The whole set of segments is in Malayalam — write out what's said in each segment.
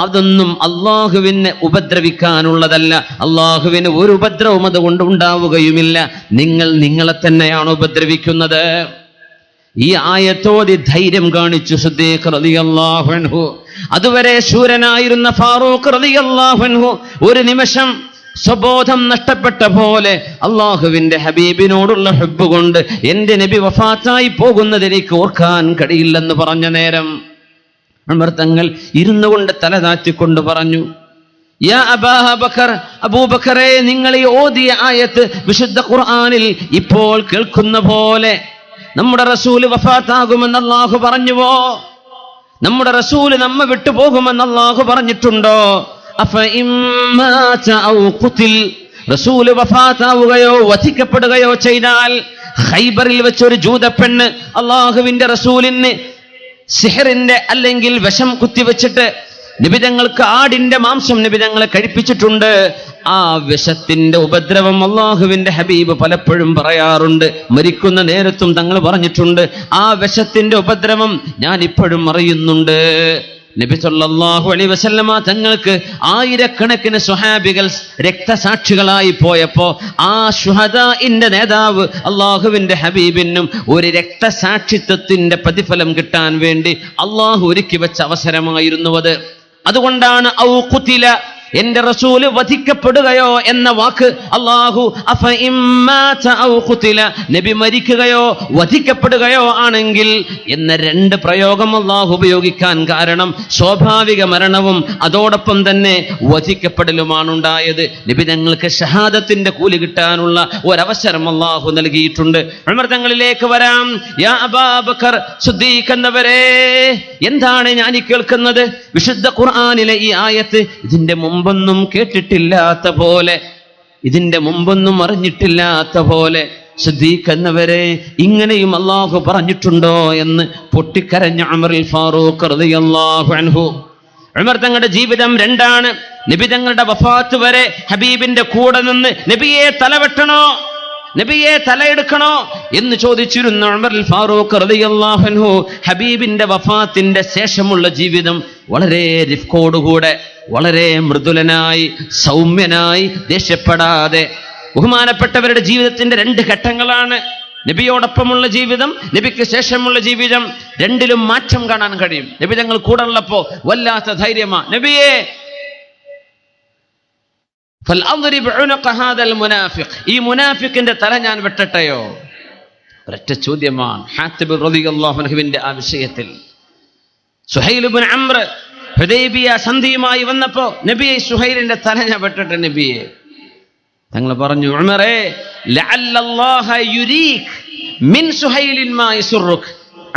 അതൊന്നും അള്ളാഹുവിനെ ഉപദ്രവിക്കാനുള്ളതല്ല. അള്ളാഹുവിന് ഒരു ഉപദ്രവം അതുകൊണ്ട് ഉണ്ടാവുകയുമില്ല. നിങ്ങൾ നിങ്ങളെ തന്നെയാണ് ഉപദ്രവിക്കുന്നത്. ഈ ആയത്തോതി ധൈര്യം കാണിച്ചു സിദ്ദീഖ് റളിയല്ലാഹു അൻഹു. അതുവരെ ശൂരനായിരുന്ന ഫാറൂഖ് റളിയല്ലാഹു അൻഹു ഒരു നിമിഷം സ്വബോധം നഷ്ടപ്പെട്ട പോലെ അള്ളാഹുവിന്റെ ഹബീബിനോടുള്ള ഹുബ്ബ് കൊണ്ട് എന്റെ നബി വഫാത്തായി പോകുന്നത് എനിക്ക് ഓർക്കാൻ കഴിയില്ലെന്ന് പറഞ്ഞ നേരം ഉമർ തങ്ങൾ ഇരുന്നു കൊണ്ട് തല താഴ്ത്തിക്കൊണ്ട് പറഞ്ഞു, യാ അബൂബക്കർ, അബൂബക്കറെ, നിങ്ങൾ ഈ ഓതിയ ആയത്ത് വിശുദ്ധ ഖുർആനിൽ ഇപ്പോൾ കേൾക്കുന്ന പോലെ നമ്മുടെ റസൂല് വഫാത്താകുമെന്ന് അല്ലാഹു പറഞ്ഞുവോ? നമ്മുടെ റസൂല് നമ്മെ വിട്ടു പോകുമെന്ന് അല്ലാഹു പറഞ്ഞിട്ടുണ്ടോ? റസൂല് വഫാത്താവുകയോ വധിക്കപ്പെടുകയോ ചെയ്താൽ ഖൈബറിൽ വെച്ചൊരു ജൂതപ്പെണ്ണ് അള്ളാഹുവിന്റെ റസൂലിന് സിഹറിന്റെ അല്ലെങ്കിൽ വിഷം കുത്തിവെച്ചിട്ട് നിബിതങ്ങൾക്ക് ആടിന്റെ മാംസം നിബിതങ്ങളെ കഴിപ്പിച്ചിട്ടുണ്ട്. ആ വിഷത്തിന്റെ ഉപദ്രവം അള്ളാഹുവിന്റെ ഹബീബ് പലപ്പോഴും പറയാറുണ്ട്. മരിക്കുന്ന നേരത്തും തങ്ങൾ പറഞ്ഞിട്ടുണ്ട്, ആ വിഷത്തിന്റെ ഉപദ്രവം ഞാൻ ഇപ്പോഴും അറിയുന്നുണ്ട്. നബി സല്ലല്ലാഹു അലൈഹി വസല്ലമ തങ്ങൾക്ക് ആയിരക്കണക്കിന് സ്വഹാബികൾ രക്തസാക്ഷികളായി പോയപ്പോ ആ ശുഹദാഇന്റെ നേതാവ് അള്ളാഹുവിന്റെ ഹബീബിനും ഒരു രക്തസാക്ഷിത്വത്തിന്റെ പ്രതിഫലം കിട്ടാൻ വേണ്ടി അള്ളാഹു ഒരുക്കി വെച്ച അവസരമായിരുന്നു അത്. അതുകൊണ്ടാണ് ഔ ഖുതില, എന്റെ റസൂല് വധിക്കപ്പെടുകയോ എന്ന വാക്ക് അല്ലാഹു നബി മരിക്കുകയോ വധിക്കപ്പെടുകയോ ആണെങ്കിൽ എന്ന രണ്ട് പ്രയോഗം അല്ലാഹു ഉപയോഗിക്കാൻ കാരണം സ്വാഭാവിക മരണവും അതോടൊപ്പം തന്നെ വധിക്കപ്പെടലുമാണ് ഉണ്ടായത്. നബി തങ്ങൾക്ക് ഷഹാദത്തിന്റെ കൂലി കിട്ടാനുള്ള ഒരവസരം അല്ലാഹു നൽകിയിട്ടുണ്ട്. ഉമർ തങ്ങളിലേക്ക് വരാം. യാ അബൂബക്കർ സിദ്ദീഖ് എന്നവരെ, എന്താണ് ഞാൻ ഈ കേൾക്കുന്നത്? വിശുദ്ധ ഖുർആനിലെ ഈ ആയത്ത് ഇതിന്റെ മുമ്പൊന്നും കേട്ടിട്ടില്ലാത്ത പോലെ, ഇതിന്റെ മുമ്പൊന്നും അറിഞ്ഞിട്ടില്ലാത്ത പോലെ, സിദ്ദീഖ് എന്നവരെ ഇങ്ങനെയും അല്ലാഹു പറഞ്ഞിട്ടുണ്ടോ എന്ന് പൊട്ടിക്കരഞ്ഞ ഉമർ ഫാറൂഖ് റളിയല്ലാഹു അൻഹു. ഉമർ തങ്ങളുടെ ജീവിതം രണ്ടാണ്. നബി തങ്ങളുടെ വഫാത്ത് വരെ ഹബീബിന്റെ കൂടെ നിന്ന് നബിയെ തലവെട്ടണോ, നബിയെ തലയെടുക്കണോ എന്ന് ചോദിച്ചിരുന്ന ഉമർ ഫാറൂഖ് റളിയല്ലാഹു അൻഹു ഹബീബിന്റെ വഫാത്തിന്റെ ശേഷമുള്ള ജീവിതം വളരെ റിഫ്കോടുകൂടെ, വളരെ മൃദുലനായി, സൗമ്യനായി, ദേഷ്യപ്പെടാതെ. ബഹുമാനപ്പെട്ടവരുടെ ജീവിതത്തിന്റെ രണ്ട് ഘട്ടങ്ങളാണ്. നബിയോടൊപ്പമുള്ള ജീവിതം, നബിക്ക് ശേഷമുള്ള ജീവിതം. രണ്ടിലും മാറ്റം കാണാൻ കഴിയും. നബി തങ്ങൾ കൂടെ ഉള്ളപ്പോ വല്ലാത്ത ധൈര്യമാ. നബിയെ ഈ മുനാഫിക്കിന്റെ തല ഞാൻ വെട്ടട്ടെയോ? ഒരൊറ്റ ചോദ്യമാണ് ഹാത്തിബ് റളിയല്ലാഹു അൻഹുവിന്റെ ആ വിഷയത്തിൽ. സുഹൈൽ ഇബ്നു അംർ ഹുദൈബിയ സന്ധിയുമായി വന്നപ്പോ നബിയെ സുഹൈലിന്റെ തല ഞാൻ വെട്ടട്ടെ നബിയെ. തങ്ങൾ പറഞ്ഞു, ഉമറേ ലഅല്ലല്ലാഹ യുരീക് മിൻ സുഹൈലിൻ മാ യസുറുക്.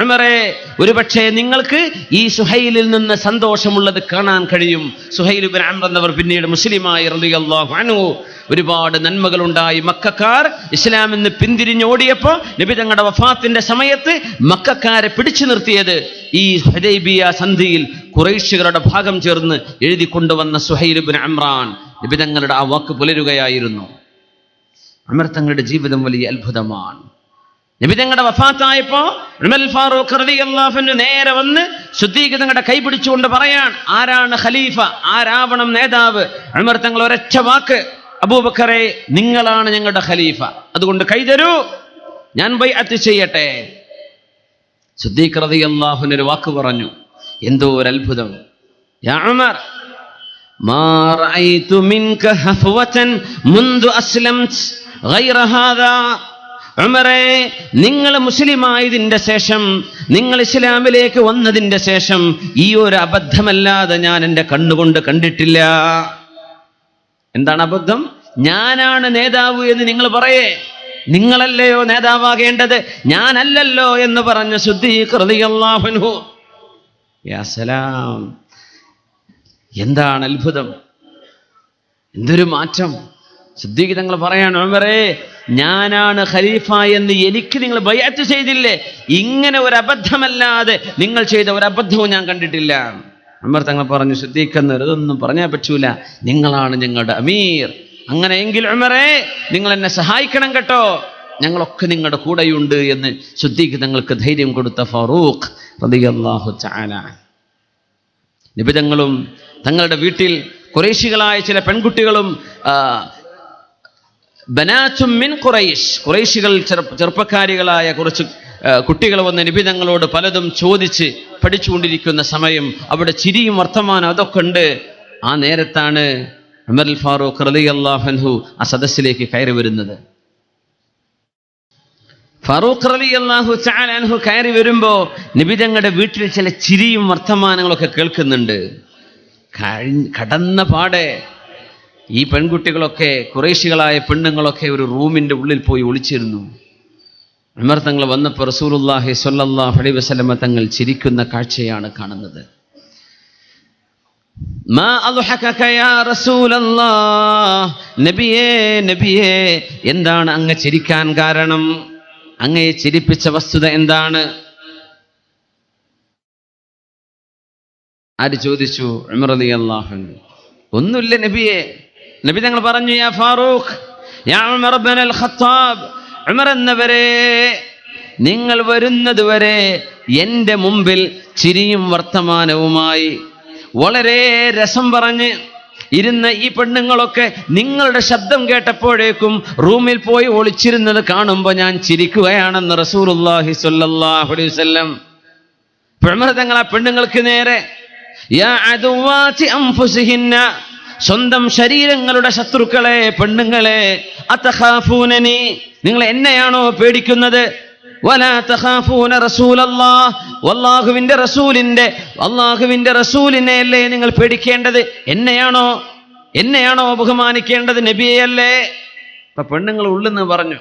ഉമറേ, ഒരുപക്ഷേ നിങ്ങൾക്ക് ഈ സുഹൈലിൽ നിന്ന് സന്തോഷമുള്ളത് കാണാൻ കഴിയും. സുഹൈൽ ഇബ്നു അംർ എന്നവർ പിന്നീട് മുസ്ലിമായി റളിയല്ലാഹു അൻഹു. ഒരുപാട് നന്മകളുണ്ടായി. മക്കക്കാർ ഇസ്ലാമിൽ നിന്ന് പിന്തിരിഞ്ഞോടിയപ്പോ നബി തങ്ങളുടെ വഫാത്തിന്റെ സമയത്ത് മക്കക്കാരെ പിടിച്ചു നിർത്തിയത് ഈ ഹുദൈബിയ സന്ധിയിൽ ഖുറൈശികളുടെ ഭാഗം ചേർന്ന് എഴുതി കൊണ്ടുവന്ന സുഹൈൽ ഇബ്നു അംറാൻ നബി തങ്ങളുടെ ആ വാക്ക് പുലരുകയായിരുന്നു. ഉമർ തങ്ങളുടെ ജീവിതം വലിയ അത്ഭുതമാണ്. നബി തങ്ങളുടെ വഫാത്തായപ്പോ ഉമർ ഫാറൂഖ് റളിയല്ലാഹു അൻഹു നേരെ വന്ന് സിദ്ദീഖ് തങ്ങളുടെ കൈ പിടിച്ചുകൊണ്ട് പറയാൻ, ആരാണ് ഖലീഫ, ആരാവണം നേതാവ്? ഉമർ തങ്ങൾ ഒരൊറ്റ വാക്ക്, അബൂബക്കറെ, നിങ്ങളാണ് ഞങ്ങളുടെ ഖലീഫ, അതുകൊണ്ട് കൈ തരൂ, ഞാൻ ബൈഅത്ത് ചെയ്യട്ടെ. സിദ്ദീഖ് റളിയല്ലാഹു അൻഹു ഒരു വാക്ക് പറഞ്ഞു, എന്തോ ഒരു അത്ഭുതം. യാ ഉമർ, മാ റഅയ്തു മിൻക ഹഫവതൻ മുൻദു അസ്ലംത് ഗൈറ ഹാദാ. ഉമറേ, നിങ്ങൾ മുസ്ലിമായതിന്റെ ശേഷം, നിങ്ങൾ ഇസ്ലാമിലേക്ക് വന്നതിന്റെ ശേഷം ഈ ഒരു അബദ്ധമല്ലാതെ ഞാൻ എൻ്റെ കണ്ണുകൊണ്ട് കണ്ടിട്ടില്ല. എന്താണ് അബദ്ധം? ഞാനാണ് നേതാവ് എന്ന് നിങ്ങൾ പറയേ, നിങ്ങളല്ലയോ നേതാവാകേണ്ടത്, ഞാനല്ലല്ലോ എന്ന് പറഞ്ഞ സിദ്ദീഖ് റളിയല്ലാഹു അൻഹു. യാ സലാം, എന്താണ് അത്ഭുതം, എന്തൊരു മാറ്റം. സിദ്ദീഖ് തങ്ങൾ പറയാണ്, ഉമറേ, ഞാനാണ് ഖലീഫ എന്ന് എനിക്ക് നിങ്ങൾ ബൈഅത്ത് ചെയ്തില്ലേ, ഇങ്ങനെ ഒരു അബദ്ധമല്ലാതെ നിങ്ങൾ ചെയ്ത ഒരു അബദ്ധവും ഞാൻ കണ്ടിട്ടില്ല. ഉമർ തങ്ങൾ പറഞ്ഞു, സിദ്ദീഖ് എന്നവർ ഇതൊന്നും പറഞ്ഞാൽ പറ്റൂല, നിങ്ങളാണ് ഞങ്ങളുടെ അമീർ. അങ്ങനെയെങ്കിൽ ഉമറേ, നിങ്ങൾ എന്നെ സഹായിക്കണം കേട്ടോ, ഞങ്ങളൊക്കെ നിങ്ങളുടെ കൂടെയുണ്ട് എന്ന് സിദ്ദീഖ് തങ്ങൾക്ക് ധൈര്യം കൊടുത്ത ഫാറൂഖ് റളിയല്ലാഹു തആല. നബി തങ്ങളും തങ്ങളുടെ വീട്ടിൽ ഖുറൈശികളായ ചില പെൺകുട്ടികളും ബനാത്തും മിൻ ഖുറൈശ്, ഖുറൈശികൾ ചെറുപ്പക്കാരികളായ കുറച്ച് കുട്ടികൾ വന്ന് നബി തങ്ങളോട് പലതും ചോദിച്ച് പഠിച്ചുകൊണ്ടിരിക്കുന്ന സമയം അവിടെ ചിരിയും വർത്തമാനം അതൊക്കെ ഉണ്ട്. ആ നേരത്താണ് ഉമർ അൽ ഫാറൂഖ് റളിയല്ലാഹു അൻഹു ആ സദസ്സിലേക്ക് കയറി വരുന്നത്. ഫാറൂഖ് റളിയല്ലാഹു തആല അൻഹു കയറി വരുമ്പോൾ നബി തങ്ങളുടെ വീട്ടിൽ ചില ചിരിയും വർത്തമാനങ്ങളൊക്കെ കേൾക്കുന്നുണ്ട്. കടന്ന പാടെ ഈ പെൺകുട്ടികളൊക്കെ, ഖുറൈശികളായ പെണ്ണുങ്ങളൊക്കെ ഒരു റൂമിന്റെ ഉള്ളിൽ പോയി ഒളിച്ചിരുന്നു. ഉമർ തങ്ങൾ വന്നപ്പോൾ റസൂലുള്ളാഹി സ്വല്ലല്ലാഹു അലൈഹി വസല്ലമ തങ്ങൾ ചിരിക്കുന്ന കാഴ്ചയാണ് കാണുന്നത്. മാ അദ്ഹകക യാ റസൂലല്ലാഹ്, നബിയേ നബിയേ, എന്താണ് അങ്ങ് ചിരിക്കാൻ കാരണം? അങ്ങയെ ചിരിപ്പിച്ച വസ്തുത എന്താണ്? ആര് ചോദിച്ചു? ഉമർ റളിയല്ലാഹു അൻഹു. ഒന്നുമില്ല നബിയേ. നബി തങ്ങൾ പറഞ്ഞു, യാ ഫാറൂഖ്, യാ ഉമർ ഇബ്നുൽ ഖത്താബ്, ഉമർ എന്നവരെ, നിങ്ങൾ വരുന്നത് വരെ എൻ്റെ മുമ്പിൽ ചിരിയും വർത്തമാനവുമായി വളരെ രസം പറഞ്ഞ് ഇരുന്ന ഈ പെണ്ണുങ്ങളൊക്കെ നിങ്ങളുടെ ശബ്ദം കേട്ടപ്പോഴേക്കും റൂമിൽ പോയി ഒളിച്ചിരുന്നത് കാണുമ്പോൾ ഞാൻ ചിരിക്കുകയാണെന്ന് റസൂലുള്ളാഹി സ്വല്ലല്ലാഹു അലൈഹി വസല്ലം. ഉമർ തങ്ങൾ ആ പെണ്ണുങ്ങൾക്ക് നേരെ, യാ അദുവാതി അൻഫുസിഹിന്ന, സ്വന്തം ശരീരങ്ങളുടെ ശത്രുക്കളെ, പെണ്ണുങ്ങളെ, അതഖാഫൂനനി, നിങ്ങൾ എന്നെയാണോ പേടിക്കുന്നത്? വലാ തഖാഫൂന റസൂലല്ലാഹ്, അല്ലാഹുവിന്റെ റസൂലിനെയല്ലേ നിങ്ങൾ പേടിക്കേണ്ടത്? എന്നെയാണോ ബഹുമാനിക്കേണ്ടത്? നബിയല്ലേ? അപ്പൊ പെണ്ണുങ്ങൾ ഉള്ളിന്ന് പറഞ്ഞു,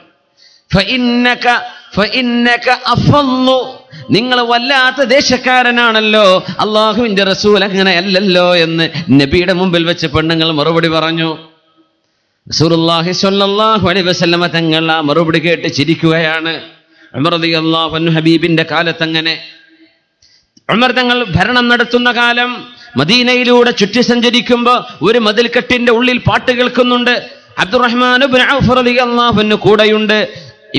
ഫഇന്നക അഫല്ലു, നിങ്ങൾ വല്ലാത്ത ദേശക്കാരനാണല്ലോ, അല്ലാഹുവിന്റെ റസൂൽ അങ്ങനെ അല്ലല്ലോ എന്ന് നബിയുടെ മുമ്പിൽ വെച്ച് പെണ്ണുങ്ങൾ മറുപടി പറഞ്ഞു. റസൂലുള്ളാഹി സ്വല്ലല്ലാഹു അലൈഹി വസല്ലമ തങ്ങൾ ആ മറുപടി കേട്ട് ചിരിക്കുകയാണ്. ഉമർ റളിയല്ലാഹു അൻഹു ഹബീബിന്റെ കാലത്ത് അങ്ങനെ. ഉമർ തങ്ങൾ ഭരണം നടത്തുന്ന കാലം മദീനയിലൂടെ ചുറ്റി സഞ്ചരിക്കുമ്പോൾ ഒരു മതിൽക്കെട്ടിന്റെ ഉള്ളിൽ പാട്ട് കേൾക്കുന്നുണ്ട്. അബ്ദുറഹ്മാൻ ഇബ്നു ഔഫ് റളിയല്ലാഹു അൻഹു കൂടെയുണ്ട്.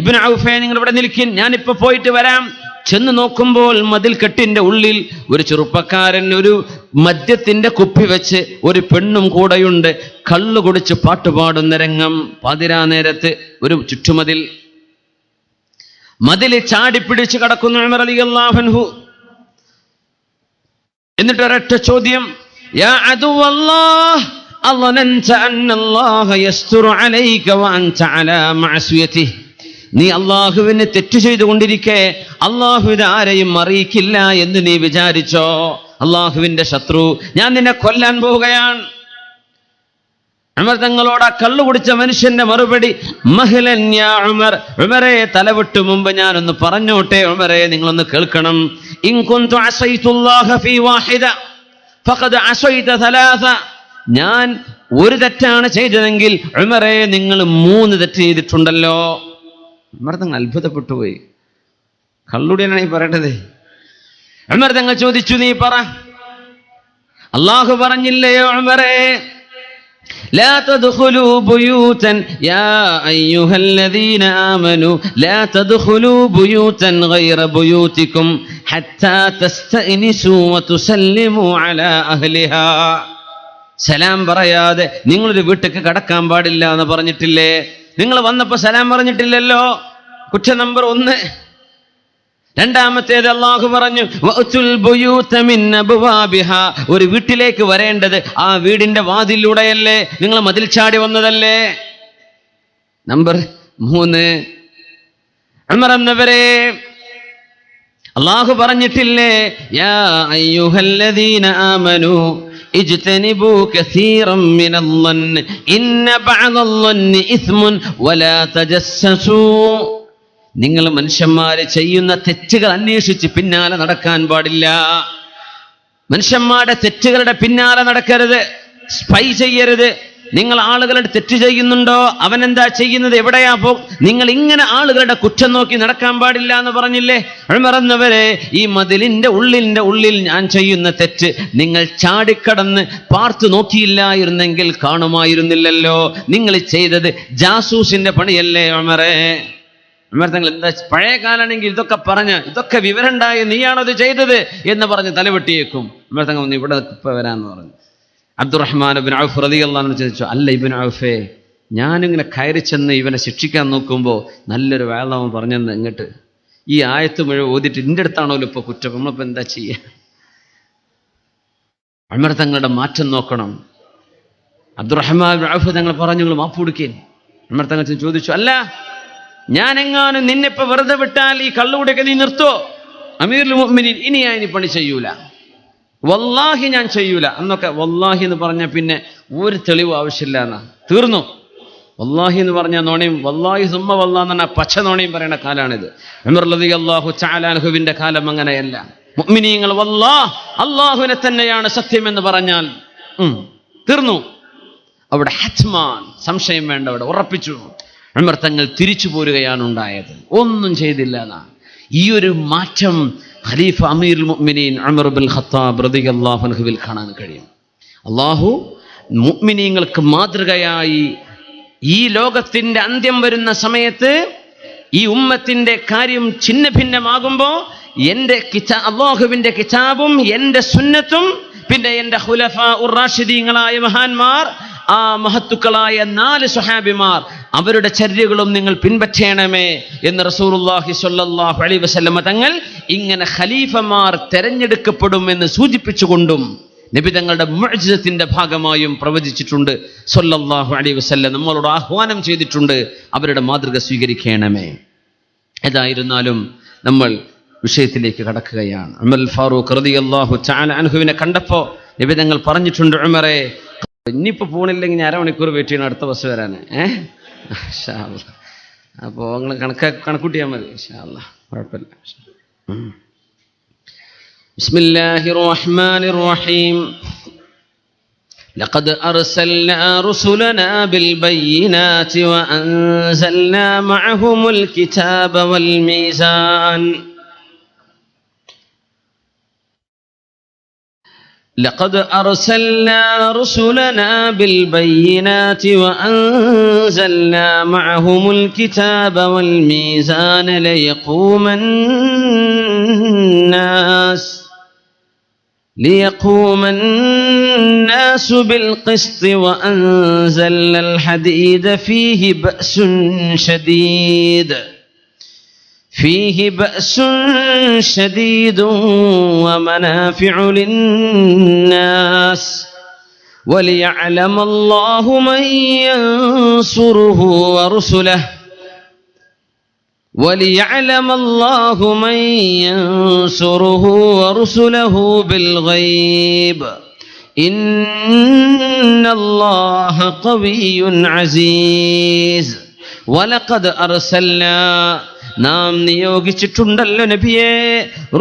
ഇബ്നു ഔഫേ, നിങ്ങൾ ഇവിടെ നിൽക്കിൻ, ഞാനിപ്പോ പോയിട്ട് വരാം. ചെന്ന് നോക്കുമ്പോൾ മതിൽക്കെട്ടിന്റെ ഉള്ളിൽ ഒരു ചെറുപ്പക്കാരൻ ഒരു മദ്യത്തിന്റെ കുപ്പി വെച്ച് ഒരു പെണ്ണും കൂടെയുണ്ട്. കള്ളു കുടിച്ച് പാട്ടുപാടുന്ന രംഗം. പാതിരാ നേരത്ത് ഒരു ചുറ്റുമതിൽ, മതിൽ ചാടിപ്പിടിച്ച് കടക്കുന്നു ഉമർ റളിയല്ലാഹു അൻഹു. എന്നിട്ട് ഒരൊറ്റ ചോദ്യം, യാ അദുവല്ലാഹ്, അളനൻത അന്നല്ലാഹ യസ്തുറു അലൈക വഅൻത അലാ മഅസിയതിഹി, നീ അള്ളാഹുവിനെ തെറ്റ് ചെയ്തുകൊണ്ടിരിക്കെ അള്ളാഹു ഇത് ആരെയും അറിയിക്കില്ല എന്ന് നീ വിചാരിച്ചോ? അള്ളാഹുവിന്റെ ശത്രു, ഞാൻ നിന്നെ കൊല്ലാൻ പോവുകയാണ്. ഉമർ തങ്ങളോട് ആ കള്ളു കുടിച്ച മനുഷ്യന്റെ മറുപടി, മഹ്ലൻ യാ ഉമർ, ഉമറെ തലവിട്ടു മുമ്പ് ഞാനൊന്ന് പറഞ്ഞോട്ടെ ഉമറെ, നിങ്ങളൊന്ന് കേൾക്കണം. ഇൻ കുന്തു അസൈതുല്ലാഹ ഫീ വാഹിദ ഫഖദ് അസൈത സലാസ, ഞാൻ ഒരു തെറ്റാണ് ചെയ്തതെങ്കിൽ ഉമറെ നിങ്ങൾ 3 തെറ്റ് ചെയ്തിട്ടുണ്ടല്ലോ. ഉമർ തങ്ങൾ അത്ഭുതപ്പെട്ടു പോയി. കള്ളുടിയാണ് ഈ പറയേണ്ടത്. ഉമർ തങ്ങൾ ചോദിച്ചു, നീ പറ, അല്ലാഹു പറഞ്ഞില്ലയോ ഉമറേ, لا تدخلوا بيوتا يا أيها الذين آمنوا لا تدخلوا بيوتا غير بيوتكم حتى تستأنسوا وتسلموا على أهلها. സലാം പറയാതെ നിങ്ങളൊരു വീട്ടിലേക്ക് കടക്കാൻ പാടില്ല എന്ന് പറഞ്ഞിട്ടില്ലേ? നിങ്ങൾ വന്നപ്പോൾ സലാം പറഞ്ഞിട്ടില്ലല്ലോ. കുറ്റ നമ്പർ 1. രണ്ടാമത്തേത് അല്ലാഹു പറഞ്ഞു, വഅതുൽ ബുയൂത മിൻ അബ്വാബിഹാ, ഒരു വീട്ടിലേക്ക് വരേണ്ടത് ആ വീടിന്റെ വാതിലൂടെയല്ലേ, നിങ്ങൾ മതിൽ ചാടി വന്നതല്ലേ. നമ്പർ 3, ഉമർ എന്നവരെ, അല്ലാഹു പറഞ്ഞിട്ടില്ലേ, യാ അയ്യുഹല്ലദീന ആമനൂ ഇജ്തനിബൂ കസീറൻ മിനൽ-ളന്നി ഇന്ന ബഅദൽ-ളന്നി ഇസ്മുൻ വലാ തജസ്സസൂ, നിങ്ങൾ മനുഷ്യന്മാര് ചെയ്യുന്ന തെറ്റുകൾ അന്വേഷിച്ച് പിന്നാലെ നടക്കാൻ പാടില്ല. മനുഷ്യന്മാരുടെ തെറ്റുകളുടെ പിന്നാലെ നടക്കരുത്, സ്പൈ ചെയ്യരുത്. നിങ്ങൾ ആളുകളുടെ തെറ്റ് ചെയ്യുന്നുണ്ടോ, അവൻ എന്താ ചെയ്യുന്നത്, എവിടെയാ നിങ്ങൾ ഇങ്ങനെ ആളുകളുടെ കുറ്റം നോക്കി നടക്കാൻ പാടില്ല എന്ന് പറഞ്ഞില്ലേ. ഉമർ എന്നവരെ, ഈ മതിലിന്റെ ഉള്ളിൽ ഞാൻ ചെയ്യുന്ന തെറ്റ് നിങ്ങൾ ചാടിക്കടന്ന് പാർത്തു നോക്കിയില്ലായിരുന്നെങ്കിൽ കാണുമായിരുന്നില്ലല്ലോ. നിങ്ങൾ ചെയ്തത് ജാസൂസിന്റെ പണിയല്ലേ ഉമറേ. ഉമർ തങ്ങൾ എന്താ, പഴയ കാലാണെങ്കിൽ ഇതൊക്കെ പറഞ്ഞ് ഇതൊക്കെ വിവരം ഉണ്ടായി, നീയാണത് ചെയ്തത് എന്ന് പറഞ്ഞ് തലവെട്ടിയേക്കും. ഉമർ തങ്ങൾ ഒന്ന് ഇവിടെ ഇപ്പൊ വരാന്ന് പറഞ്ഞു. അബ്ദുറഹ്മാൻ ഇബ്നു ഔഫ് റളിയല്ലാഹു അൻഹു ചോദിച്ചു, അല്ല ഇബ്നു ഔഫേ, ഞാനിങ്ങനെ കയറി ചെന്ന് ഇവനെ ശിക്ഷിക്കാൻ നോക്കുമ്പോൾ നല്ലൊരു വേളവൻ പറഞ്ഞെന്ന് ഇങ്ങോട്ട് ഈ ആയത്ത് മുഴുവൻ ഓതിട്ട് എൻ്റെ അടുത്താണല്ലോ ഇപ്പോൾ കുറ്റം, നമ്മളിപ്പോൾ എന്താ ചെയ്യുക? ഉമർ തങ്ങളുടെ മാറ്റം നോക്കണം. അബ്ദുറഹ്മാൻ ഇബ്നു ഔഫ് തങ്ങൾ പറഞ്ഞു, നിങ്ങൾ മാപ്പ് കൊടുക്കേൻ. ഉമർ തങ്ങൾ ചോദിച്ചു, അല്ല ഞാനെങ്ങാനും നിന്നെപ്പോൾ വെറുതെ വിട്ടാൽ ഈ കള്ളുകൂടെയൊക്കെ നീ നിർത്തോ? അമീറുൽ മുഅ്മിനീൻ, ഇനി ഞാൻ ഇനി പണി ചെയ്യൂല, വല്ലാഹി ഞാൻ ചെയ്യൂല. അന്നൊക്കെ വല്ലാഹി എന്ന് പറഞ്ഞാൽ പിന്നെ ഒരു തെളിവ് ആവശ്യമില്ല എന്നാ, തീർന്നു. വല്ലാഹി എന്ന് പറഞ്ഞാൽ നോണയും, വല്ലാഹി സുമ്മ വല്ലാഹ് എന്ന് പറഞ്ഞാൽ പച്ച നോണയും പറയുന്ന കാലാണിത്. ഉമർ റളിയല്ലാഹു തആല അൻഹുവിന്റെ കാലം അങ്ങനെയല്ല. മുഅ്മിനീങ്ങൾ വല്ലാഹ്, അല്ലാഹുവിനെ തന്നെയാണ് സത്യം എന്ന് പറഞ്ഞാൽ തീർന്നു. അവിടെ ഹത്മാൻ, സംശയം വേണ്ട, അവിടെ ഉറപ്പിച്ചു. ഉമർ തങ്ങൾ തിരിച്ചു പോരുകയാണ് ഉണ്ടായത്, ഒന്നും ചെയ്തില്ല എന്നാ. ഈ ഒരു മാറ്റം ഖലീഫ അമീറുൽ മുഅ്മിനീൻ ഉമർ ഇബ്നുൽ ഖത്താബ് റളിയല്ലാഹു അൻഹുവിൽ കാണാൻ കഴിയും. അല്ലാഹു മുഅ്മിനീങ്ങൾക്ക് മാതൃകയായി ഈ ലോകത്തിന്റെ അന്ത്യം വരുന്ന സമയത്ത് ഈ ഉമ്മത്തിന്റെ കാര്യം ഛിന്ന ഭിന്നമാകുമ്പോൾ എൻ്റെ അല്ലാഹുവിന്റെ കിതാബും എൻ്റെ സുന്നത്തും പിന്നെ എൻ്റെ ഖുലഫാ ഉർ റാഷിദീങ്ങളായ മഹാന്മാർ, ആ മഹത്തുക്കളായ 4 സ്വഹാബിമാർ, അവരുടെ ചര്യകളും നിങ്ങൾ പിൻപറ്റണമേ എന്ന് റസൂലുള്ളാഹി സ്വല്ലല്ലാഹു അലൈഹി വസല്ലം തങ്ങൾ ഇങ്ങനെ ഖലീഫമാർ തെരഞ്ഞെടുക്കപ്പെടുമെന്ന് സൂചിപ്പിച്ചുകൊണ്ടും നബി തങ്ങളുടെ മുഅ്ജിസത്തിന്റെ ഭാഗമായും പ്രവചിച്ചിട്ടുണ്ട് സ്വല്ലല്ലാഹു അലൈഹി വസല്ലം. നമ്മളോട് ആഹ്വാനം ചെയ്തിട്ടുണ്ട്, അവരുടെ മാതൃക സ്വീകരിക്കണമേ. ഏതായിരുന്നാലും നമ്മൾ വിഷയത്തിലേക്ക് കടക്കുകയാണ്. ഉമർ ഫാറൂഖ് റളിയല്ലാഹു തആല അൻഹുവിനെ കണ്ടപ്പോൾ നബി തങ്ങൾ പറഞ്ഞിട്ടുണ്ട്, ഉമറേ ഇനിയിപ്പോൾ പോണില്ലെങ്കിൽ ഞാൻ അരമണിക്കൂർ വെയിറ്റ് ചെയ്യണം അടുത്ത ബസ് വരാൻ. ഇൻഷാ അല്ലാഹ്. അപ്പോൾ നിങ്ങൾ കണക്കൂട്ടിയാൽ മതി, ഇൻഷാ അല്ലാഹ്, കുഴപ്പമില്ല. ബിസ്മില്ലാഹിർ റഹ്മാനിർ റഹീം. لقد أرسلنا رسلنا بالبينات وأنزلنا معهم الكتاب والميزان. لقد أرسلنا رسلنا بالبينات وأنزلنا معهم الكتاب والميزان ليقوم الناس بالقسط وأنزلنا الحديد فيه بأس شديد ومنافع للناس وليعلم الله من ينصره ورسله بالغيب إن الله قوي عزيز. ولقد أرسلنا, നാം നിയോഗിച്ചിട്ടുണ്ടല്ലോ നബിയെ,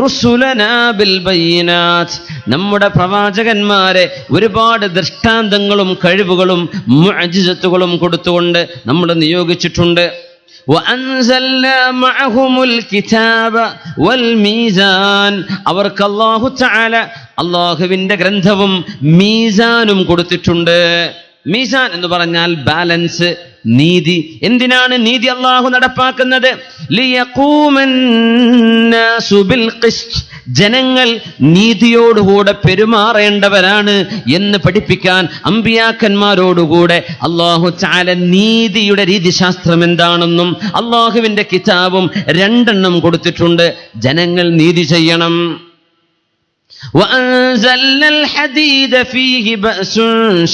റുസുലനാ ബിൽ ബയ്യിനാത്ത്, നമ്മുടെ പ്രവാചകന്മാരെ ഒരുപാട് ദൃഷ്ടാന്തങ്ങളും കഴിവുകളും മുഅ്ജിസത്തുകളും കൊടുത്തുകൊണ്ട് നമ്മൾ നിയോഗിച്ചിട്ടുണ്ട്. വഅൻസൽനാ മഅഹുമുൽ കിതാബ വൽ മീസാൻ, അവർക്ക് അല്ലാഹു തആല അല്ലാഹുവിന്റെ ഗ്രന്ഥവും മീസാനും കൊടുത്തിട്ടുണ്ട്. മീസാൻ എന്ന് പറഞ്ഞാൽ ബാലൻസ്, നീതി. എന്തിനാണ് നീതി അല്ലാഹു നടപ്പാക്കുന്നത്? ലിയഖൂമന്നാസു ബിൽ ഖിസ്ത്, ജനങ്ങൾ നീതിയോടുകൂടെ പെരുമാറേണ്ടവരാണ് എന്ന് പഠിപ്പിക്കാൻ അമ്പിയാക്കന്മാരോടുകൂടെ അല്ലാഹു തആല നീതിയുടെ രീതിശാസ്ത്രം എന്താണെന്നും അല്ലാഹുവിന്റെ കിതാബും 2 കൊടുത്തിട്ടുണ്ട്. ജനങ്ങൾ നീതി ചെയ്യണം. وأنزلنا الحديد فيه بأس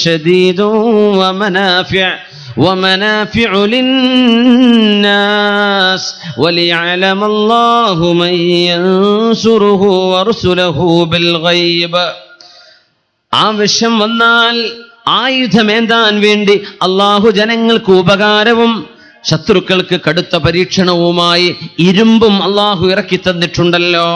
شديد ومنافع للناس وليعلم الله من ينصره ورسله بالغيب. ആവശ്യം വന്നാൽ ആയുധമേന്താൻ വേണ്ടി അല്ലാഹു ജനങ്ങൾക്ക് ഉപകാരവും ശത്രുക്കൾക്ക് കടുത്ത പരീക്ഷണവുമായി ഇരുമ്പും അല്ലാഹു ഇറക്കി തന്നിട്ടുണ്ടല്ലോ.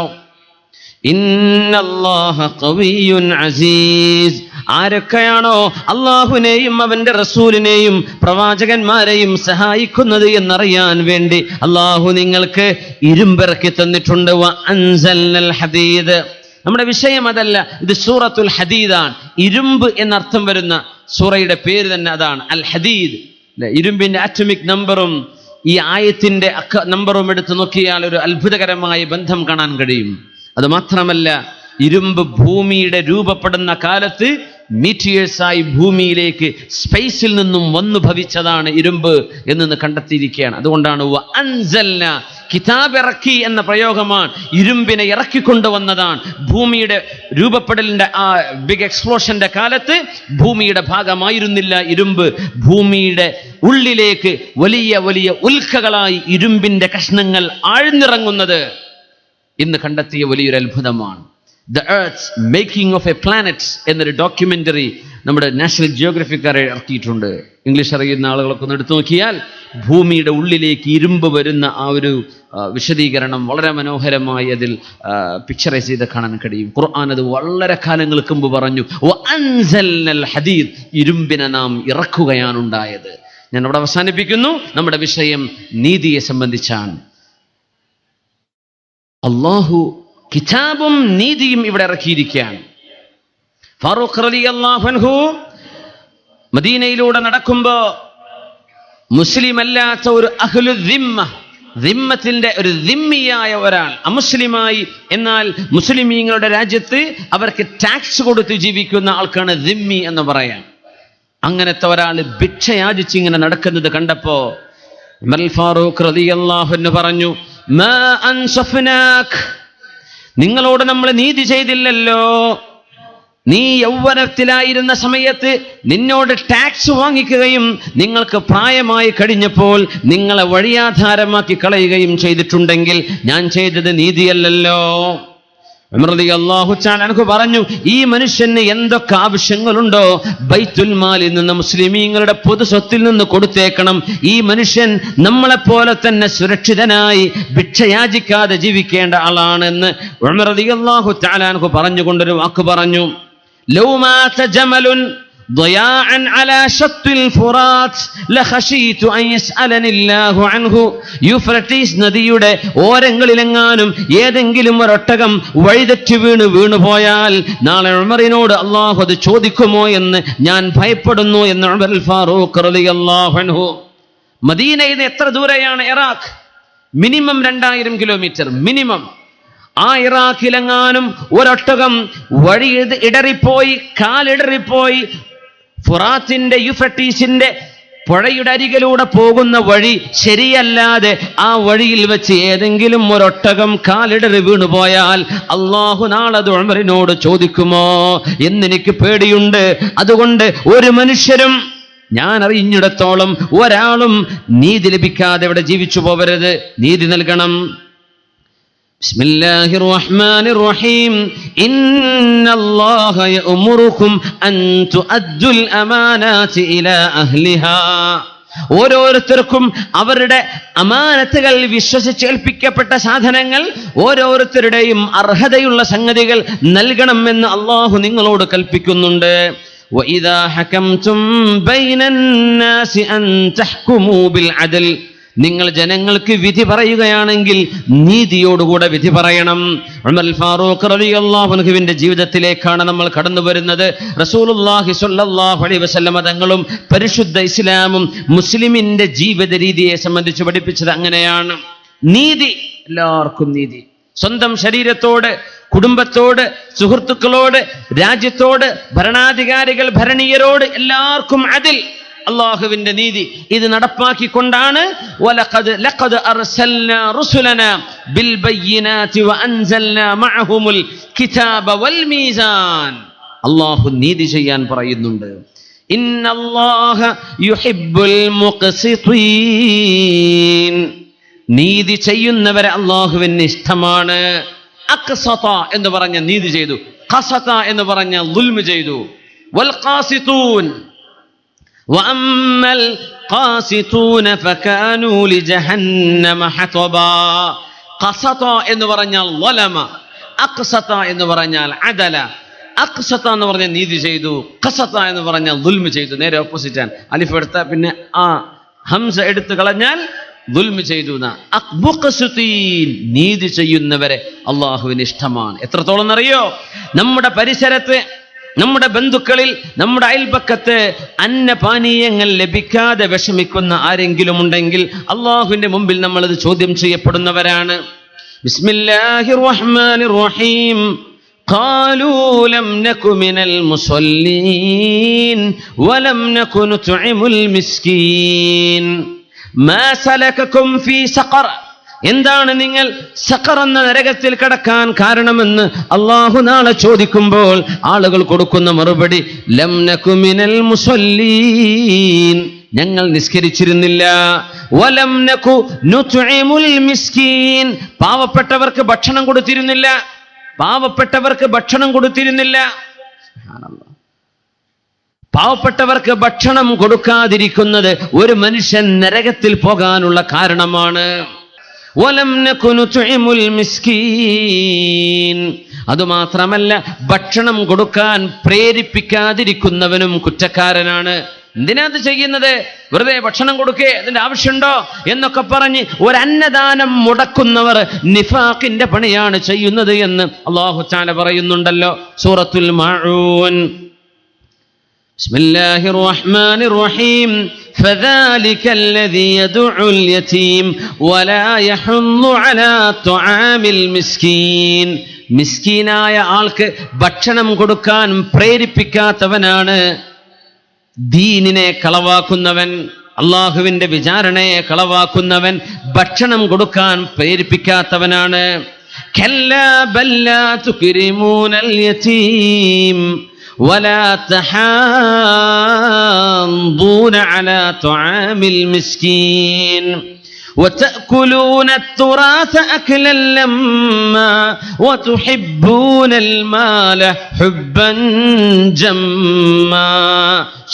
ഇന്നല്ലാഹ ഖവിയ്യുൻ അസീസ്. ആരൊക്കെയാണോ അല്ലാഹുവിനെയും അവന്റെ റസൂലിനെയും പ്രവാചകന്മാരെയും സഹായിക്കുന്നത് എന്നറിയാൻ വേണ്ടി അല്ലാഹു നിങ്ങൾക്ക് ഇരുമ്പിറക്കി തന്നിട്ടുണ്ട്. വഅൻസൽനൽ ഹദീദ്, നമ്മുടെ വിഷയം അതല്ല, ഇത് സൂറത്തുൽ ഹദീദാണ്. ഇരുമ്പ് എന്നർത്ഥം വരുന്ന സൂറയുടെ പേര് തന്നെ അതാണ്, അൽ ഹദീദ്. ഇരുമ്പിന്റെ ആറ്റമിക് നമ്പറും ഈ ആയത്തിന്റെ നമ്പറും എടുത്ത് നോക്കിയാൽ ഒരു അത്ഭുതകരമായ ബന്ധം കാണാൻ കഴിയും. അത് മാത്രമല്ല, ഇരുമ്പ് ഭൂമിയുടെ രൂപപ്പെടുന്ന കാലത്ത് മീറ്റിയേഴ്സായി ഭൂമിയിലേക്ക് സ്പേസിൽ നിന്നും വന്നു ഭവിച്ചതാണ് ഇരുമ്പ് എന്ന് കണ്ടെത്തിയിരിക്കുകയാണ്. അതുകൊണ്ടാണ് കിതാബ് ഇറക്കി എന്ന പ്രയോഗമാണ്, ഇരുമ്പിനെ ഇറക്കിക്കൊണ്ടുവന്നതാണ്. ഭൂമിയുടെ രൂപപ്പെടലിന്റെ ആ ബിഗ് എക്സ്പ്ലോഷന്റെ കാലത്ത് ഭൂമിയുടെ ഭാഗമായിരുന്നില്ല ഇരുമ്പ്. ഭൂമിയുടെ ഉള്ളിലേക്ക് വലിയ വലിയ ഉൽക്കകളായി ഇരുമ്പിന്റെ കഷ്ണങ്ങൾ ആഴ്ന്നിറങ്ങുന്നത് ഇന്ന് കണ്ടെത്തിയ വലിയൊരു അത്ഭുതമാണ്. The Earth's Making of a Planet എന്നൊരു ഡോക്യുമെന്ററി നമ്മുടെ നാഷണൽ ജിയോഗ്രഫിക്കാർ ഇറക്കിയിട്ടുണ്ട്. ഇംഗ്ലീഷ് അറിയുന്ന ആളുകളൊക്കെ ഒന്ന് എടുത്തു നോക്കിയാൽ ഭൂമിയുടെ ഉള്ളിലേക്ക് ഇരുമ്പ് വരുന്ന ആ ഒരു വിശദീകരണം വളരെ മനോഹരമായി അതിൽ പിക്ചറൈസ് ചെയ്ത് കാണാൻ കഴിയും. ഖുർആൻ അത് വളരെ കാലങ്ങൾക്ക് മുമ്പ് പറഞ്ഞു, വഅൻസൽനൽ ഹദീദ്, ഇരുമ്പിനെ നാം ഇറക്കുകയാണ് ഉണ്ടായത്. ഞാൻ അവിടെ അവസാനിപ്പിക്കുന്നു. നമ്മുടെ വിഷയം നീതിയെ സംബന്ധിച്ചാണ്. അല്ലാഹു കിതാബും നീതിയും ഇവിടെ ഇറക്കിയിരിക്കുകയാണ്. ഫാറൂഖ് റളിയല്ലാഹു അൻഹു മദീനയിലൂടെ നടക്കുമ്പോ മുസ്ലിം അല്ലാത്ത ഒരു അഹ്ലു ദിമ്മത്തിന്റെ ഒരു ദിമ്മിയായ ഒരാൾ, അമുസ്ലിമായി എന്നാൽ മുസ്ലിമീങ്ങളുടെ രാജ്യത്ത് അവർക്ക് ടാക്സ് കൊടുത്ത് ജീവിക്കുന്ന ആൾക്കാണ് ദിമ്മി എന്ന് പറയാം. അങ്ങനത്തെ ഒരാൾ ഭിക്ഷയാചിച്ച് ഇങ്ങനെ നടക്കുന്നത് കണ്ടപ്പോ ഉമർ ഫാറൂഖ് റളിയല്ലാഹു അൻഹു പറഞ്ഞു, മാ അൻസഫ്നാക്, നിങ്ങളോട് നമ്മൾ നീതി ചെയ്തില്ലല്ലോ. നീ യൗവനത്തിലായിരുന്ന സമയത്ത് നിന്നോട് ടാക്സ് വാങ്ങിക്കുകയും നിങ്ങൾക്ക് പ്രായമായി കഴിഞ്ഞപ്പോൾ നിങ്ങളെ വഴിയാധാരമാക്കി കളയുകയും ചെയ്തിട്ടുണ്ടെങ്കിൽ ഞാൻ ചെയ്തത് നീതിയല്ലല്ലോ. ഉമർ റളിയല്ലാഹു തആല അൻഹു പറഞ്ഞു, ഈ മനുഷ്യന് എന്തൊക്കെ ആവശ്യങ്ങളുണ്ടോ ബൈത്തുൽ മാലിൽ നിന്ന് മുസ്ലിമീങ്ങളുടെ പൊതു സ്വത്തിൽ നിന്ന് കൊടുത്തേക്കണം. ഈ മനുഷ്യൻ നമ്മളെപ്പോലെ തന്നെ സുരക്ഷിതനായി ഭിക്ഷയാചിക്കാതെ ജീവിക്കേണ്ട ആളാണെന്ന് ഉമർ റളിയല്ലാഹു തആല അൻഹു പറഞ്ഞുകൊണ്ടൊരു വാക്ക് പറഞ്ഞു. ലൗ മാത ജമലുൻ ضياعا على شط الفرات لخشيت ان يسالني الله عنه. യൂഫ്രട്ടീസ് നദിയുടെ ഓരങ്ങളിലെങ്ങാനും ഏതെങ്കിലും ഒരൊട്ടകം വഴിതെറ്റി വീണു പോയാൽ നാളെ ഉമറിനോട് അല്ലാഹു അത് ചോദിക്കുമോ എന്ന് ഞാൻ ഭയപ്പെടുന്നു എന്ന് ഉമർ ഫാറൂഖ് റളിയല്ലാഹു അൻഹു. മദീനയിൽ നിന്ന് എത്ര ദൂരെയാണ് ഇറാഖ്? Minimum 2000 kilometre minimum. ആ ഇറാഖിലെങ്ങാനും ഒരൊട്ടകം വഴി ഇടറിപ്പോയി, കാലിടറിപ്പോയി, ഫുറാത്തിന്റെ യൂഫ്രട്ടീസിന്റെ പുഴയുടെ അരികിലൂടെ പോകുന്ന വഴി ശരിയല്ലാതെ ആ വഴിയിൽ വെച്ച് ഏതെങ്കിലും ഒരൊട്ടകം കാലിടറി വീണുപോയാൽ അല്ലാഹു നാളെ അത് ഉമറിനോട് ചോദിക്കുമോ എന്നെനിക്ക് പേടിയുണ്ട്. അതുകൊണ്ട് ഒരു മനുഷ്യരും, ഞാൻ അറിഞ്ഞിടത്തോളം ഒരാളും നീതി ലഭിക്കാതെ ഇവിടെ ജീവിച്ചു പോവരുത്. നീതി നൽകണം. ബിസ്മില്ലാഹിർ റഹ്മാനിർ റഹീം. ഇന്നല്ലാഹ യഅ്മുറുകും അൻ തുഅദ്ദുൽ അമാനാതി ഇലാ അഹ്ലിഹാ. ഓരോരുത്തർക്കും അവരുടെ അമാനത്തുകൾ, വിശ്വസിച്ചേൽപ്പിക്കപ്പെട്ട സാധനങ്ങൾ, ഓരോരുത്തരുടെയും അർഹതയുള്ള സംഗതികൾ നൽകണമെന്ന് അല്ലാഹു നിങ്ങളോട് കൽപ്പിക്കുന്നുണ്ട്. വഇദാ ഹകംതും ബൈനന്നാസി അൻ തഹ്കുമൂ ബിൽ അദൽ. നിങ്ങൾ ജനങ്ങൾക്ക് വിധി പറയുകയാണെങ്കിൽ നീതിയോടുകൂടെ വിധി പറയണം. ഉമർ ഫാറൂഖ് റളിയല്ലാഹു അൻഹുവിന്റെ ജീവിതത്തിലേക്കാണ് നമ്മൾ കടന്നു വരുന്നത്. റസൂലുള്ളാഹി സ്വല്ലല്ലാഹു അലൈഹി വസല്ലമ തങ്ങളും പരിശുദ്ധ ഇസ്ലാമും മുസ്ലിമിന്റെ ജീവിത രീതിയെ സംബന്ധിച്ച് പഠിപ്പിച്ചത് അങ്ങനെയാണ്. നീതി, എല്ലാവർക്കും നീതി. സ്വന്തം ശരീരത്തോട്, കുടുംബത്തോട്, സുഹൃത്തുക്കളോട്, രാജ്യത്തോട്, ഭരണാധികാരികൾ, ഭരണീയരോട് എല്ലാവർക്കും അതിൽ അല്ലാഹുവിന്റെ നീതി. ഇത് നടപ്പാക്കിക്കൊണ്ടാണ് ലഖദ് അർസൽനാ റുസുലനാ ബിൽ ബയ്യിനാതി വഅൻസൽനാ മഅഹുമുൽ കിതാബ വൽ മീസാൻ. അല്ലാഹു നീതി ചെയ്യാൻ പറയുന്നുണ്ട്. ഇന്നല്ലാഹ യുഹിബ്ബുൽ മുഖ്സിതീൻ. നീതി ചെയ്യുന്നവരെ അല്ലാഹുവിന് ഇഷ്ടമാണ്. അഖ്സത എന്ന് പറഞ്ഞ നീതി ചെയ്തു, ഖസത എന്ന് പറഞ്ഞ ദുൽമ് ചെയ്തു. വൽ ഖാസിതൂൻ വഅമ്മൽ ഖാസിതൂന ഫകാനൂ ലിജഹന്നമ ഹതബാ. ഖസത എന്ന് പറഞ്ഞാൽ വലമ, അഖ്സത എന്ന് പറഞ്ഞാൽ അദല. അഖ്സത എന്ന് പറഞ്ഞാൽ നീതി ചെയ്തു, ഖസത എന്ന് പറഞ്ഞാൽ ദുൽമ് ചെയ്തു. നേരെ ഓപ്പോസിറ്റ് ആണ്. അലിഫ് എടുത്താൽ പിന്നെ ആ ഹംസ എടുത്തു കളഞ്ഞാൽ ദുൽമ് ചെയ്തു. നീതി ചെയ്യുന്നവരെ അള്ളാഹുവിന് ഇഷ്ടമാണ്. എത്രത്തോളം എന്നറിയോ? നമ്മുടെ പരിസരത്ത്, നമ്മുടെ ബന്ധുക്കളിൽ, നമ്മുടെ അയൽപക്കത്ത് അന്നപാനീയങ്ങൾ ലഭിക്കാതെ വിഷമിക്കുന്ന ആരെങ്കിലും ഉണ്ടെങ്കിൽ അള്ളാഹുവിന്റെ മുമ്പിൽ നമ്മളത് ചോദ്യം ചെയ്യപ്പെടുന്നവരാണ്. ബിസ്മില്ലാഹിർ റഹ്മാനിർ റഹീം. قالوا لم نك من المصلين ولم نك نطعم المسكين ما سلككم في سقر എന്താണ് നിങ്ങൾ സഖർ എന്ന നരകത്തിൽ കടക്കാൻ കാരണമെന്ന് അല്ലാഹു നാളെ ചോദിക്കുമ്പോൾ ആളുകൾ കൊടുക്കുന്ന മറുപടി ലം നകു മിനൽ മുസല്ലീൻ, ഞങ്ങൾ നിസ്കരിച്ചിരുന്നില്ല. വലം നകു നുത്ഇമുൽ മിസ്കീൻ, പാവപ്പെട്ടവർക്ക് ഭക്ഷണം കൊടുത്തിരുന്നില്ല. പാവപ്പെട്ടവർക്ക് ഭക്ഷണം കൊടുത്തിരുന്നില്ല. സുബ്ഹാനല്ലാഹ്. പാവപ്പെട്ടവർക്ക് ഭക്ഷണം കൊടുക്കാതിരിക്കുന്നത് ഒരു മനുഷ്യൻ നരകത്തിൽ പോകാനുള്ള കാരണമാണ്. വലം നകു നുത്ഇമുൽ മിസ്കീൻ, അതുമാത്രമല്ല ഭക്ഷണം കൊടുക്കാൻ പ്രേരിപ്പിക്കാതിരിക്കുന്നവനും കുറ്റക്കാരനാണ്. എന്തിനാ അത് ചെയ്യുന്നത്? വെറുതെ ഭക്ഷണം കൊടുക്കേ, അതിന്റെ ആവശ്യമുണ്ടോ എന്നൊക്കെ പറഞ്ഞ് ഒരു അന്നദാനം മുടക്കുന്നവർ നിഫാഖിന്റെ പണിയാണ് ചെയ്യുന്നത് എന്ന് അല്ലാഹു തആല പറയുന്നുണ്ടല്ലോ സൂറത്തുൽ മാഊൻ. ബിസ്മില്ലാഹിർ റഹ്മാനിർ റഹീം. فذلك الذي يدعو اليتيم ولا يحض على طعام المسكين. മിസ്കീനായ ആൾക്ക് ഭക്ഷണം കൊടുക്കാൻ പ്രേരിപ്പിക്കാത്തവനാണ് ദീനിനെ കളവാക്കുന്നവൻ, അള്ളാഹുവിന്റെ വിചാരണയെ കളവാക്കുന്നവൻ, ഭക്ഷണം കൊടുക്കാൻ പ്രേരിപ്പിക്കാത്തവനാണ്. കല്ലാ ബൽ ലാ തുക്രിമൂനൽ യതീം ولا تحاضون على طعام المسكين وتأكلون التراث أكلا لما وتحبون المال حبا جما.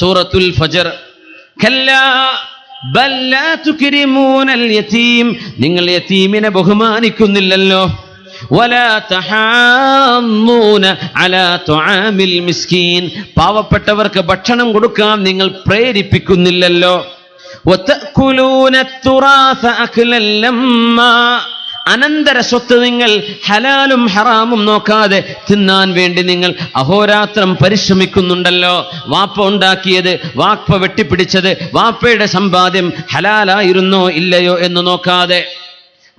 سورة الفجر. كلا بل لا تكرمون اليتيم, നിങ്ങൾ യതീമിനെ ബഹുമാനിക്കുന്നില്ലല്ലോ. ولا تحاضون على طعام المسكين, പാവപ്പെട്ടവർക്ക് ഭക്ഷണം കൊടുക്കാൻ നിങ്ങൾ പ്രേരിപ്പിക്കുന്നില്ലല്ലോ. وتأكلون التراث أكلا لما, അനന്തര സ്വത്ത് നിങ്ങൾ ഹലാലും ഹറാമും നോക്കാതെ തിന്നാൻ വേണ്ടി നിങ്ങൾ അഹോരാത്രം പരിശ്രമിക്കുന്നുണ്ടല്ലോ. വാപ്പ ഉണ്ടാക്കിയത്, വാപ്പ വെട്ടിപ്പിടിച്ചത്, വാപ്പയുടെ സമ്പാദ്യം ഹലാലായിരുന്നോ ഇല്ലയോ എന്ന് നോക്കാതെ.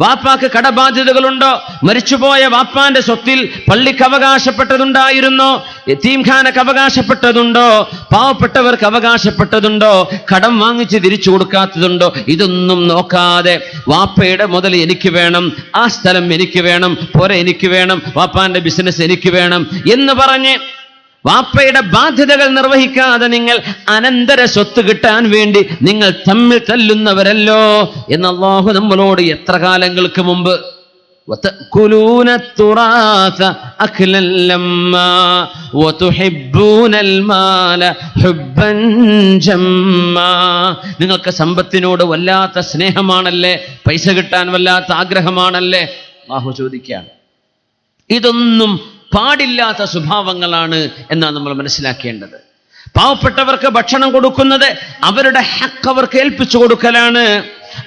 വാപ്പാക്ക് കടബാധ്യതകളുണ്ടോ? മരിച്ചുപോയ വാപ്പാന്റെ സ്വത്തിൽ പള്ളിക്ക് അവകാശപ്പെട്ടതുണ്ടായിരുന്നോ? യതീംഖാനക്ക് അവകാശപ്പെട്ടതുണ്ടോ? പാവപ്പെട്ടവർക്ക് അവകാശപ്പെട്ടതുണ്ടോ? കടം വാങ്ങിച്ച് തിരിച്ചു കൊടുക്കാത്തതുണ്ടോ? ഇതൊന്നും നോക്കാതെ വാപ്പയുടെ മുതൽ എനിക്ക് വേണം, ആ സ്ഥലം എനിക്ക് വേണം, പുര എനിക്ക് വേണം, വാപ്പാന്റെ ബിസിനസ് എനിക്ക് വേണം എന്ന് പറഞ്ഞ് വാപ്പയുടെ ബാധ്യതകൾ നിർവഹിക്കാതെ നിങ്ങൾ അനന്തര സ്വത്ത് കിട്ടാൻ വേണ്ടി നിങ്ങൾ തമ്മിൽ തല്ലുന്നവരല്ലോ എന്ന് അല്ലാഹു നമ്മളോട് എത്ര കാലങ്ങൾക്ക് മുമ്പ്. وَتَأْكُلُونَ التُّرَاثَ أَكْلًا لَمًّا وَتُحِبُّونَ الْمَالَ حُبًّا جَمًّا. നിങ്ങൾക്ക് സമ്പത്തിനോട് വല്ലാത്ത സ്നേഹമാണല്ലേ, പൈസ കിട്ടാൻ വല്ലാത്ത ആഗ്രഹമാണല്ലേ. അല്ലാഹു ചോദിക്കുകയാണ്. ഇതൊന്നും പാടില്ലാത്ത സ്വഭാവങ്ങളാണ് എന്നാണ് നമ്മൾ മനസ്സിലാക്കേണ്ടത്. പാവപ്പെട്ടവർക്ക് ഭക്ഷണം കൊടുക്കുന്നത് അവരുടെ ഹക്ക് അവർക്ക് ഏൽപ്പിച്ചു കൊടുക്കലാണ്.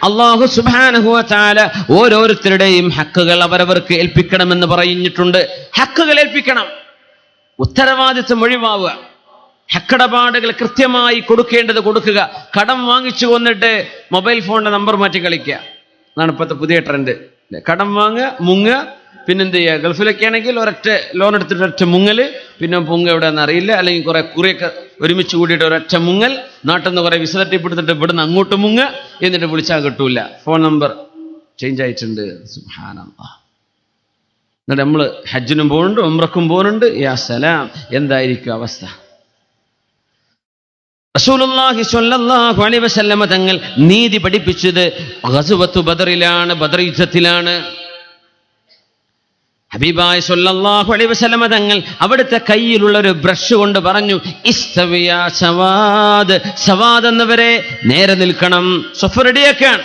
അല്ലാഹു സുബ്ഹാനഹു വ തആല ഓരോരുത്തരുടെയും ഹക്കുകൾ അവരവർക്ക് ഏൽപ്പിക്കണമെന്ന് പറഞ്ഞിട്ടുണ്ട്. ഹക്കുകൾ ഏൽപ്പിക്കണം, ഉത്തരവാദിത്വം ഒഴിവാവുക, ഹക്കടപാടുകൾ കൃത്യമായി കൊടുക്കേണ്ടത് കൊടുക്കുക. കടം വാങ്ങിച്ചു വന്നിട്ട് മൊബൈൽ ഫോണിന്റെ നമ്പർ മാറ്റി കളിക്കുക, അതാണ് ഇപ്പോഴത്തെ പുതിയ ട്രെൻഡ്. കടം വാങ്ങുക, മുങ്ങുക, പിന്നെന്ത് ചെയ്യുക? ഗൾഫിലൊക്കെ ആണെങ്കിൽ ഒരൊറ്റ ലോൺ എടുത്തിട്ട് ഒരൊറ്റ മുങ്ങല്, പിന്നെ പൊങ്ങ എവിടെയാണെന്ന് അറിയില്ല, അല്ലെങ്കിൽ കുറെ കുറിയൊക്കെ ഒരുമിച്ച് കൂടിയിട്ട് ഒരൊറ്റ മുങ്ങൽ, നാട്ടിൽ നിന്ന് കുറെ വിസ തട്ടിപ്പെടുത്തിട്ട് ഇവിടുന്ന് അങ്ങോട്ട് മുങ്ങ, എന്നിട്ട് വിളിച്ചാൽ കിട്ടൂല, ഫോൺ നമ്പർ ചേഞ്ച് ആയിട്ടുണ്ട്. സുബ്ഹാനല്ലാഹ്. എന്നിട്ട് നമ്മൾ ഹജ്ജിനും പോകുന്നുണ്ട്, ഉംറക്കും പോകുന്നുണ്ട്. യാ സലാം, എന്തായിരിക്കും അവസ്ഥ? റസൂലുള്ളാഹി സ്വല്ലല്ലാഹു അലൈഹി വസല്ലമ തങ്ങൾ നീതി പഠിപ്പിച്ചത് ഗസ്വത്തു ബദറിലാണ്, ബദർ യുദ്ധത്തിലാണ്. ഹബീബായ സ്വല്ലല്ലാഹു അലൈഹി വസല്ലമ തങ്ങൾ അവിടുത്തെ കയ്യിലുള്ള ഒരു ബ്രഷ് കൊണ്ട് പറഞ്ഞു, ഇസ്തവിയാ സവാദ്, സവാദ് എന്നവരെ നേരെ നിൽക്കണം. സ്വഫ് റെഡിയാക്കാണ്.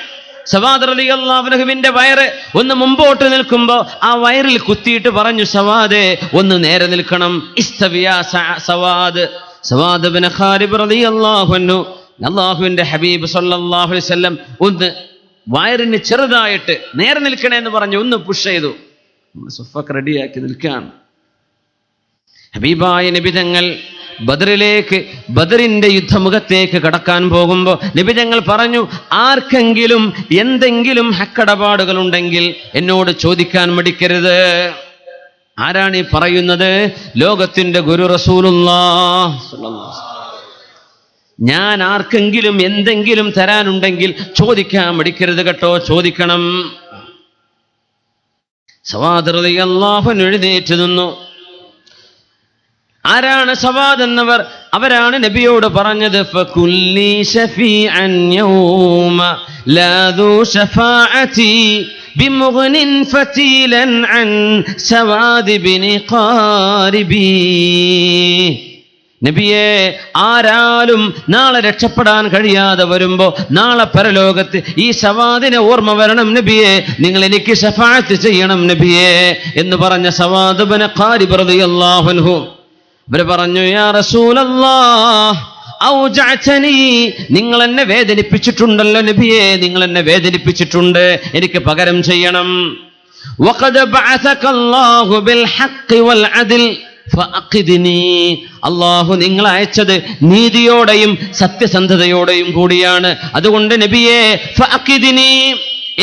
സവാദ് റളിയല്ലാഹു അൻഹുവിന്റെ വയറ് ഒന്ന് മുമ്പോട്ട് നിൽക്കുമ്പോൾ ആ വയറിൽ കുത്തിയിട്ട് പറഞ്ഞു, സവാദേ ഒന്ന് നേരെ നിൽക്കണം. ഇസ്തവിയാ സവാദ്. സവാദ് ഇബ്നു ഖാലിബ് റളിയല്ലാഹു അൻഹു അല്ലാഹുവിന്റെ ഹബീബ് സ്വല്ലല്ലാഹു അലൈഹി വസല്ലം ഒന്ന് വയറിന് ചെറുതായിട്ട് നേരെ നിൽക്കണേ എന്ന് പറഞ്ഞു ഒന്ന് പുഷ് ചെയ്തു. സുഫക്ക് റെഡിയാക്കി നിൽക്കുകയാണ്. ഹബീബായ നബി തങ്ങൾ ബദറിലേക്ക്, ബദറിന്റെ യുദ്ധമുഖത്തേക്ക് കടക്കാൻ പോകുമ്പോൾ നബി തങ്ങൾ പറഞ്ഞു, ആർക്കെങ്കിലും എന്തെങ്കിലും ഹക്കടപാടുകൾ ഉണ്ടെങ്കിൽ എന്നോട് ചോദിക്കാൻ മടിക്കരുത്. ആരാണ് ഈ പറയുന്നത്? ലോകത്തിന്റെ ഗുരു റസൂലുള്ളാഹ് സ്വല്ലല്ലാഹു അലൈഹി വസല്ലം. ഞാൻ ആർക്കെങ്കിലും എന്തെങ്കിലും തരാനുണ്ടെങ്കിൽ ചോദിക്കാൻ മടിക്കരുത് കേട്ടോ, ചോദിക്കണം. സവാദ് റളിയല്ലാഹു അൻഹു എഴുന്നേറ്റ് നിന്നു. ആരാണ് സവാദ് എന്നവർ? അവരാണ് നബിയോട് പറഞ്ഞത്, ഫകുല്ലി ശഫീഅൻ യൗമ ലാ ദു ശഫാഅതി ബിമുഗ്നിൻ ഫതീലൻ അൻ സവാദ് ഇബ്നു ഖാരിബി. നബിയെ, ആരാലും നാളെ രക്ഷപ്പെടാൻ കഴിയാതെ വരുമ്പോ നാളെ പരലോകത്ത് ഈ സവാദിനെ ഓർമ്മ വരണം നബിയെ, നിങ്ങൾ എനിക്ക് ശഫാഅത്ത് ചെയ്യണം നബിയെ എന്ന് പറഞ്ഞ സവാദ് ഇബ്നു ഖാരിബ് റളിയല്ലാഹു അൻഹു അവർ പറഞ്ഞു, യാ റസൂലല്ലാഹ് ഔജഅതനി, നിങ്ങൾ എന്നെ വേദനിപ്പിച്ചിട്ടുണ്ടല്ലോ നബിയെ, നിങ്ങൾ എന്നെ വേദനിപ്പിച്ചിട്ടുണ്ട്, എനിക്ക് പകരം ചെയ്യണം. വഖദ് ബഅസകല്ലാഹു ബിൽ ഹഖ് വൽ അദ്ൽ ഫഅഖിദ്നി, അല്ലാഹു നിങ്ങളെ അയച്ചത് നീതിയോടെയും സത്യസന്ധതയോടെയും കൂടിയാണ്. അതുകൊണ്ട് നബിയെ ഫഅഖിദ്നി,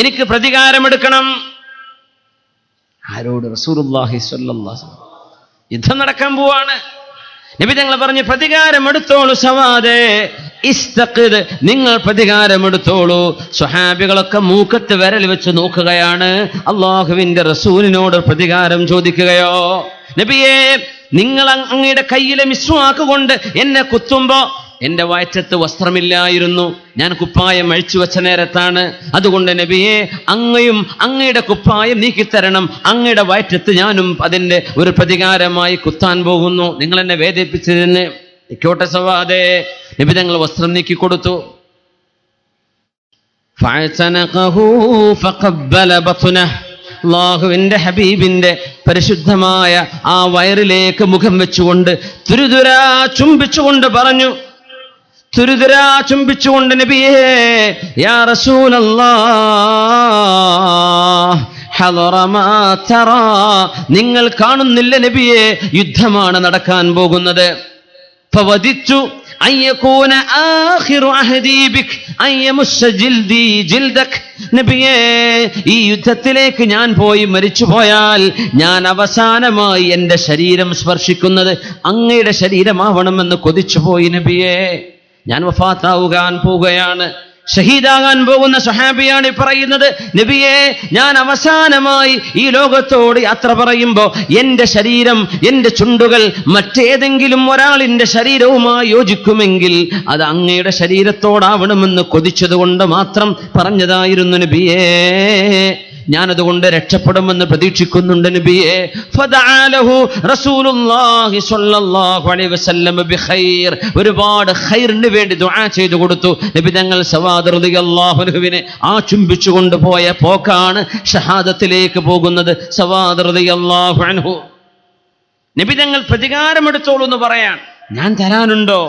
എനിക്ക് പ്രതികാരമെടുക്കണം. ആരോട്? റസൂലുള്ളാഹി സ്വല്ലല്ലാഹു അലൈഹി വസല്ലം. യുദ്ധം നടക്കാൻ പോവാണ്. നബി തങ്ങൾ പറഞ്ഞു, പ്രതികാരമെടുത്തോളൂ സവാദേ, ഇസ്തഖിദ്, നിങ്ങൾ പ്രതികാരമെടുത്തോളൂ. സ്വഹാബികളൊക്കെ മൂക്കത്ത് വിരൽ വെച്ച് നോക്കുകയാണ്. അള്ളാഹുവിന്റെ റസൂലിനോട് പ്രതികാരം ചോദിക്കുകയോ? നബിയെ, നിങ്ങൾ അങ്ങയുടെ കയ്യിലെ മിസ്വാക്ക് കൊണ്ട് എന്നെ കുത്തുമ്പോ എന്റെ വയറ്റത്ത് വസ്ത്രമില്ലായിരുന്നു, ഞാൻ കുപ്പായം അഴിച്ചു വെച്ച നേരത്താണ്. അതുകൊണ്ട് നബിയെ, അങ്ങയും അങ്ങയുടെ കുപ്പായം നീക്കിത്തരണം, അങ്ങയുടെ വയറ്റത്ത് ഞാനും അതിന്റെ ഒരു പ്രതികാരമായി കുത്താൻ പോകുന്നു. നിങ്ങൾ എന്നെ വേദനിപ്പിച്ചതിന് ഇക്കോട്ടെ സവാദേ. നബി തങ്ങൾ വസ്ത്രം നീക്കി കൊടുത്തു. അല്ലാഹുവിന്റെ ഹബീബിന്റെ പരിശുദ്ധമായ ആ വയറിലേക്ക് മുഖം വെച്ചുകൊണ്ട് തുരുതുരാ ചുംബിച്ചുകൊണ്ട് പറഞ്ഞു, തുരുതുരാ ചുംബിച്ചുകൊണ്ട് നബിയേ, യാ റസൂലല്ലാഹ് ഹദറ മാ തറാ, നിങ്ങൾ കാണുന്നില്ല നബിയേ, യുദ്ധമാണ് നടക്കാൻ പോകുന്നത്. ഫവദിതു അയ്യകൂന ആഖിറു അഹദി ബിക് അയ്യമുസ്സ ജിൽദി ജിൽദക്. നബിയേ, ഈ യുദ്ധത്തിലേക്ക് ഞാൻ പോയി മരിച്ചു പോയാൽ ഞാൻ അവസാനമായി എൻ്റെ ശരീരം സ്പർശിക്കുന്നത് അങ്ങയുടെ ശരീരമാവണമെന്ന് കൊതിച്ചു പോയി നബിയേ. ഞാൻ വഫാത്താവുകാൻ പോവുകയാണ്, ഷഹീദാകാൻ പോകുന്ന സ്വഹാബിയാണ് പറയുന്നത്, നബിയെ, ഞാൻ അവസാനമായി ഈ ലോകത്തോട് യാത്ര പറയുമ്പോൾ എൻ്റെ ശരീരം, എൻ്റെ ചുണ്ടുകൾ മറ്റേതെങ്കിലും ഒരാളിൻ്റെ ശരീരവുമായി യോജിക്കുമെങ്കിൽ അത് അങ്ങയുടെ ശരീരത്തോടാവണമെന്ന് കൊതിച്ചതുകൊണ്ട് മാത്രം പറഞ്ഞതായിരുന്നു നബിയേ. ഞാനതുകൊണ്ട് രക്ഷപ്പെടുമെന്ന് പ്രതീക്ഷിക്കുന്നുണ്ട് നബിയെ. ഫദഅലഹു റസൂലുള്ളാഹി സ്വല്ലല്ലാഹു അലൈഹി വസല്ലം ബിഖൈർ, ഒരുപാട് ഖൈറിന് വേണ്ടി ദുആ ചെയ്തു കൊടുത്തു. നബി തങ്ങൾ സവാദ് റളിയല്ലാഹു അൻഹുവിനെ ആ ചുംബിച്ചു കൊണ്ടുപോയ പോക്കാണ് ഷഹാദത്തിലേക്ക് പോകുന്നത്. സവാദ് റളിയല്ലാഹു അൻഹു നബി തങ്ങൾ പ്രതികാരമെടുത്തോളൂ എന്ന് പറയാൻ, ഞാൻ തരാനുണ്ടോ?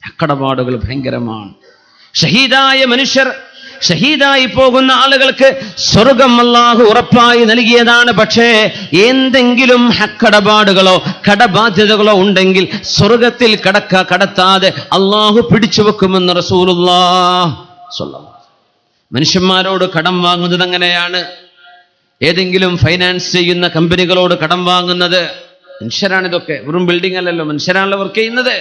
അക്കടപാടുകൾ ഭയങ്കരമാണ്. ഷഹീദായ മനുഷ്യർ, ഷഹീദായി പോകുന്ന ആളുകൾക്ക് സ്വർഗം അല്ലാഹു ഉറപ്പായി നൽകിയതാണ്. പക്ഷേ എന്തെങ്കിലും ഹക്കടപാടുകളോ കടബാധ്യതകളോ ഉണ്ടെങ്കിൽ സ്വർഗത്തിൽ കടത്താതെ അല്ലാഹു പിടിച്ചു വെക്കുമെന്ന് റസൂലുള്ളാഹി സ്വല്ലല്ലാഹു അലൈഹി വസല്ലം. മനുഷ്യന്മാരോട് കടം വാങ്ങുന്നത് അങ്ങനെയാണ്. ഏതെങ്കിലും ഫൈനാൻസ് ചെയ്യുന്ന കമ്പനികളോട് കടം വാങ്ങുന്നത് മനുഷ്യരാണിതൊക്കെ, വെറും ബിൽഡിംഗ് അല്ലല്ലോ, മനുഷ്യരാണല്ലോ വർക്ക് ചെയ്യുന്നത്.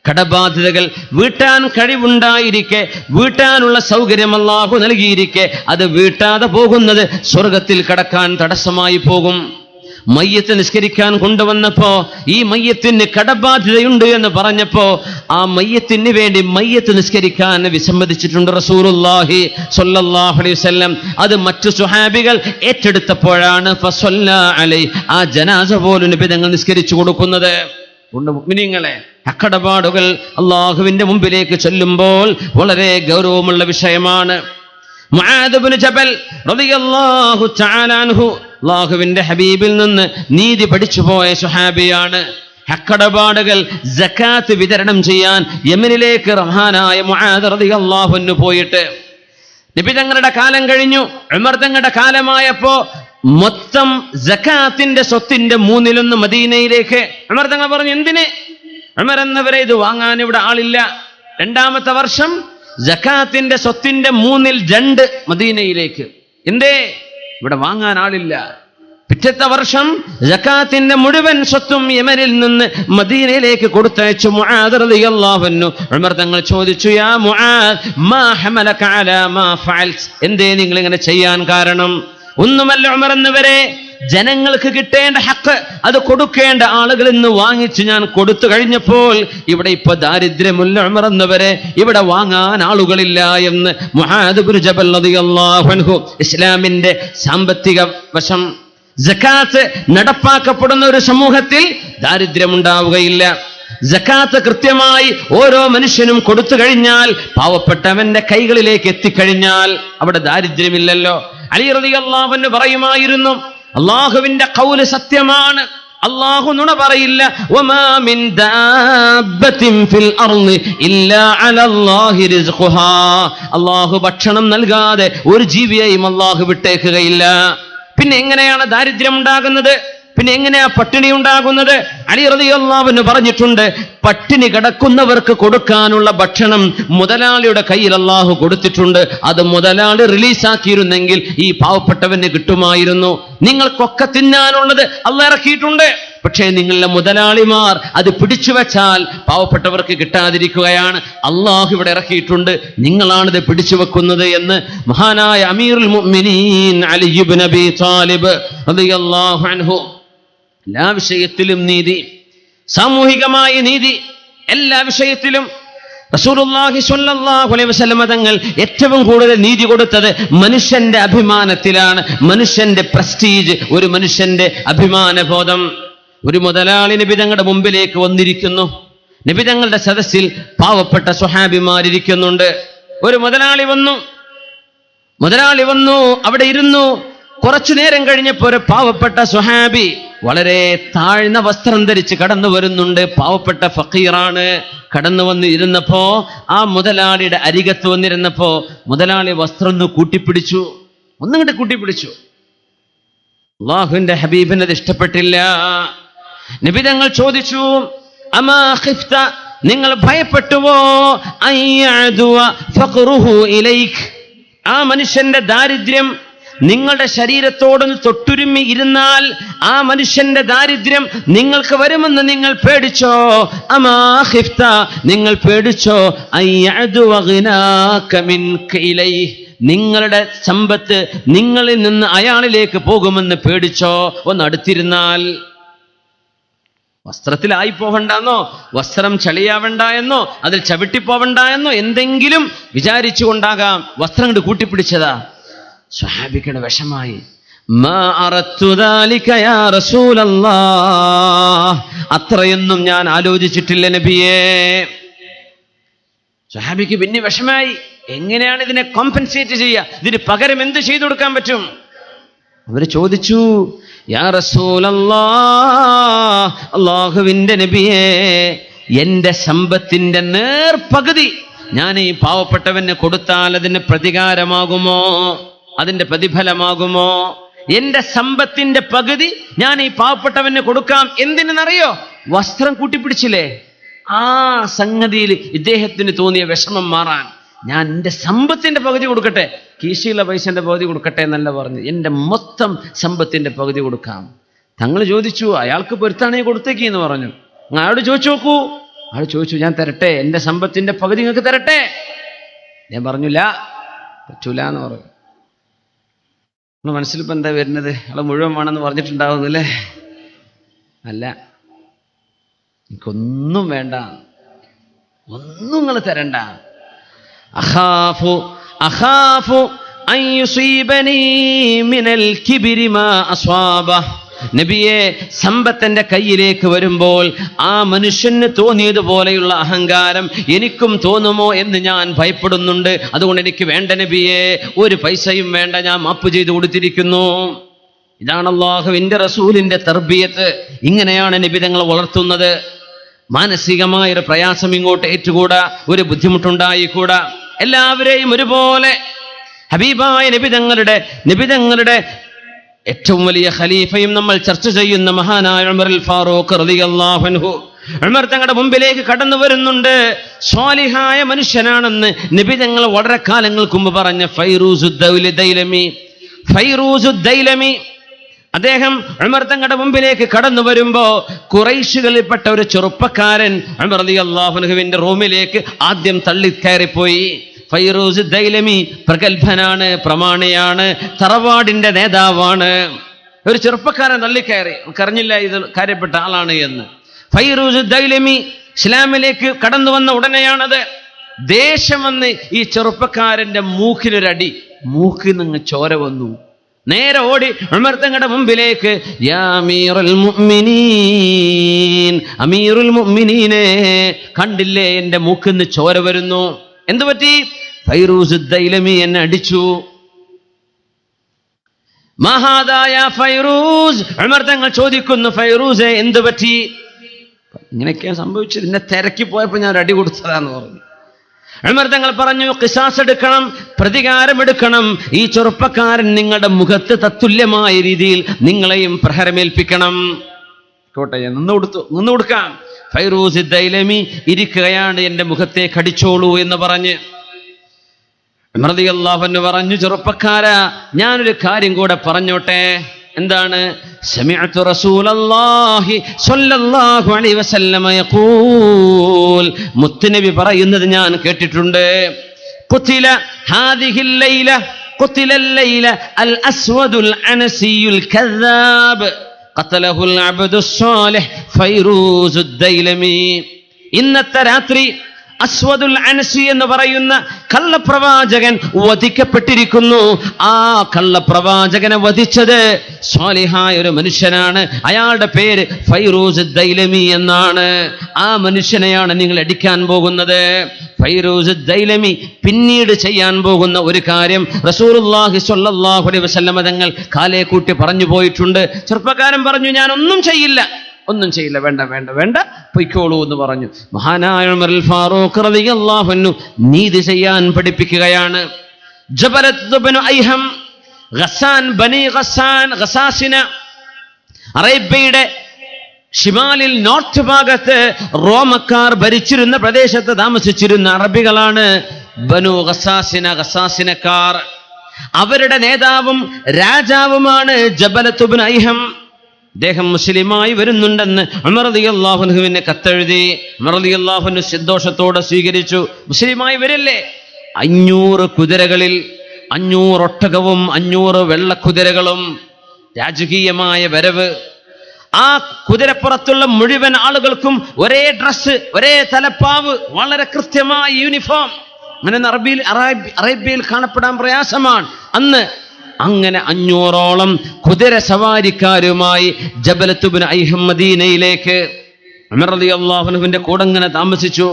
കടബാധ്യതകൾ വീട്ടാൻ കഴിവുണ്ടായിരിക്കെ, വീട്ടാനുള്ള സൗകര്യം അല്ലാഹു നൽകിയിരിക്കെ അത് വീട്ടാതെ പോകുന്നത് സ്വർഗത്തിൽ കടക്കാൻ തടസ്സമായി പോകും. മയ്യത്ത് നിസ്കരിക്കാൻ കൊണ്ടുവന്നപ്പോ ഈ മയ്യത്തിന് കടബാധ്യതയുണ്ട് എന്ന് പറഞ്ഞപ്പോ ആ മയ്യത്തിന് വേണ്ടി മയ്യത്ത് നിസ്കരിക്കാൻ വിസമ്മതിച്ചിട്ടുണ്ട് റസൂലുള്ളാഹി സ്വല്ലല്ലാഹു അലൈഹി വസല്ലം. അത് മറ്റു സ്വഹാബികൾ ഏറ്റെടുത്തപ്പോഴാണ് ഫസല്ലാ അലൈഹി, ആ ജനാസ പോലും നബി തങ്ങൾ നിസ്കരിച്ചു കൊടുക്കുന്നത്. മുഅ്മിനീങ്ങളെ, അക്കടപാടുകൾ അള്ളാഹുവിന്റെ മുമ്പിലേക്ക് ചൊല്ലുമ്പോൾ വളരെ ഗൗരവമുള്ള വിഷയമാണ്. മുആദ് ഇബ്നു ജബൽ റളിയല്ലാഹു തആല അൻഹു അള്ളാഹുവിന്റെ ഹബീബിൽ നിന്ന് നീതി പഠിച്ചു പോയ സ്വഹാബിയാണ്. അക്കടപാടുകൾ സകാത്ത് വിതരണം ചെയ്യാൻ യമനിലേക്ക് റഹ്മാനായ മുആദ് റളിയല്ലാഹു അൻഹു പോയിട്ട്, നബി തങ്ങളുടെ കാലം കഴിഞ്ഞു, ഉമർ തങ്ങളുടെ കാലമായപ്പോ മൊത്തം സകാത്തിന്റെ സ്വത്തിന്റെ 1/3 മദീനയിലേക്ക്. ഉമർ തങ്ങൾ പറഞ്ഞു, എന്തിന്? ഉമർ എന്നവരെ, ഇത് വാങ്ങാൻ ഇവിടെ ആളില്ല. 2ാമത്തെ വർഷം സകാത്തിന്റെ സ്വത്തിന്റെ 2/3 മദീനയിലേക്ക്. എന്തേ? ഇവിടെ വാങ്ങാൻ ആളില്ല. പിറ്റത്തെ വർഷം സകാത്തിന്റെ മുഴുവൻ സ്വത്തും യമനിൽ നിന്ന് മദീനയിലേക്ക് കൊടുത്തയച്ചു മുആദ് റളിയല്ലാഹു അൻഹു. ഉമർ തങ്ങൾ ചോദിച്ചു, യാ മുആദ് മാ ഹമലക അലാ മാ ഫഅൽത്, എന്തേ നിങ്ങൾ ഇങ്ങനെ ചെയ്യാൻ കാരണം? ഒന്നുമല്ല ഉമർ, എന്നവരെ ജനങ്ങൾക്ക് കിട്ടേണ്ട ഹക്ക് അത് കൊടുക്കേണ്ട ആളുകളിൽ നിന്ന് വാങ്ങിച്ച് ഞാൻ കൊടുത്തു കഴിഞ്ഞപ്പോൾ ഇവിടെ ഇപ്പൊ ദാരിദ്ര്യമുള്ള ഉമർ എന്നവരെ ഇവിടെ വാങ്ങാൻ ആളുകളില്ല എന്ന് മുആദ് ഇബ്നു ജബൽ റളിയല്ലാഹു അൻഹു. ഇസ്ലാമിന്റെ സാമ്പത്തിക വശം, സകാത്ത് നടപ്പാക്കപ്പെടുന്ന ഒരു സമൂഹത്തിൽ ദാരിദ്ര്യമുണ്ടാവുകയില്ല. സകാത്ത് കൃത്യമായി ഓരോ മനുഷ്യനും കൊടുത്തു കഴിഞ്ഞാൽ, പാവപ്പെട്ടവന്റെ കൈകളിലേക്ക് എത്തിക്കഴിഞ്ഞാൽ അവിടെ ദാരിദ്ര്യമില്ലല്ലോ. അലി റളിയല്ലാഹു അൻഹു പറയുമായിരുന്നു, അല്ലാഹുവിന്റെ ഖൗല് സത്യമാണ്, അല്ലാഹു നുണ പറയില്ല. വമാ മിൻ ദാബത്തിൻ ഫിൽ അർളി ഇല്ലാ അലല്ലാഹി റിസ്ഖുഹാ, അല്ലാഹു ഭക്ഷണം നൽകാതെ ഒരു ജീവിയെയും അല്ലാഹു വിട്ടേക്കുകയില്ല. പിന്നെ എങ്ങനെയാണ് ദാരിദ്ര്യം ഉണ്ടാകുന്നത്? പിന്നെ എങ്ങനെയാ പട്ടിണി ഉണ്ടാകുന്നത്? അലി റളിയല്ലാഹു അൻഹു പറഞ്ഞിട്ടുണ്ട്, പട്ടിണി കിടക്കുന്നവർക്ക് കൊടുക്കാനുള്ള ഭക്ഷണം മുതലാളിയുടെ കയ്യിൽ അല്ലാഹു കൊടുത്തിട്ടുണ്ട്. അത് മുതലാളി റിലീസാക്കിയിരുന്നെങ്കിൽ ഈ പാവപ്പെട്ടവന് കിട്ടുമായിരുന്നു. നിങ്ങൾക്കൊക്കെ തിന്നാനുള്ളത് അല്ലാഹു ഇറക്കിയിട്ടുണ്ട്, പക്ഷേ നിങ്ങളുടെ മുതലാളിമാർ അത് പിടിച്ചു വെച്ചാൽ പാവപ്പെട്ടവർക്ക് കിട്ടാതിരിക്കുകയാണ്. അല്ലാഹു ഇവിടെ ഇറക്കിയിട്ടുണ്ട്, നിങ്ങളാണിത് പിടിച്ചു വെക്കുന്നത് എന്ന് മഹാനായ അമീറുൽ മുഅ്മിനീൻ അലി ഇബ്നു അബീ ത്വാലിബ് റളിയല്ലാഹു അൻഹു. എല്ലാ വിഷയത്തിലും നീതി, സാമൂഹികമായ നീതി, എല്ലാ വിഷയത്തിലും റസൂലുള്ളാഹി സ്വല്ലല്ലാഹു അലൈഹി വസല്ലം തങ്ങൾ ഏറ്റവും കൂടുതൽ നീതി കൊടുത്തത് മനുഷ്യന്റെ അഭിമാനത്തിലാണ്. മനുഷ്യന്റെ പ്രസ്റ്റീജ്, ഒരു മനുഷ്യന്റെ അഭിമാനബോധം. ഒരു മുതലാളി നബി തങ്ങളുടെ മുമ്പിലേക്ക് വന്നിരിക്കുന്നു. നബി തങ്ങളുടെ സദസ്സിൽ പാവപ്പെട്ട സ്വഹാബിമാരിയ്ക്കുന്നുണ്ട്. ഒരു മുതലാളി വന്നു അവിടെ ഇരുന്നു. കുറച്ചു നേരം കഴിഞ്ഞപ്പോൾ ഒരു പാവപ്പെട്ട സ്വഹാബി വളരെ താഴ്ന്ന വസ്ത്രം ധരിച്ച് കടന്നു വരുന്നുണ്ട്. പാവപ്പെട്ട ഫക്കീറാണ്. കടന്നു വന്ന് ഇരുന്നപ്പോ, ആ മുതലാളിയുടെ അരികത്ത് വന്നിരുന്നപ്പോ മുതലാളി വസ്ത്രം ഒന്ന് കൂട്ടിപ്പിടിച്ചു. അല്ലാഹുവിന്റെ ഹബീബിന് അത് ഇഷ്ടപ്പെട്ടില്ല. നബി തങ്ങൾ ചോദിച്ചു, അമാ ഖിഫ്ത, നിങ്ങൾ ഭയപ്പെട്ടുവോ അയ്യഅദുവ ഫഖറുഹു ഇലൈക്, ആ മനുഷ്യന്റെ ദാരിദ്ര്യം നിങ്ങളുടെ ശരീരത്തോടൊന്ന് തൊട്ടുരുമ്മി ഇരുന്നാൽ ആ മനുഷ്യന്റെ ദാരിദ്ര്യം നിങ്ങൾക്ക് വരുമെന്ന് നിങ്ങൾ പേടിച്ചോ? അമാ ഖിഫ്ത, നിങ്ങൾ പേടിച്ചോ അയ്യഅദുവ ഗിനാക മിൻക ഇലൈഹി, നിങ്ങളുടെ സമ്പത്ത് നിങ്ങളിൽ നിന്ന് അയാളിലേക്ക് പോകുമെന്ന് പേടിച്ചോ? ഒന്ന് അടുത്തിരുന്നാൽ. വസ്ത്രത്തിലായി പോകണ്ടെന്നോ, വസ്ത്രം ചളിയാവണ്ട എന്നോ, അതിൽ ചവിട്ടിപ്പോവണ്ട എന്നോ എന്തെങ്കിലും വിചാരിച്ചുകൊണ്ടാകാം വസ്ത്രം കൊണ്ട് കൂട്ടിപ്പിടിച്ചതാ. സ്വഹാബിയുടെ വിഷമായി. മാ അറത്തു ദാലിക യാ റസൂലല്ലാഹ്, അത്രയൊന്നും ഞാൻ ആലോചിച്ചിട്ടില്ല നബിയേ. സ്വഹാബിക്ക് പിന്നെ വിഷമായി. എങ്ങനെയാണ് ഇതിനെ കോമ്പൻസേറ്റ് ചെയ്യുക? ഇതിന് പകരം എന്ത് ചെയ്തു കൊടുക്കാൻ പറ്റും? അവര് ചോദിച്ചു, യാ റസൂലല്ലാഹ്, അല്ലാഹുവിന്റെ നബിയേ, എന്റെ സമ്പത്തിന്റെ നേർപകുതി ഞാൻ ഈ പാവപ്പെട്ടവന് കൊടുത്താൽ അതിന് പ്രതികാരമാകുമോ? അതിന്റെ പ്രതിഫലമാകുമോ? എന്റെ സമ്പത്തിന്റെ പകുതി ഞാൻ ഈ പാവപ്പെട്ടവന് കൊടുക്കാം. എന്തിനെന്നറിയോ? വസ്ത്രം കൂട്ടിപ്പിടിച്ചില്ലേ, ആ സംഗതിയിൽ ഇദ്ദേഹത്തിന് തോന്നിയ വിഷമം മാറാൻ ഞാൻ എൻ്റെ സമ്പത്തിന്റെ പകുതി കൊടുക്കട്ടെ, കീശിയുള്ള പൈസന്റെ പകുതി കൊടുക്കട്ടെ എന്നല്ല പറഞ്ഞു, എൻ്റെ മൊത്തം സമ്പത്തിന്റെ പകുതി കൊടുക്കാം. തങ്ങൾ ചോദിച്ചു, അയാൾക്ക് പൊരുത്താണെങ്കിൽ കൊടുത്തേക്ക് എന്ന് പറഞ്ഞു. അയാളോട് ചോദിച്ചു നോക്കൂ. അയാൾ ചോദിച്ചു, ഞാൻ തരട്ടെ, എൻ്റെ സമ്പത്തിന്റെ പകുതി നിങ്ങൾക്ക് തരട്ടെ? ഞാൻ പറഞ്ഞില്ല, പറ്റൂല എന്ന് പറഞ്ഞു. നമ്മൾ മനസ്സിലിപ്പോൾ എന്താ വരുന്നത്? അയാൾ മുഴുവൻ വേണമെന്ന് പറഞ്ഞിട്ടുണ്ടാവുന്നില്ലേ? അല്ല, എനിക്കൊന്നും വേണ്ട, ഒന്നും നിങ്ങൾ തരണ്ട. അഖാഫു അൻ യുസീബനി മിനൽ കിബ്രി മാ അസ്വാബ. നബിയെ, സമ്പത്തിന്റെ കയ്യിലേക്ക് വരുമ്പോൾ ആ മനുഷ്യന് തോന്നിയതുപോലെയുള്ള അഹങ്കാരം എനിക്കും തോന്നുമോ എന്ന് ഞാൻ ഭയപ്പെടുന്നുണ്ട്. അതുകൊണ്ട് എനിക്ക് വേണ്ട നബിയെ, ഒരു പൈസയും വേണ്ട, ഞാൻ മാപ്പ് ചെയ്തു കൊടുത്തിരിക്കുന്നു. ഇതാണ് അല്ലാഹുവിന്റെ റസൂലിന്റെ തർബിയത്ത്. ഇങ്ങനെയാണ് നബി തങ്ങൾ വളർത്തുന്നത്. മാനസികമായൊരു പ്രയാസം ഇങ്ങോട്ട് ഏറ്റുകൂടാ, ഒരു ബുദ്ധിമുട്ടുണ്ടായിക്കൂടാ. എല്ലാവരെയും ഒരുപോലെ ഹബീബായ നബിതങ്ങളുടെ ഏറ്റവും വലിയ ഖലീഫയും നമ്മൾ ചർച്ച ചെയ്യുന്ന മഹാനായ ഉമർ അൽ ഫാറൂഖ് റളിയല്ലാഹു അൻഹു, ഉമർ തങ്ങളുടെ മുമ്പിലേക്ക് കടന്നു വരുന്നുണ്ട്. സ്വാലിഹായ മനുഷ്യനാണെന്ന് നബി തങ്ങൾ വളരെ കാലങ്ങൾക്ക് മുമ്പ് പറഞ്ഞ ഫൈറൂസുദ്ദൈലമി അദ്ദേഹം ഉമർ തങ്ങളുടെ മുമ്പിലേക്ക് കടന്നു വരുമ്പോ ഖുറൈശികളിൽപ്പെട്ട ഒരു ചെറുപ്പക്കാരൻ ഉമർ റളിയല്ലാഹു അൻഹുവിന്റെ റൂമിലേക്ക് ആദ്യം തള്ളിക്കയറിപ്പോയി. ഫൈറൂസ് ദൈലമി പ്രഗത്ഭനാണ്, പ്രമാണിയാണ്, തറവാടിന്റെ നേതാവാണ്. ഒരു ചെറുപ്പക്കാരൻ തള്ളിക്കയറി, അറിഞ്ഞില്ല ഇത് കാര്യപ്പെട്ട ആളാണ് എന്ന്. ഫൈറൂസ് ദൈലമി ഇസ്ലാമിലേക്ക് കടന്നു വന്ന ഉടനെയാണത്. ദേഷ്യം വന്ന് ഈ ചെറുപ്പക്കാരന്റെ മൂക്കിനൊരടി, മൂക്കിൽ നിന്ന് ചോര വന്നു. നേരെ ഓടി ഉമർ തങ്ങളുടെ മുമ്പിലേക്ക്, യാ അമീറുൽ മുഅ്മിനീൻ, അമീറുൽ മുഅ്മിനീനെ, കണ്ടില്ലേ എന്റെ മൂക്കിൽ നിന്ന് ചോര വരുന്നു, എന്തു പറ്റി? ഫൈറൂസ് ദൈലമി എന്നെ അടിച്ചു. മഹാദായ ഫൈറൂസ്, ഉമർ തങ്ങൾ ചോദിക്കുന്നു, ഫൈറൂസെ എന്തു പറ്റി? ഇങ്ങനെയൊക്കെയാണ് സംഭവിച്ചത്, എന്നെ തിരക്കി പോയപ്പോ ഞാൻ ഒരു അടി കൊടുത്തതാന്ന് പറഞ്ഞു. ഉമർ തങ്ങൾ പറഞ്ഞു, ഖിസാസ് എടുക്കണം, പ്രതികാരമെടുക്കണം. ഈ ചെറുപ്പക്കാരൻ നിങ്ങളുടെ മുഖത്ത് തത്തുല്യമായ രീതിയിൽ നിങ്ങളെയും പ്രഹരമേൽപ്പിക്കണം. കോട്ടെ, ഞാൻ നിന്ന് കൊടുക്കാം. ഫൈറൂസ് ദൈലമി ഇരിക്കുകയാണ്, എന്റെ മുഖത്തെ കടിച്ചോളൂ എന്ന് പറഞ്ഞ്. ഉമർ റളിയല്ലാഹു അൻഹു പറഞ്ഞു, ചെറുപ്പക്കാരാ, ഞാനൊരു കാര്യം കൂടെ പറഞ്ഞോട്ടെ. എന്താണ്? സമിഅതു റസൂലല്ലാഹി സ്വല്ലല്ലാഹു അലൈഹി വസല്ലമ യഖൂൽ, മുത്തുനബി പറയുന്നത് ഞാൻ കേട്ടിട്ടുണ്ട്. ഖുതില ഹാദിഹിൽ ലൈല, ഖുതിലൽ ലൈല അൽ അസ്വദുൽ അനസിയുൽ കദ്ദാബ്, ഖതലഹുൽ അബ്ദുസ് സാലിഹ് ഫൈറൂസുദ് ദൈലമി. ഇന്നത്തെ രാത്രി അസ്വദുൽ അനസി എന്ന് പറയുന്ന കള്ളപ്രവാചകൻ വധിക്കപ്പെട്ടിരിക്കുന്നു. ആ കള്ളപ്രവാചകനെ വധിച്ചത് സ്വാലിഹായ ഒരു മനുഷ്യനാണ്. അയാളുടെ പേര് ഫൈറൂസ് ദൈലമി എന്നാണ്. ആ മനുഷ്യനെയാണ് നിങ്ങൾ അടിക്കാൻ പോകുന്നത്. ഫൈറൂസ് ദൈലമി പിന്നീട് ചെയ്യാൻ പോകുന്ന ഒരു കാര്യം റസൂലുള്ളാഹി സ്വല്ലല്ലാഹു അലൈഹി വസല്ലം തങ്ങൾ കാലേ കൂട്ടി പറഞ്ഞു പോയിട്ടുണ്ട്. ചെറുപ്പക്കാരൻ പറഞ്ഞു, ഞാൻ ഒന്നും ചെയ്യില്ല, വേണ്ട വേണ്ട വേണ്ട, പൊയ്ക്കോളൂ എന്ന് പറഞ്ഞു. മഹാനായ ഉമർ ഫാറൂഖ് റളിയല്ലാഹു അൻഹു നീതി ചെയ്യാൻ പഠിപ്പിക്കുകയാണ്. ജബലത്ത് ഇബ്നു ഐഹം, ഗസ്സാൻ, ബനി ഗസ്സാൻ, ഗസാസിന, അറേബ്യയുടെ ഷിമാലിൽ നോർത്ത് ഭാഗത്ത് റോമക്കാർ ഭരിച്ചിരുന്ന പ്രദേശത്ത് താമസിച്ചിരുന്ന അറബികളാണ് ബനു ഗസാസിന, ഗസാസിനക്കാർ. അവരുടെ നേതാവും രാജാവുമാണ് ജബലത്ത് ഇബ്നു ഐഹം. അദ്ദേഹം മുസ്ലിമായി വരുന്നുണ്ടെന്ന് ഉമർ റളിയല്ലാഹു അൻഹുവിനെ കത്തെഴുതി. ഉമർ റളിയല്ലാഹു അൻഹു സന്തോഷത്തോടെ സ്വീകരിച്ചു. മുസ്ലിമായി വരില്ലേ? 500 കുതിരകളിൽ 500 ഒട്ടകവും 500 വെള്ളക്കുതിരകളും, രാജകീയമായ വരവ്. ആ കുതിരപ്പുറത്തുള്ള മുഴുവൻ ആളുകൾക്കും ഒരേ ഡ്രസ്സ്, ഒരേ തലപ്പാവ്, വളരെ കൃത്യമായ യൂണിഫോം. അങ്ങനെ അറേബ്യയിൽ കാണപ്പെടാൻ പ്രയാസമാണ് അന്ന്. അങ്ങനെ 500ഓളം കുതിര സവാരിക്കാരുമായി ജബലത്ത് ഇബ്നു ഐഹം മദീനയിലേക്ക് ഉമർ റളിയല്ലാഹു അൻഹുവിന്റെ കൂടെ അങ്ങനെ താമസിച്ചു.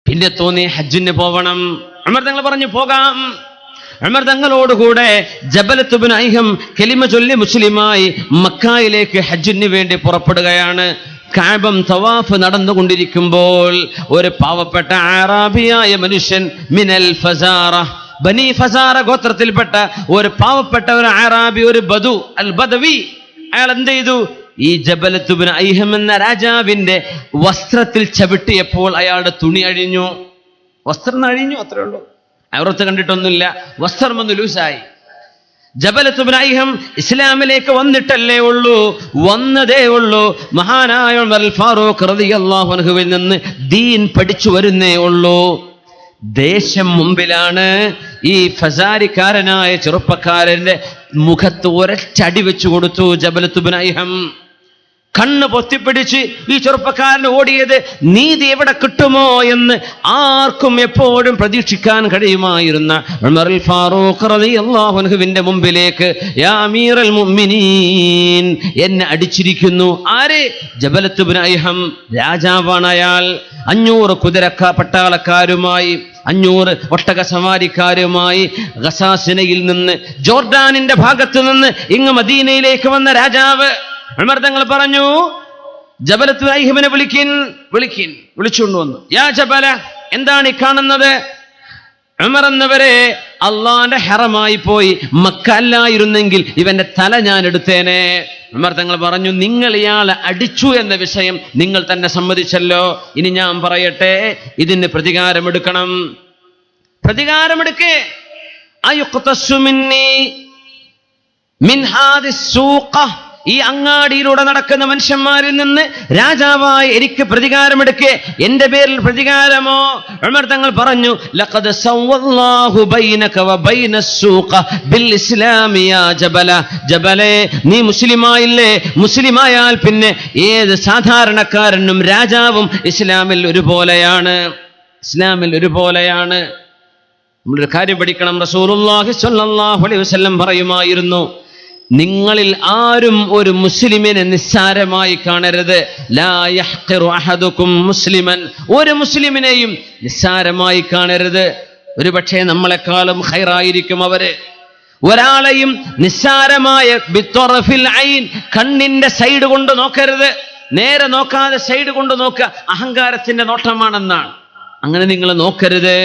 പിന്നെ തോന്നി ഹജ്ജിന് പോകണം. ഉമർ തങ്ങൾ പറഞ്ഞു, പോകാം. ഉമർ തങ്ങളോടുകൂടെ ജബലത്ത് ഇബ്നു ഐഹം കലിമ ചൊല്ലി മുസ്ലിമായി മക്കയിലേക്ക് ഹജ്ജിന് വേണ്ടി പുറപ്പെടുകയാണ്. കഅബം തവാഫ് നടന്നുകൊണ്ടിരിക്കുമ്പോൾ ഒരു പാവപ്പെട്ട അറാബിയായ മനുഷ്യൻ മിനൽ ഫസാറ, ബനി ഫസാറ ഗോത്രത്തിൽപ്പെട്ട ഒരു പാവപ്പെട്ട ഒരു അറാബി, ഒരു ബദു, അൽ ബദവി, അയാൾ എന്ത് ചെയ്തു? ഈ ജബലത്ത് ഇബ്നു ഐഹം എന്ന രാജാവിന്റെ വസ്ത്രത്തിൽ ചവിട്ടിയപ്പോൾ അയാളുടെ തുണി അഴിഞ്ഞു. വസ്ത്രം അഴിഞ്ഞു, അത്രേ ഉള്ളൂ. അവരത്ത് കണ്ടിട്ടൊന്നുമില്ല, വസ്ത്രം ഒന്ന് ലൂസായി. ജബലത്ത് ഇബ്നു ഐഹം ഇസ്ലാമിലേക്ക് വന്നിട്ടല്ലേ ഉള്ളൂ, വന്നതേ ഉള്ളൂ. മഹാനായ ഉമർ ഫാറൂഖ് റളിയല്ലാഹു അൻഹുവിൽ നിന്ന് ദീൻ പഠിച്ചു വരുന്നേ ഉള്ളൂ. ദേശം മുമ്പിലാണ്. ഈ ഫസാരിക്കാരനായ ചെറുപ്പക്കാരന്റെ മുഖത്ത് ഒരച്ചടി വെച്ചു കൊടുത്തു ജബലത്ത് ഇബ്നു ഐഹം. കണ്ണ് പൊത്തിപ്പിടിച്ച് ഈ ചെറുപ്പക്കാരൻ ഓടിയത് നീതി എവിടെ കിട്ടുമോ എന്ന് ആർക്കും എപ്പോഴും പ്രതീക്ഷിക്കാൻ കഴിയുമായിരുന്ന ഉമർ ഫാറൂഖ് റളിയല്ലാഹു അൻഹുവിന്റെ മുമ്പിലേക്ക്, യാ അമീറൽ മുഅ്മിനീൻ, എന്നെ അടിച്ചിരിക്കുന്നു. ആര്? ജബലത്ത് ഇബ്നു ഐഹം, രാജാവാണ് അയാൾ. 500 കുതിരക്ക പട്ടാളക്കാരുമായി, 500 ഒട്ടക സവാരിക്കാരുമായി ഗസാസിനയിൽ നിന്ന്, ജോർഡാനിന്റെ ഭാഗത്ത് നിന്ന് ഇങ്ങ് മദീനയിലേക്ക് വന്ന രാജാവ്. ഉമർ തങ്ങൾ പറഞ്ഞു, ജബലത്ത് ഐഹമിനെ വിളിച്ചുകൊണ്ട് വന്നു. യാ ജബല, എന്താണ് ഈ കാണുന്നത്? ഉമർ എന്നവരെ അള്ളാന്റെ ഹറമായി പോയി, മക്ക അല്ലായിരുന്നെങ്കിൽ ഇവന്റെ തല ഞാൻ എടുത്തേനെ. ഉമർ തങ്ങൾ പറഞ്ഞു, നിങ്ങൾ ഇയാളെ അടിച്ചു എന്ന വിഷയം നിങ്ങൾ തന്നെ സമ്മതിച്ചല്ലോ. ഇനി ഞാൻ പറയട്ടെ, ഇതിന് പ്രതികാരമെടുക്കണം. പ്രതികാരമെടുക്കേ. അയുഖ്തസു മിന്നി മിൻ ഹാദിസ് സൂഖ, ഈ അങ്ങാടിയിലൂടെ നടക്കുന്ന മനുഷ്യന്മാരിൽ നിന്ന് രാജാവായ എനിക്ക് പ്രതികാരമെടുക്കേ, എന്റെ പേരിൽ പ്രതികാരമോ? ഉമർ തങ്ങൾ പറഞ്ഞു, ലഖദ് സവ്വല്ലാഹു ബൈനക വ ബൈനസ് സൂഖ ബിൽ ഇസ്ലാം യാ ജബല. ജബലേ, നീ മുസ്ലിമായില്ലേ? മുസ്ലിമായാൽ പിന്നെ ഏത് സാധാരണക്കാരനും രാജാവും ഇസ്ലാമിൽ ഒരുപോലെയാണ്. ഇസ്ലാമിൽ ഒരുപോലെയാണ്. നമ്മളൊരു കാര്യം പഠിക്കണം. റസൂലുള്ളാഹി സ്വല്ലല്ലാഹു അലൈഹി വസല്ലം പറയുമായിരുന്നു, നിങ്ങളിൽ ആരും ഒരു മുസ്ലിമിനെ നിസ്സാരമായി കാണരുത്. ലാ യഹ്ഖിറു അഹദുക്കും മുസ്ലിമൻ, ഒരു മുസ്ലിമിനെയും നിസ്സാരമായി കാണരുത്. ഒരുപക്ഷെ നമ്മളെക്കാളും ഖൈറായിരിക്കും അവര്. ഒരാളെയും നിസ്സാരമായ ബിത്വറഫിൽ ഐൻ, കണ്ണിന്റെ സൈഡ് കൊണ്ട് നോക്കരുത്. നേരെ നോക്കാതെ സൈഡ് കൊണ്ട് നോക്കുക, അഹങ്കാരത്തിന്റെ നോട്ടമാണെന്നാണ്. അങ്ങനെ നിങ്ങൾ നോക്കരുത്.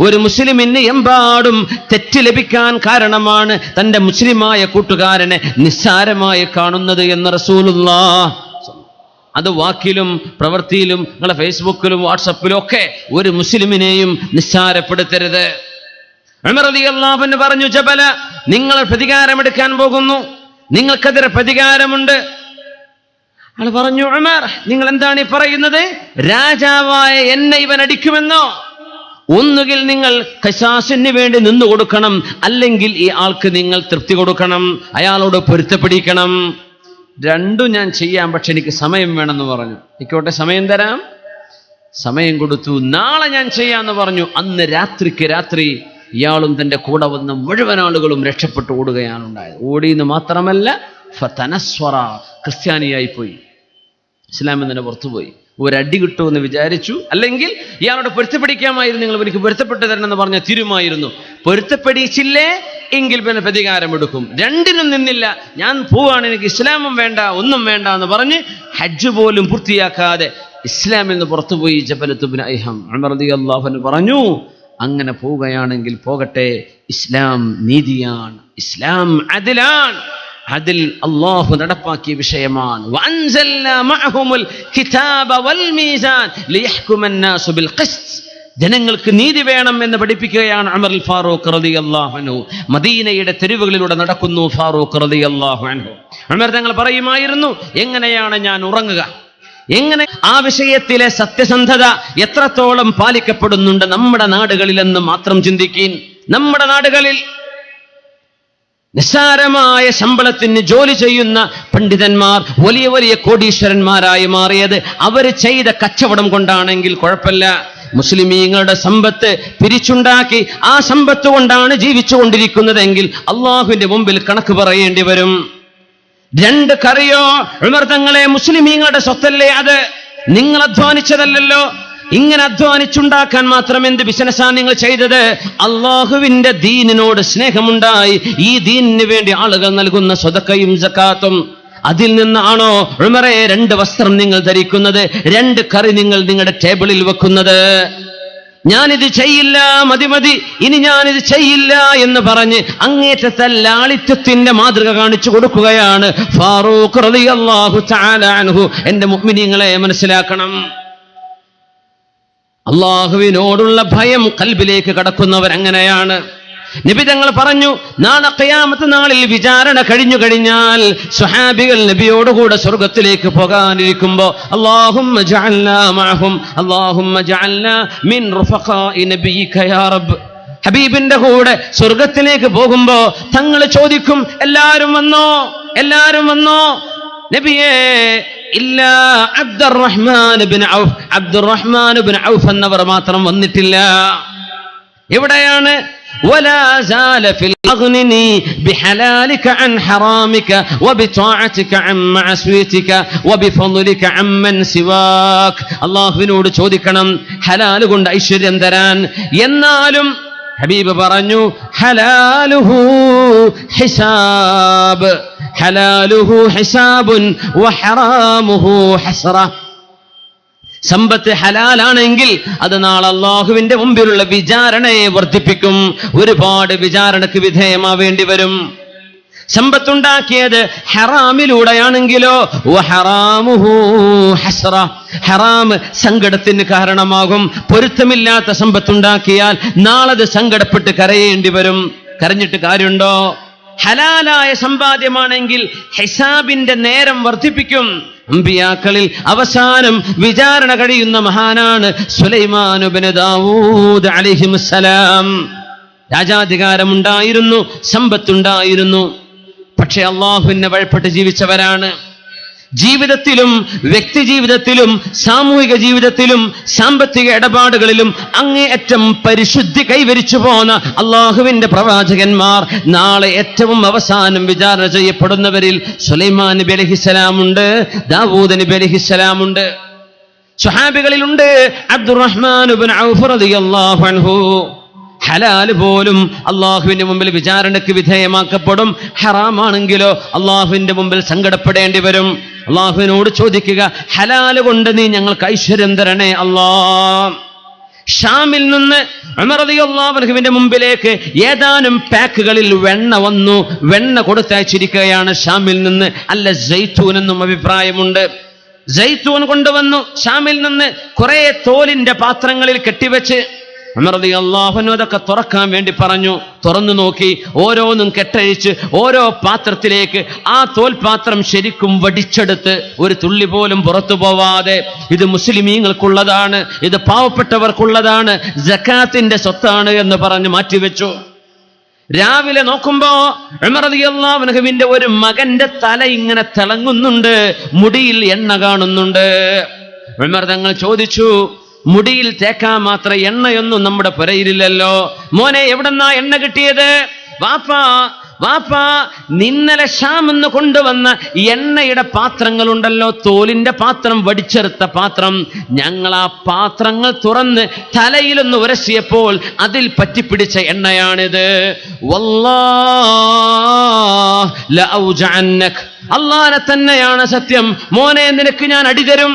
ഒരു മുസ്ലിമിന് എമ്പാടും തെറ്റ് ലഭിക്കാൻ കാരണമാണ് തന്റെ മുസ്ലിമായ കൂട്ടുകാരനെ നിസ്സാരമായി കാണുന്നത് എന്ന് റസൂലുള്ളാഹ്. അത് വാക്കിലും പ്രവൃത്തിയിലും, നിങ്ങളെ ഫേസ്ബുക്കിലും വാട്സപ്പിലും ഒക്കെ ഒരു മുസ്ലിമിനെയും നിസ്സാരപ്പെടുത്തരുത്. ഉമർ റളിയല്ലാഹു അൻഹു പറഞ്ഞു, ജബല, നിങ്ങൾ പ്രതികാരമെടുക്കാൻ പോകുന്നു, നിങ്ങൾക്കെതിരെ പ്രതികാരമുണ്ട്. അയാൾ പറഞ്ഞു, ഉമർ, നിങ്ങൾ എന്താണ് ഈ പറയുന്നത്? രാജാവായ എന്നെ ഇവൻ അടിക്കുമെന്നോ? ഒന്നുകിൽ നിങ്ങൾ ഖിസാസിന് വേണ്ടി നിന്നു കൊടുക്കണം, അല്ലെങ്കിൽ ഈ ആൾക്ക് നിങ്ങൾ തൃപ്തി കൊടുക്കണം, അയാളോട് പൊരുത്തപ്പെടിക്കണം. രണ്ടും ഞാൻ ചെയ്യാം, പക്ഷെ എനിക്ക് സമയം വേണമെന്ന് പറഞ്ഞു. ആയിക്കോട്ടെ, സമയം തരാം. സമയം കൊടുത്തു. നാളെ ഞാൻ ചെയ്യാമെന്ന് പറഞ്ഞു. അന്ന് രാത്രിക്ക് രാത്രി ഇയാളും തൻ്റെ കൂടെ വന്ന മുഴുവൻ ആളുകളും രക്ഷപ്പെട്ടു ഓടുകയാണ് ഉണ്ടായത്. ഓടിയെന്ന് മാത്രമല്ല, ഫതനസ്വറ, ക്രിസ്ത്യാനിയായി പോയി, ഇസ്ലാമിൽ നിന്ന് പുറത്തുപോയി. ഒരടി കിട്ടുമെന്ന് വിചാരിച്ചു. അല്ലെങ്കിൽ ഇയാളോട് പൊരുത്തപ്പെടിക്കാമായിരുന്നു, നിങ്ങൾ എനിക്ക് പൊരുത്തപ്പെട്ടു തരണമെന്ന് പറഞ്ഞാൽ തീരുമായിരുന്നു. പൊരുത്തപ്പെടിച്ചില്ലേ എങ്കിൽ പിന്നെ പ്രതികാരം എടുക്കും. രണ്ടിനും നിന്നില്ല. ഞാൻ പോവാണ്, എനിക്ക് ഇസ്ലാമും വേണ്ട, ഒന്നും വേണ്ട എന്ന് പറഞ്ഞ് ഹജ്ജ് പോലും പൂർത്തിയാക്കാതെ ഇസ്ലാമിൽ നിന്ന് പുറത്തുപോയി ജബലത്ത് ഇബ്നു ഐഹം. ഉമർ റളിയല്ലാഹു അൻഹു പറഞ്ഞു, അങ്ങനെ പോവുകയാണെങ്കിൽ പോകട്ടെ, ഇസ്ലാം നീതിയാണ്, ഇസ്ലാം അദ്ലാണ്. അതിൽ അല്ലാഹു നടപ്പാക്കിയ വിഷയമാണ്. വഅൻസൽനാ മഅഹുൽ കിതാബ വൽ മീസാൻ ലിയഹ്കുമൻ നാസു ബിൽ ഖിസ്ത്. ജനങ്ങൾക്ക് നീതി വേണം എന്ന് പഠിപ്പിക്കുകയാണ് ഉമർ ഫാറൂഖ് റളിയല്ലാഹു അൻഹു. മദീനയുടെ തെരുവുകളിലൂടെ നടക്കുന്നു ഫാറൂഖ് റളിയല്ലാഹു അൻഹു. ഉമർ തങ്ങൾ പറയുമായിരുന്നു, എങ്ങനെയാണ് ഞാൻ ഉറങ്ങുക, എങ്ങനെ ആ വിഷയത്തിലെ സത്യസന്ധത എത്രത്തോളം പാലിക്കപ്പെടുന്നുണ്ട് നമ്മുടെ നാടുകളിലെന്ന് മാത്രം ചിന്തിക്കീൻ. നമ്മുടെ നാടുകളിൽ നിസ്സാരമായ ശമ്പളത്തിന് ജോലി ചെയ്യുന്ന പണ്ഡിതന്മാർ വലിയ വലിയ കോടീശ്വരന്മാരായി മാറിയത് അവർ ചെയ്ത കച്ചവടം കൊണ്ടാണെങ്കിൽ കുഴപ്പമില്ല. മുസ്ലിമീങ്ങളുടെ സമ്പത്ത് പിരിച്ചുണ്ടാക്കി ആ സമ്പത്ത് കൊണ്ടാണ് ജീവിച്ചു കൊണ്ടിരിക്കുന്നതെങ്കിൽ അള്ളാഹുവിന്റെ മുമ്പിൽ കണക്ക് പറയേണ്ടി വരും. രണ്ട് കറിയോ ഉമർ തങ്ങളെ, മുസ്ലിമീങ്ങളുടെ സ്വത്തല്ലേ അത്, നിങ്ങൾ അധ്വാനിച്ചതല്ലല്ലോ. ഇങ്ങനെ അധ്വാനിച്ചുണ്ടാക്കാൻ മാത്രം എന്ത് ബിസിനസ്സാണ് നിങ്ങൾ ചെയ്തത്? അള്ളാഹുവിന്റെ ദീനിനോട് സ്നേഹമുണ്ടായി ഈ ദീനിന് വേണ്ടി ആളുകൾ നൽകുന്ന സ്വതക്കയും സക്കാത്തും, അതിൽ നിന്നാണോ ഉമറേ 2 വസ്ത്രം നിങ്ങൾ ധരിക്കുന്നത്, 2 കറി നിങ്ങൾ നിങ്ങളുടെ ടേബിളിൽ വെക്കുന്നത്? ഞാനിത് ചെയ്യില്ല, മതി, ഇനി ഞാനിത് ചെയ്യില്ല എന്ന് പറഞ്ഞ് അങ്ങേറ്റത്തെ ലാളിത്യത്തിന്റെ മാതൃക കാണിച്ചു കൊടുക്കുകയാണ് ഫാറൂഖ് റളിയല്ലാഹു തആല അൻഹു. എന്റെ മുഅ്മിനീങ്ങളെ മനസ്സിലാക്കണം, അള്ളാഹുവിനോടുള്ള ഭയം കൽബിലേക്ക് കടക്കുന്നവർ അങ്ങനെയാണ്. നബി തങ്ങൾ പറഞ്ഞു, നാളെ ഖിയാമത്ത് നാളിൽ വിചാരണ കഴിഞ്ഞു കഴിഞ്ഞാൽ സ്വഹാബികൾ നബിയോടുകൂടെ സ്വർഗത്തിലേക്ക് പോകാനിരിക്കുമ്പോ അല്ലാഹുമ്മ ജഅൽനാ മഅഹും അല്ലാഹുമ്മ ജഅൽനാ മിൻ റുഫഖാഇ നബിയിക യാ റബ്ബ്. ഹബീബിന്റെ കൂടെ സ്വർഗത്തിലേക്ക് പോകുമ്പോ തങ്ങൾ ചോദിക്കും, എല്ലാവരും വന്നോ നബിയേ? ഇല്ല അബ്ദുറഹ്മാൻ ഇബ്നു ഔഫ്, അബ്ദുറഹ്മാൻ ഇബ്നു ഔഫ് എന്നവർ മാത്രം വന്നിട്ടില്ല. എവിടെയാണ്? ولا زال في الأغنني بحلالك عن حرامك وبطاعتك عن معصيتك وبفضلك عمن سواك. അല്ലാഹുവിനോട് ചോദിക്കണം ഹലാൽ കൊണ്ട് ഐശ്വര്യം തരാൻ. എന്നാലും ഹബീബ് പറഞ്ഞു, ഹലാലുഹു ഹിസാബ്, ഹലാലുഹു ഹിസാബുൻ വഹറാമുഹു ഹസ്റ. സമ്പത്ത് ഹലാലാണെങ്കിൽ അത് നാളെ അല്ലാഹുവിന്റെ മുമ്പിലുള്ള വിചാരണയെ വർദ്ധിപ്പിക്കും. ഒരുപാട് വിചാരണക്ക് വിധേയമാവേണ്ടി വരും. സമ്പത്തുണ്ടാക്കിയത് ഹറാമിലൂടെയാണെങ്കിലോ വഹറാമുഹു ഹസ്റ, ഹറാം സങ്കടത്തിന് കാരണമാകും. പൊരുത്തമില്ലാത്ത സമ്പത്തുണ്ടാക്കിയാൽ നാളത് സങ്കടപ്പെട്ട് കരയേണ്ടി വരും. കരഞ്ഞിട്ട് കാര്യമുണ്ടോ? ഹലാലായ സമ്പാദ്യമാണെങ്കിൽ ഹിസാബിന്റെ നേരം വർദ്ധിപ്പിക്കും. അമ്പിയാക്കളിൽ അവസാനം വിചാരണ കഴിയുന്ന മഹാനാണ് സുലൈമാൻ ഇബ്നു ദാവൂദ് അലൈഹിസ്സലാം. രാജാധികാരമുണ്ടായിരുന്നു, സമ്പത്തുണ്ടായിരുന്നു. പക്ഷെ അള്ളാഹുവിനെ വഴിപ്പെട്ട് ജീവിച്ചവരാണ്. ജീവിതത്തിലും വ്യക്തി ജീവിതത്തിലും സാമൂഹിക ജീവിതത്തിലും സാമ്പത്തിക ഇടപാടുകളിലും അങ്ങേയറ്റം പരിശുദ്ധി കൈവരിച്ചു പോന്ന അള്ളാഹുവിന്റെ പ്രവാചകന്മാർ നാളെ ഏറ്റവും അവസാനം വിചാരണ ചെയ്യപ്പെടുന്നവരിൽ സുലൈമാൻ നബി അലൈഹിസ്സലാമുണ്ട്, ദാവൂദ് നബി അലൈഹിസ്സലാമുണ്ട്. സ്വഹാബികളിലുണ്ട് അബ്ദുറഹ്മാൻ ഇബ്നു ഔഫ് റളിയല്ലാഹു അൻഹു. ഹലാൽ പോലും അള്ളാഹുവിന്റെ മുമ്പിൽ വിചാരണയ്ക്ക് വിധേയമാക്കപ്പെടും. ഹറാമാണെങ്കിലോ അള്ളാഹുവിന്റെ മുമ്പിൽ സങ്കടപ്പെടേണ്ടി വരും. അള്ളാഹുവിനോട് ചോദിക്കുക, ഹലാല് കൊണ്ട് നീ ഞങ്ങൾക്ക് ഐശ്വര്യം തരണേ അല്ലാ. ഷാമിൽ നിന്ന് ഉമർ റളിയല്ലാഹു അൻഹുവിന്റെ മുമ്പിലേക്ക് ഏതാനും പാക്കുകളിൽ വെണ്ണ വന്നു. വെണ്ണ കൊടുത്തയച്ചിരിക്കുകയാണ് ഷാമിൽ നിന്ന്. അല്ല സൈത്തൂൻ എന്നും അഭിപ്രായമുണ്ട്. സൈത്തൂൻ കൊണ്ടുവന്നു ഷാമിൽ നിന്ന്. കുറെ തോലിന്റെ പാത്രങ്ങളിൽ കെട്ടിവെച്ച് ഉമർ റളിയല്ലാഹു അൻഹു അതൊക്കെ തുറക്കാൻ വേണ്ടി പറഞ്ഞു. തുറന്നു നോക്കി, ഓരോന്നും കെട്ടഴിച്ച് ഓരോ പാത്രത്തിലേക്ക് ആ തോൽപാത്രം ശരിക്കും വടിച്ചെടുത്ത് ഒരു തുള്ളി പോലും പുറത്തു പോവാതെ, ഇത് മുസ്ലിമീങ്ങൾക്കുള്ളതാണ്, ഇത് പാവപ്പെട്ടവർക്കുള്ളതാണ്, സക്കാത്തിന്റെ സ്വത്താണ് എന്ന് പറഞ്ഞ് മാറ്റിവെച്ചു. രാവിലെ നോക്കുമ്പോ ഉമർ റളിയല്ലാഹു അൻഹുവിന്റെ ഒരു മകന്റെ തല ഇങ്ങനെ തിളങ്ങുന്നുണ്ട്, മുടിയിൽ എണ്ണ കാണുന്നുണ്ട്. ഉമർ തങ്ങൾ ചോദിച്ചു, മുടിയിൽ തേക്കാൻ മാത്രം എണ്ണയൊന്നും നമ്മുടെ പുരയിലില്ലല്ലോ, മോനെ എവിടെന്നാ എണ്ണ കിട്ടിയത്? വാപ്പാ ഇന്നലെ ഷാമെന്ന് കൊണ്ടുവന്ന എണ്ണയുടെ പാത്രങ്ങളുണ്ടല്ലോ, തോലിന്റെ പാത്രം, വടിച്ചെറുത്ത പാത്രം, ഞങ്ങൾ ആ പാത്രങ്ങൾ തുറന്ന് തലയിലൊന്ന് ഉരസിയപ്പോൾ അതിൽ പറ്റിപ്പിടിച്ച എണ്ണയാണിത്. വല്ലാഹ് ലഔജഅന്നക, അല്ലാഹനെ തന്നെയാണ് സത്യം, മോനെ നിനക്ക് ഞാൻ അടിതരും.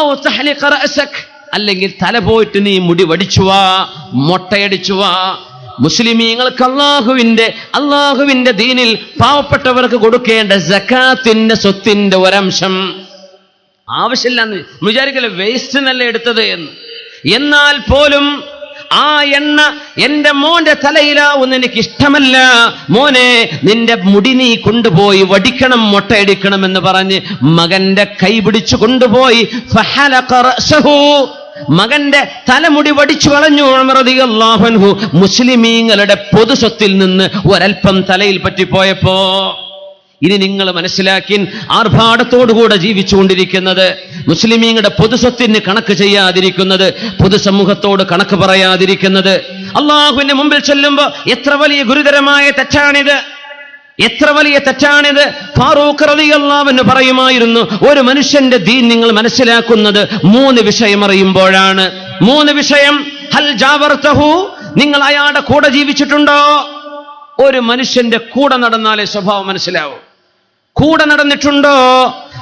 ഔ തഹ്ലിഖ റഅസക, അല്ലെങ്കിൽ തല പോയിട്ട് നീ മുടി വടിച്ചുവാ, മൊട്ടയടിച്ചുവാ. മുസ്ലിമീങ്ങൾക്ക് അള്ളാഹുവിന്റെ ദീനിൽ പാവപ്പെട്ടവർക്ക് കൊടുക്കേണ്ട സക്കാത്തിന്റെ സ്വത്തിന്റെ ഒരംശം ആവശ്യമില്ലെന്ന് വിചാരിക്കല്ലേ, വേസ്റ്റ് നല്ല എടുത്തത് എന്ന്. എന്നാൽ പോലും ആ എണ്ണ എന്റെ മോന്റെ തലയിലാവുന്ന എനിക്ക് ഇഷ്ടമല്ല, മോനെ നിന്റെ മുടി നീ കൊണ്ടുപോയി വടിക്കണം, മൊട്ടയടിക്കണം എന്ന് പറഞ്ഞ് മകന്റെ കൈ പിടിച്ചു കൊണ്ടുപോയി ഫഹലഖ റഅസഹു, മകന്റെ തലമുടി വടിച്ചു കളഞ്ഞു ഉമർ റളിയല്ലാഹു അൻഹു. മുസ്ലിമീങ്ങളുടെ പൊതു സ്വത്തിൽ നിന്ന് ഒരൽപ്പം തലയിൽ പറ്റിപ്പോയപ്പോ. ഇനി നിങ്ങൾ മനസ്സിലാക്കിൻ, ആർഭാടത്തോടുകൂടെ ജീവിച്ചുകൊണ്ടിരിക്കുന്നത്, മുസ്ലിമീങ്ങളുടെ പൊതുസ്വത്തിന് കണക്ക് ചെയ്യാതിരിക്കുന്നത്, പൊതുസമൂഹത്തോട് കണക്ക് പറയാതിരിക്കുന്നത്, അള്ളാഹുവിന്റെ മുമ്പിൽ ചെല്ലുമ്പോ എത്ര വലിയ ഗുരുതരമായ തെറ്റാണിത്, എത്ര വലിയ തെറ്റാണിത്. ഫാറൂഖ് റളിയല്ലാഹു അൻഹു പറയുമായിരുന്നു, ഒരു മനുഷ്യന്റെ ദീൻ നിങ്ങൾ മനസ്സിലാക്കുന്നത് 3 വിഷയം അറിയുമ്പോഴാണ്. 3 വിഷയം. ഹൽ ജാവർതഹു, നിങ്ങൾ അയാളുടെ കൂടെ ജീവിച്ചിട്ടുണ്ടോ? ഒരു മനുഷ്യന്റെ കൂടെ നടന്നാലേ സ്വഭാവം മനസ്സിലാവും. കൂടെ നടന്നിട്ടുണ്ടോ?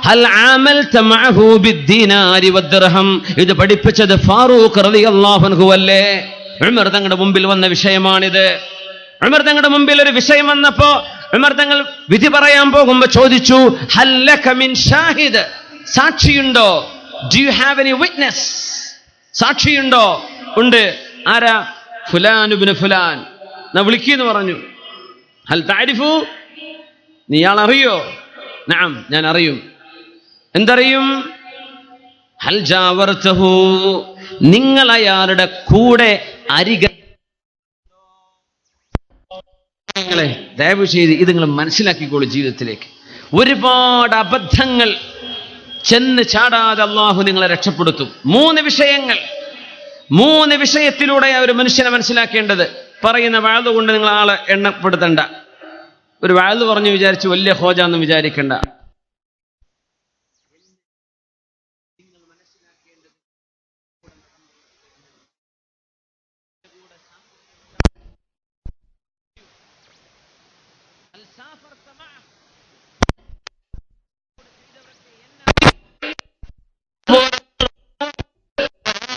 ഹൽ ആമൽത മഅഹു ബിദ്ദീനാരി വദ്ദിർഹം, ഇത് പഠിപ്പിച്ചത് ഫാറൂഖ് റളിയല്ലാഹു അൻഹു അല്ലേ? ഉമർ തങ്ങളുടെ മുമ്പിൽ വന്ന വിഷയമാണിത്. ഉമർ തങ്ങളുടെ മുമ്പിൽ ഒരു വിഷയം വന്നപ്പോ ഉമർ തങ്ങൾ വിധി പറയാൻ പോകുമ്പോ ചോദിച്ചു, ഹൽ ലക മിൻ ഷാഹിദ്, സാക്ഷിയുണ്ടോ? Do you have any witness? സാക്ഷിയുണ്ടോ? ഉണ്ട്. ആരാ? ഫുലാൻ ഇബ്നു ഫുലാൻ. ഞാൻ വിളിക്കുന്നു പറഞ്ഞു. ഹൽ തഅരിഫു, നീ ഇയാൾ അറിയോ? നഅം, ഞാൻ അറിയും. എന്തറിയും? ഹൽ ജാവർതഹു, നിങ്ങൾ അയാളുടെ കൂടെ നിങ്ങളെ ദയവ് ചെയ്ത് ഇത് നിങ്ങൾ മനസ്സിലാക്കിക്കോളൂ. ജീവിതത്തിലേക്ക് ഒരുപാട് അബദ്ധങ്ങൾ ചെന്ന് ചാടാതെ അള്ളാഹു നിങ്ങളെ രക്ഷപ്പെടുത്തും. 3 വിഷയങ്ങൾ, 3 വിഷയത്തിലൂടെ ഒരു മനുഷ്യനെ മനസ്സിലാക്കേണ്ടത്. പറയുന്ന വാഴ് കൊണ്ട് നിങ്ങൾ ആളെ എണ്ണപ്പെടുത്തണ്ട. ഒരു വാഴ് പറഞ്ഞു വിചാരിച്ച് വലിയ ഹോജാന്നും വിചാരിക്കണ്ട.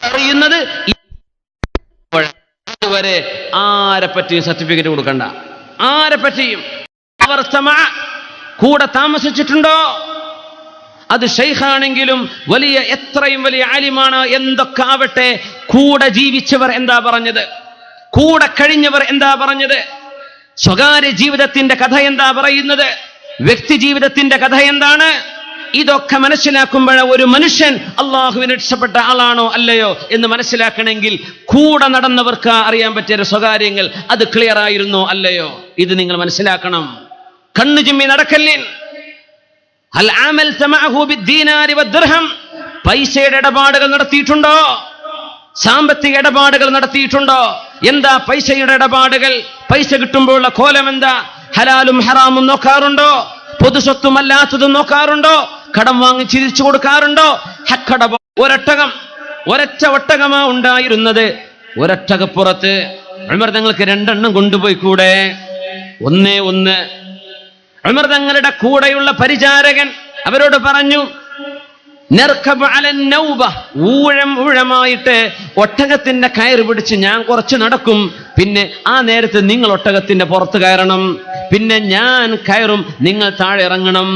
അറിയുന്നത് വരെ ആരെ പറ്റിയും സർട്ടിഫിക്കറ്റ് കൊടുക്കണ്ട. ആരെ പറ്റിയും കൂടെ താമസിച്ചിട്ടുണ്ടോ? അത് ഷെയ്ഖാണെങ്കിലും എത്രയും വലിയ ആലിമാണ്, എന്തൊക്കെ ആവട്ടെ, കൂടെ ജീവിച്ചവർ എന്താ പറഞ്ഞത്? കൂടെ കഴിഞ്ഞവർ എന്താ പറഞ്ഞത്? സ്വകാര്യ ജീവിതത്തിന്റെ കഥ എന്താ പറയുന്നത്? വ്യക്തി ജീവിതത്തിന്റെ കഥ എന്താണ്? ഇതൊക്കെ മനസ്സിലാക്കുമ്പോൾ ഒരു മനുഷ്യൻ അള്ളാഹുവിന് രക്ഷപ്പെട്ട ആളാണോ അല്ലയോ എന്ന് മനസ്സിലാക്കണമെങ്കിൽ കൂടെ നടന്നവർക്ക് അറിയാൻ പറ്റിയ സ്വകാര്യങ്ങൾ അത് ക്ലിയർ ആയിരുന്നോ അല്ലയോ, ഇത് നിങ്ങൾ മനസ്സിലാക്കണം. കണ്ണു ചിമ്മി നടക്കല്ലിൻ. പൈസയുടെ ഇടപാടുകൾ നടത്തിയിട്ടുണ്ടോ? സാമ്പത്തിക ഇടപാടുകൾ നടത്തിയിട്ടുണ്ടോ? എന്താ പൈസയുടെ ഇടപാടുകൾ? പൈസ കിട്ടുമ്പോഴുള്ള കോലം എന്താ? ഹലാലും ഹറാമും നോക്കാറുണ്ടോ? പൊതുസ്വത്തും അല്ലാത്തതും നോക്കാറുണ്ടോ? കടം വാങ്ങി ചിരിച്ചു കൊടുക്കാറുണ്ടോ? ഒരൊറ്റ ഒട്ടകമാ ഉണ്ടായിരുന്നത്. ഒരൊട്ടകപ്പുറത്ത് ഉമർ തങ്ങൾക്ക് 2 എണ്ണം കൊണ്ടുപോയി കൂടെ. ഒന്നേ ഒന്ന്. ഉമർ തങ്ങളുടെ കൂടെയുള്ള പരിചാരകൻ അവരോട് പറഞ്ഞു, ഊഴമായിട്ട് ഒട്ടകത്തിന്റെ കയറ് പിടിച്ച് ഞാൻ കുറച്ച് നടക്കും, പിന്നെ ആ നേരത്ത് നിങ്ങൾ ഒട്ടകത്തിന്റെ പുറത്ത് കയറണം, പിന്നെ ഞാൻ കയറും, നിങ്ങൾ താഴെ ഇറങ്ങണം.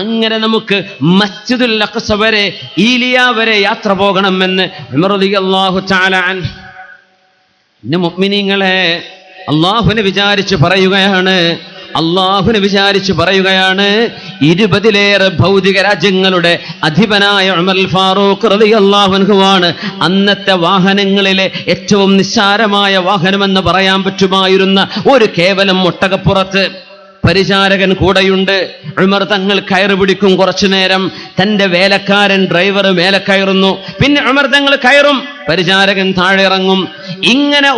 അങ്ങനെ നമുക്ക് മസ്ജിദുൽ അഖ്സ വരെ, ഈലിയ വരെ യാത്ര പോകണമെന്ന് ഉമർ റളിയല്ലാഹു തആല അൻഹു. മുഅ്മിനീങ്ങളെ, അല്ലാഹുവിനെ വിചാരിച്ച് പറയുകയാണ് 20ലേറെ ഭൗതിക രാജ്യങ്ങളുടെ അധിപനായ ഉമർ ഫാറൂഖ് റളിയല്ലാഹു അൻഹുവാണ് അന്നത്തെ വാഹനങ്ങളിലെ ഏറ്റവും നിസ്സാരമായ വാഹനമെന്ന് പറയാൻ പറ്റുമായിരുന്ന ഒരു കേവലം ഒട്ടകപ്പുറത്ത് പരിചാരകൻ കൂടെയുണ്ട്. ഉമർ തങ്ങൾ കയറ് പിടിക്കും കുറച്ചു നേരം, തന്റെ വേലക്കാരൻ ഡ്രൈവർ മേലെ കയറുന്നു, പിന്നെ ഉമർ തങ്ങൾ കയറും, പരിചാരകൻ താഴെ ഇറങ്ങും. ഇങ്ങനെ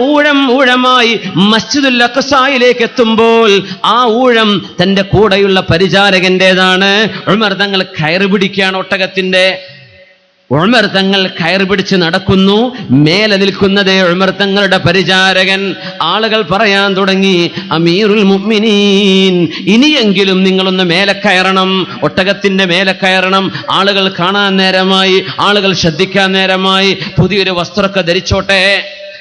ഊഴമായി മസ്ജിദുൽ അഖ്സയിലേക്ക് എത്തുമ്പോൾ ആ ഊഴം തന്റെ കൂടെയുള്ള പരിചാരകന്റേതാണ്. ഉമർ തങ്ങൾ കയറ് പിടിക്കുകയാണ് ഒട്ടകത്തിന്റെ. ഉമർ തങ്ങൾ കയറ് പിടിച്ച് നടക്കുന്നു. മേലെ നിൽക്കുന്നതേ ഉമർ തങ്ങളുടെ പരിചാരകൻ. ആളുകൾ പറയാൻ തുടങ്ങി, അമീറുൽ മുഅ്മിനീൻ, ഇനിയെങ്കിലും നിങ്ങളൊന്ന് മേലെ കയറണം, ഒട്ടകത്തിന്റെ മേലെ കയറണം. ആളുകൾ കാണാൻ നേരമായി, ആളുകൾ ശ്രദ്ധിക്കാൻ നേരമായി, പുതിയൊരു വസ്ത്രമൊക്കെ ധരിച്ചോട്ടെ.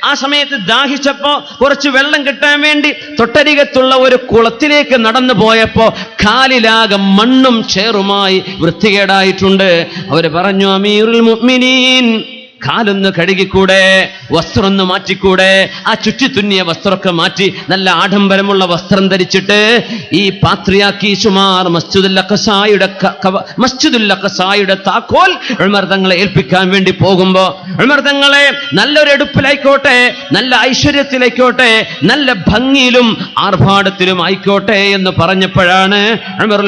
ആ സമയത്ത് ദാഹിച്ചപ്പോ കുറച്ച് വെള്ളം കിട്ടാൻ വേണ്ടി തൊട്ടരികത്തുള്ള ഒരു കുളത്തിലേക്ക് നടന്നു പോയപ്പോ കാലിലാകെ മണ്ണും ചേറുമായി വൃത്തികേടായിട്ടുണ്ട്. അവര് പറഞ്ഞു, അമീറുൽ മുഅ്മിനീൻ, കാലൊന്ന് കഴുകിക്കൂടെ, വസ്ത്രം ഒന്ന് മാറ്റിക്കൂടെ? ആ ചുറ്റി തുന്നിയ വസ്ത്രമൊക്കെ മാറ്റി നല്ല ആഡംബരമുള്ള വസ്ത്രം ധരിച്ചിട്ട് ഈ പാത്രിയാക്കീസുമാർ മസ്ജിദുൽ അഖ്സയുടെ താക്കോൽ ഉമർ തങ്ങളെ ഏൽപ്പിക്കാൻ വേണ്ടി പോകുമ്പോ, ഉമർ തങ്ങളെ നല്ലൊരു എടുപ്പിലായിക്കോട്ടെ, നല്ല ഐശ്വര്യത്തിലായിക്കോട്ടെ, നല്ല ഭംഗിയിലും ആർഭാടത്തിലും ആയിക്കോട്ടെ എന്ന് പറഞ്ഞപ്പോഴാണ് ഉമർ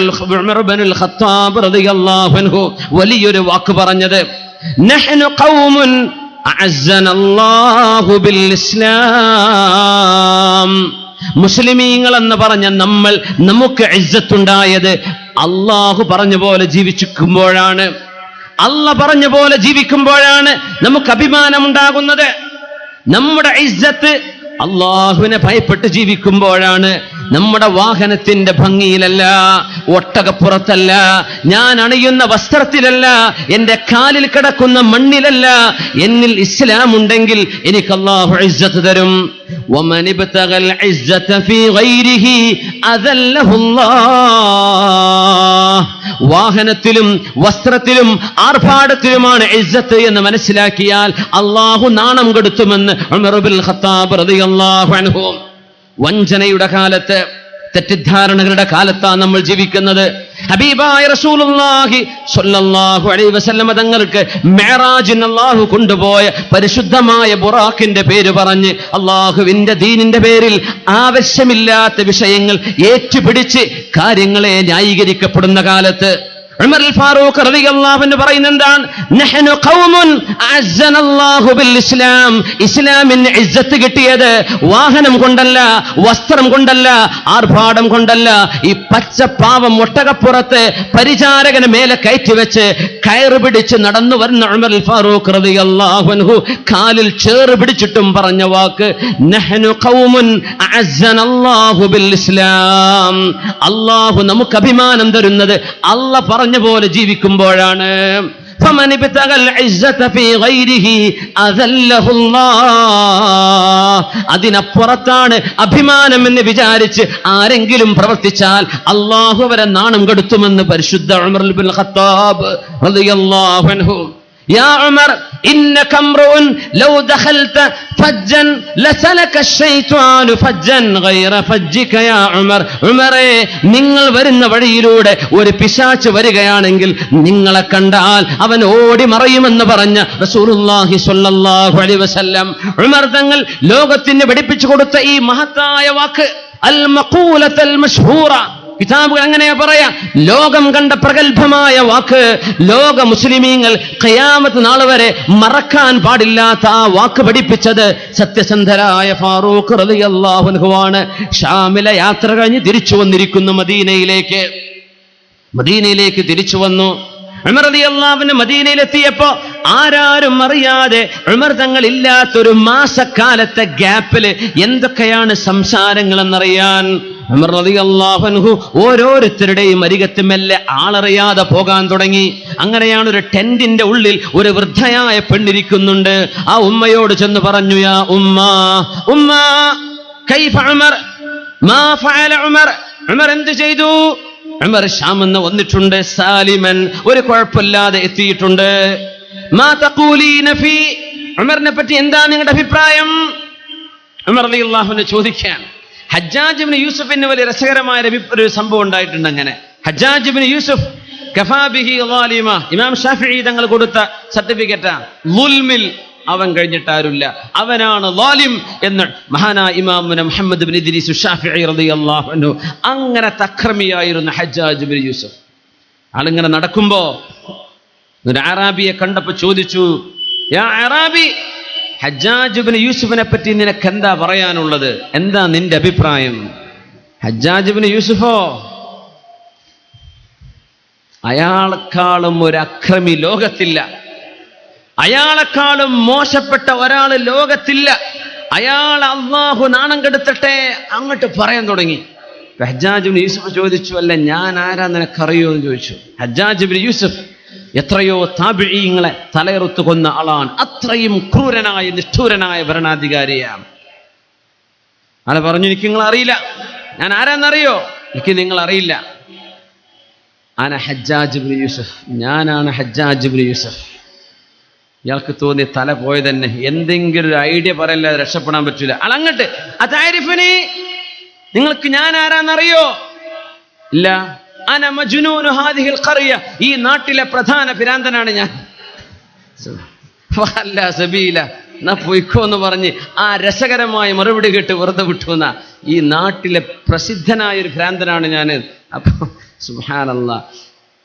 ഇബ്നുൽ ഖത്താബ് റളിയല്ലാഹു അൻഹു വലിയൊരു വാക്ക് പറഞ്ഞത്. നഹ്നു ഖൗമുൻ അഅസ്സനല്ലാഹു ബിൽ ഇസ്ലാം. മുസ്ലിമീങ്ങൾ എന്ന് പറഞ്ഞ നമുക്ക് ഇസ്സത്തുണ്ടായത് അല്ലാഹു പറഞ്ഞ പോലെ ജീവിക്കുമ്പോഴാണ്. അല്ലാഹു പറഞ്ഞ പോലെ ജീവിക്കുമ്പോഴാണ് നമുക്ക് അഭിമാനം ഉണ്ടാകുന്നത്. നമ്മുടെ ഇസ്സത്ത് അല്ലാഹുവിനെ ഭയപ്പെട്ട് ജീവിക്കുമ്പോഴാണ്. നമ്മുടെ വാഹനത്തിന്റെ ഭംഗിയിലല്ല, ഒട്ടകപ്പുറത്തല്ല, ഞാൻ അണിയുന്ന വസ്ത്രത്തിലല്ല, എൻ്റെ കാലിൽ കിടക്കുന്ന മണ്ണിലല്ല. എന്നിൽ ഇസ്ലാം ഉണ്ടെങ്കിൽ എനിക്ക് അല്ലാഹു ഇസ്സത്ത് തരും. വമൻ ഇബ്തഗൽ ഇസ്സത ഫീ ഗൈരിഹി അദല്ലഹു അല്ലാഹ്. വാഹനത്തിലും വസ്ത്രത്തിലും ആർഭാടത്തിലുമാണ് ഇസ്സത്ത് എന്ന് മനസ്സിലാക്കിയാൽ അല്ലാഹു നാണം കെടുത്തുമെന്ന് ഉമർ ഇബ്നുൽ ഖത്താബ് റളിയല്ലാഹു അൻഹു. വഞ്ചനയുടെ കാലത്ത്, തെറ്റിദ്ധാരണകളുടെ കാലത്താണ് നമ്മൾ ജീവിക്കുന്നത്. ഹബീബായ റസൂലുള്ളാഹി സ്വല്ലല്ലാഹു അലൈഹി വസല്ലം തങ്ങൾക്ക് മിഅ്റാജിന് അല്ലാഹു കൊണ്ടുപോയ പരിശുദ്ധമായ ബുറാഖിന്റെ പേര് പറഞ്ഞ് അല്ലാഹുവിന്റെ ദീനിന്റെ പേരിൽ ആവശ്യമില്ലാത്ത വിഷയങ്ങൾ ഏറ്റുപിടിച്ച് കാര്യങ്ങളെ ന്യായീകരിക്കപ്പെടുന്ന കാലത്ത് ഉമർ ഫാറൂഖ് റളിയല്ലാഹു അൻഹു പറയുന്നത് എന്താണ്? നഹ്നു ഖൗമുൻ അഅസ്സനല്ലാഹു ബിൽ ഇസ്ലാം. ഇസ്ലാമിന് ഇസ്സത്ത് കിട്ടിയത് വാഹനം കൊണ്ടല്ല, വസ്ത്രം കൊണ്ടല്ല, ആർഭാടം കൊണ്ടല്ല. ഈ പച്ചപ്പാവം ഒട്ടകപ്പുറത്ത് പരിചാരകന് മേലെ കയറ്റി വെച്ച് കയറ് പിടിച്ച് നടന്നു വരുന്ന ഉമർ ഫാറൂഖ് റളിയല്ലാഹു അൻഹു കാലിൽ ചേറ് പിടിച്ചിട്ടും പറഞ്ഞ വാക്ക് നഹ്നു ഖൗമുൻ അഅസ്സനല്ലാഹു ബിൽ ഇസ്ലാം. അല്ലാഹു നമുക്ക് അഭിമാനം തരുന്നത് അല്ലാഹു പറഞ്ഞ പോലെ ജീവിക്കുമ്പോഴാണ്. ഫമൻ ഇബ്തഗൽ ഇസ്സത ഫീ ഗൈരിഹി അദല്ലഹുല്ലാഹ്. അതിനപ്പുറത്താണ് അഭിമാനം എന്ന് വിചാരിച്ച് ആരെങ്കിലും പ്രവർത്തിച്ചാൽ അല്ലാഹു അവരെ നാണം കെടുത്തുമെന്ന് പരിശുദ്ധ ഉമർ ഇബ്നുൽ ഖത്താബ് റളിയല്ലാഹു അൻഹു. യാ ഉമർ ഇന്നക അംറുൻ ലൗ ദഖൽത ഫജ്ജൻ ലസലക അശ്ശൈത്വാനു ഫജ്ജൻ ഗൈറ ഫജ്ജിക യാ ഉമർ. ഉമറേ, നിങ്ങൾ വരുന്ന വഴിയിലൂടെ ഒരു പിശാച് വരികയാണെങ്കിൽ നിങ്ങളെ കണ്ടാൽ അവൻ ഓടി മറയുമെന്ന് പറഞ്ഞ റസൂലുള്ളാഹി സ്വല്ലല്ലാഹു അലൈഹി വസല്ലം ഉമർ തങ്ങൾ ലോകത്തിന് പഠിപ്പിച്ചു കൊടുത്ത ഈ മഹത്തായ വാക്ക് അൽ മഖൂലത്തുൽ മശ്ഹൂറ, കിതാബുകൾ അങ്ങനെയാ പറയാ, ലോകം കണ്ട പ്രഗത്ഭമായ വാക്ക്. ലോക മുസ്ലിമീങ്ങൾ ഖിയാമത്ത് നാൾ വരെ മറക്കാൻ പാടില്ലാത്ത ആ വാക്ക് പഠിപ്പിച്ചത് സത്യസന്ധരായ ഫാറൂഖ് റളിയല്ലാഹു അൻഹുവാണ്. ഷാമിലെ യാത്ര കഴിഞ്ഞ് തിരിച്ചു വന്നിരിക്കുന്നു മദീനയിലേക്ക് തിരിച്ചു വന്നു. ഉമർ റളിയല്ലാഹു അൻഹു മദീനയിലെത്തിയപ്പോ ആരാരും അറിയാതെ ഉമർ തങ്ങൾ ഇല്ലാത്തൊരു മാസക്കാലത്തെ ഗ്യാപ്പില് എന്തൊക്കെയാണ് സംസാരങ്ങൾ എന്നറിയാൻ ഉമർ റളിയല്ലാഹു അൻഹു ഓരോരുത്തരുടെയും അരികത്ത് മെല്ലെ ആളറിയാതെ പോകാൻ തുടങ്ങി. അങ്ങനെയാണ് ഒരു ടെന്റിന്റെ ഉള്ളിൽ ഒരു വൃദ്ധയായ പെണ്ണിരിക്കുന്നുണ്ട്. ആ ഉമ്മയോട് ചെന്ന് പറഞ്ഞു, യാ ഉമ്മ കൈഫ ഉമർ, മാ ഫഅല ഉമർ, ഉമർ എന്ത് ചെയ്തു? ഉമർ ഷാമെന്ന് വന്നിട്ടുണ്ട്, സാലിമൻ, ഒരു കുഴപ്പമില്ലാതെ എത്തിയിട്ടുണ്ട്. മാ തഖൂലീന ഫീ, ഉമറിനെ പറ്റി എന്താ നിങ്ങളുടെ അഭിപ്രായം? ഉമർ റളിയല്ലാഹു അൻഹു ചോദിക്കാൻ. ഹജ്ജാജ് ഇബ്നു യൂസുഫിന് വലിയ രസകരമായ ഒരു സംഭവം ഉണ്ടായിട്ടുണ്ട്. അങ്ങനെ ഹജ്ജാജ് ഇബ്നു യൂസുഫ് കഫാ ബിഹി ളാലിമ, ഇമാം ഷാഫിഈ തങ്ങൾ കൊടുത്ത സർട്ടിഫിക്കറ്റാ, ളുൽമിൽ അവൻ കഴിഞ്ഞിട്ടാരുമില്ല, അവനാണ് ളാലിം എന്ന് മഹാനായ ഇമാം മുഹമ്മദ് ഇബ്നു ഇദ്രീസ് ഷാഫിഈ റളിയല്ലാഹു അൻഹു. അങ്ങനെ തക്രമിയായിരുന്ന ഹജ്ജാജ് ഇബ്നു യൂസുഫ് ആളിങ്ങനെ നടക്കുമ്പോ ഒരു അറാബിയെ കണ്ടപ്പോ ചോദിച്ചു, യാ അറാബി, ഹജ്ജാജ് ഇബ്നു യൂസുഫിനെ പറ്റി നിനക്ക് എന്താ പറയാനുള്ളത്? എന്താ നിന്റെ അഭിപ്രായം? ഹജ്ജാജ് ഇബ്നു യൂസുഫോ, അയാളെക്കാളും ഒരു അക്രമി ലോകത്തില്ല, അയാളെക്കാളും മോശപ്പെട്ട ഒരാൾ ലോകത്തില്ല, അയാൾ അല്ലാഹു നാണം കെടുത്തട്ടെ, അങ്ങോട്ട് പറയാൻ തുടങ്ങി. ഹജ്ജാജ് ഇബ്നു യൂസുഫ് ചോദിച്ചു, അല്ല ഞാൻ ആരാ നിനക്കറിയോ എന്ന് ചോദിച്ചു. ഹജ്ജാജ് ഇബ്നു യൂസുഫ് എത്രയോ താബിഈങ്ങളെ തലയറുത്തു കൊന്ന ആളാണ്, അത്രയും ക്രൂരനായ നിഷ്ഠൂരനായ ഭരണാധികാരിയാണ്. ആളെ പറഞ്ഞു, എനിക്ക് നിങ്ങൾ അറിയില്ല, ഞാൻ ആരാന്നറിയോ? എനിക്ക് നിങ്ങൾ അറിയില്ല, അന ഹജ്ജാജ് ഇബ്നു യൂസുഫ്, ഞാനാണ് ഹജ്ജാജ് ഇബ്നു യൂസുഫ്. ഇയാൾക്ക് തോന്നി തല പോയത് തന്നെ, എന്തെങ്കിലും ഒരു ഐഡിയ പറയല്ലാതെ രക്ഷപ്പെടാൻ പറ്റൂല. അളങ്ങട്ട് അതാരിഫിനി, നിങ്ങൾക്ക് ഞാൻ ആരാന്നറിയോ? ഇല്ല. അന മജ്നൂനു ഹാദിഹിൽ ഖറിയ, ഈ നാട്ടിലെ പ്രധാന പിരാന്തനാണ് ഞാൻ. വല്ല സബീല, എന്നാ പൊയ്ക്കോ എന്ന് പറഞ്ഞ് ആ രസകരമായ മറുപടി കേട്ട് വെറുതെ വിട്ടുന്ന ഈ നാട്ടിലെ പ്രസിദ്ധനായ ഒരു ഭ്രാന്തനാണ് ഞാൻ. അപ്പൊ സുബ്ഹാനല്ലാഹ്,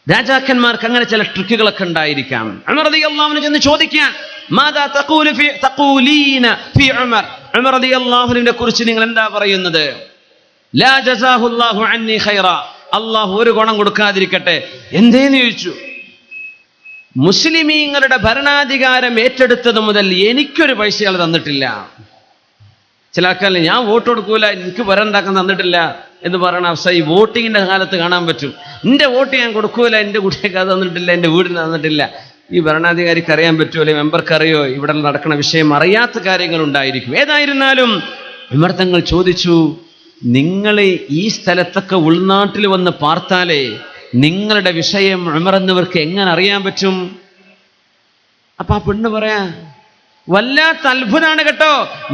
രാജാക്കന്മാർക്ക് അങ്ങനെ ചില ട്രിക്കുകളൊക്കെ ഉണ്ടായിരിക്കാം. ഉമർ റളിയല്ലാഹു അൻഹു ചെന്ന് ചോദിക്കാൻ, മാദാ തഖൂലീന ഫീ ഉമർ, ഉമർ റളിയല്ലാഹു അൻഹുവിനെ കുറിച്ച് നിങ്ങൾ എന്താ പറയുന്നത്? ലാ ജസാഹുല്ലാഹു അന്നി ഖൈറ, അള്ളാഹു ഒരു ഗുണം കൊടുക്കാതിരിക്കട്ടെ. എന്തേന്ന് ചോദിച്ചു. മുസ്ലിമീങ്ങളുടെ ഭരണാധികാരം ഏറ്റെടുത്തത് മുതൽ എനിക്കൊരു പൈസ ആൾ തന്നിട്ടില്ല. ചില ആൾക്കാരിൽ ഞാൻ വോട്ട് കൊടുക്കൂല, എനിക്ക് വരണ്ടാക്കാൻ തന്നിട്ടില്ല എന്ന് പറയുന്ന അവസ്ഥ ഈ വോട്ടിങ്ങിന്റെ കാലത്ത് കാണാൻ പറ്റും. എൻ്റെ വോട്ട് ഞാൻ കൊടുക്കൂല, എൻ്റെ കുട്ടിക്ക് അത് തന്നിട്ടില്ല, എൻ്റെ വീടിന് തന്നിട്ടില്ല. ഈ ഭരണാധികാരിക്ക് അറിയാൻ പറ്റുമോ, മെമ്പർക്ക് അറിയോ, ഇവിടെ നടക്കുന്ന വിഷയം അറിയാത്ത കാര്യങ്ങൾ ഉണ്ടായിരിക്കും. ഏതായിരുന്നാലും ഉമർ തങ്ങൾ ചോദിച്ചു, നിങ്ങൾ ഈ സ്ഥലത്തൊക്കെ ഉൾനാട്ടിൽ വന്ന് പാർത്താലേ നിങ്ങളുടെ വിഷയം ഉമർ എന്നവർക്ക് എങ്ങനെ അറിയാൻ പറ്റും? അപ്പൊ ആ പെണ്ണ് പറയാ, വല്ലാത്ത അത്ഭുതമാണ് കേട്ടോ,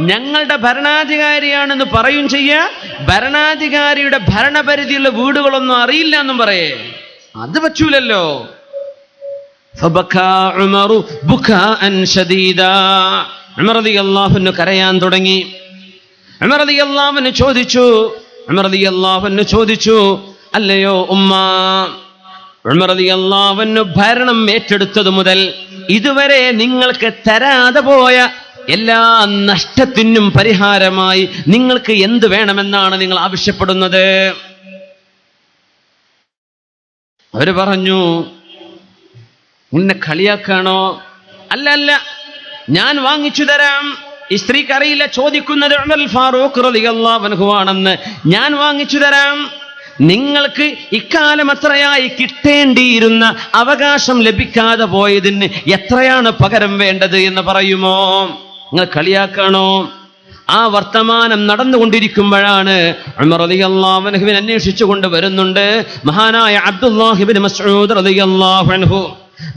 ഞങ്ങളുടെ ഭരണാധികാരിയാണെന്ന് പറയും ചെയ്യാ, ഭരണാധികാരിയുടെ ഭരണപരിധിയുള്ള വീടുകളൊന്നും അറിയില്ല എന്നും പറയേ. അത് പറ്റൂലല്ലോ. ഉമർ റളിയല്ലാഹു അൻഹു കരയാൻ തുടങ്ങി. ഉമർ റളിയല്ലാഹു അൻഹു ചോദിച്ചു, അല്ലയോ ഉമ്മ, ഉമർ റളിയല്ലാഹു അൻഹു ഭരണം ഏറ്റെടുത്തത് മുതൽ ഇതുവരെ നിങ്ങൾക്ക് തരാതെ പോയ എല്ലാ നഷ്ടത്തിനും പരിഹാരമായി നിങ്ങൾക്ക് എന്ത് വേണമെന്നാണ് നിങ്ങൾ ആവശ്യപ്പെടുന്നത്? അവര് പറഞ്ഞു, നിന്നെ കളിയാക്കാണോ? അല്ല അല്ല, ഞാൻ വാങ്ങിച്ചു തരാം. ഈ സ്ത്രീക്ക് അറിയില്ല ചോദിക്കുന്നത് ഉമർ ഫാറൂഖ് റളിയല്ലാഹു അൻഹു ആണെന്ന്. ഞാൻ വാങ്ങിച്ചു തരാം. നിങ്ങൾക്ക് ഇക്കാലം അത്രയായി കിട്ടേണ്ടിയിരുന്ന അവകാശം ലഭിക്കാതെ പോയതിന് എത്രയാണ് പകരം വേണ്ടത് എന്ന് പറയുമോ? നിങ്ങൾ കളിയാക്കാണോ? ആ വർത്തമാനം നടന്നുകൊണ്ടിരിക്കുമ്പോഴാണ് ഉമർ റളിയല്ലാഹു അൻഹുവിനെ അന്വേഷിച്ചു കൊണ്ട് വരുന്നുണ്ട് മഹാനായ അബ്ദുല്ലാഹി ഇബ്നു മസ്ഊദ് റളിയല്ലാഹു അൻഹു,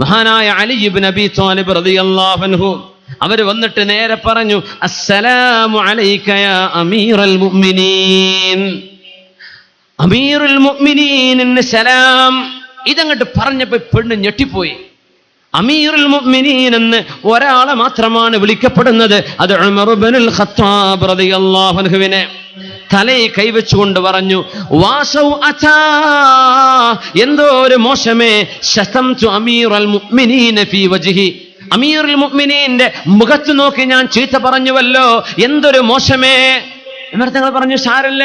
മഹാനായ അലി ഇബ്നു അബീ ത്വാലിബ് റളിയല്ലാഹു അൻഹു. അവർ വന്നിട്ട് നേരെ പറഞ്ഞു, അസ്സലാമു അലൈക യാ അമീറൽ മുഅ്മിനീൻ. അമീറുൽ മുഅ്മിനീന് സലാം. ഇതങ്ങോട്ട് പറഞ്ഞപ്പോൾ പെണ്ണ് ഞെട്ടിപ്പോയി. അമീറുൽ മുഅ്മിനീൻ എന്ന് ഒരാളെ മാത്രമാണ് വിളിക്കപ്പെടുന്നത്. അത് ഉമർ ഇബ്നുൽ ഖത്താബ് റളിയല്ലാഹു അൻഹുവിനെ. തലയിൽ കൈവച്ചുകൊണ്ട് പറഞ്ഞു, വാസൗ അതാ, എന്തോ ഒരു മോശമേ, ശതംതു അമീറുൽ മുഅ്മിനീന ഫീ വജ്ഹി, അമീറുൽ മുഅ്മിനീന്റെ മുഖത്ത് നോക്കി ഞാൻ ചീത്ത പറഞ്ഞുവല്ലോ, എന്തൊരു മോശമേ. തങ്ങൾ പറഞ്ഞു, സാരല്ല,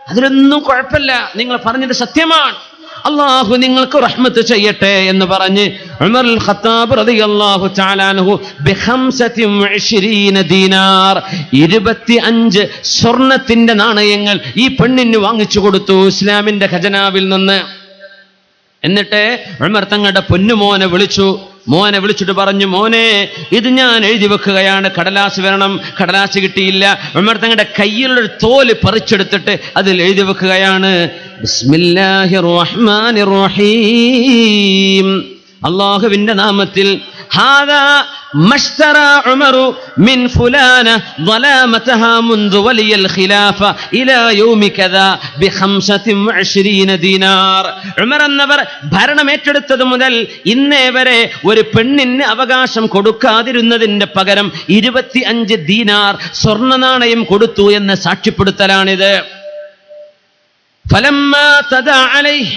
അതിലൊന്നും കുഴപ്പമില്ല, നിങ്ങൾ പറഞ്ഞത് സത്യമാണ്, അള്ളാഹു നിങ്ങൾക്ക് റഹ്മത്ത് ചെയ്യട്ടെ എന്ന് പറഞ്ഞ് ഉമർ ഖത്താബ് റളിയല്ലാഹു തആല അൻഹു ബി25 ദീനാർ, 25 സ്വർണത്തിന്റെ നാണയങ്ങൾ ഈ പെണ്ണിന് വാങ്ങിച്ചു കൊടുത്തു ഇസ്ലാമിന്റെ ഖജനാവിൽ നിന്ന്. എന്നിട്ട് ഉമർ തങ്ങളുടെ പൊന്നുമോനെ വിളിച്ചു. മോനെ വിളിച്ചിട്ട് പറഞ്ഞു, മോനെ, ഇത് ഞാൻ എഴുതി വെക്കുകയാണ്, കടലാസ് വരണം. കടലാസ് കിട്ടിയില്ല. ഉമർ തങ്ങളുടെ കയ്യിലൊരു തോല് പറിച്ചെടുത്തിട്ട് അതിൽ എഴുതി വെക്കുകയാണ്, ബിസ്മില്ലാഹിർ റഹ്മാനിർ റഹീം, അല്ലാഹുവിന്റെ നാമത്തിൽ. ഹാദാ മശ്തറ ഉമറു മിൻ ഫുലാന ളലാമതഹാ മുൻദു വലിയൽ ഖിലാഫ ഇലാ യൗമി കദാ ബി25 ദീനാർ. ഉമർ എന്നവർ ഭരണം ഏറ്റെടുത്തത് മുതൽ ഇന്നേ വരെ ഒരു പെണ്ണിന് അവകാശം കൊടുക്കാതിരുന്നതിന്റെ പകരം 25 ദീനാർ സ്വർണ്ണ നാണയം കൊടുത്തു എന്ന് സാക്ഷ്യപ്പെടുത്തലാണിത്. ഫലമ്മാ തദാ അലൈഹി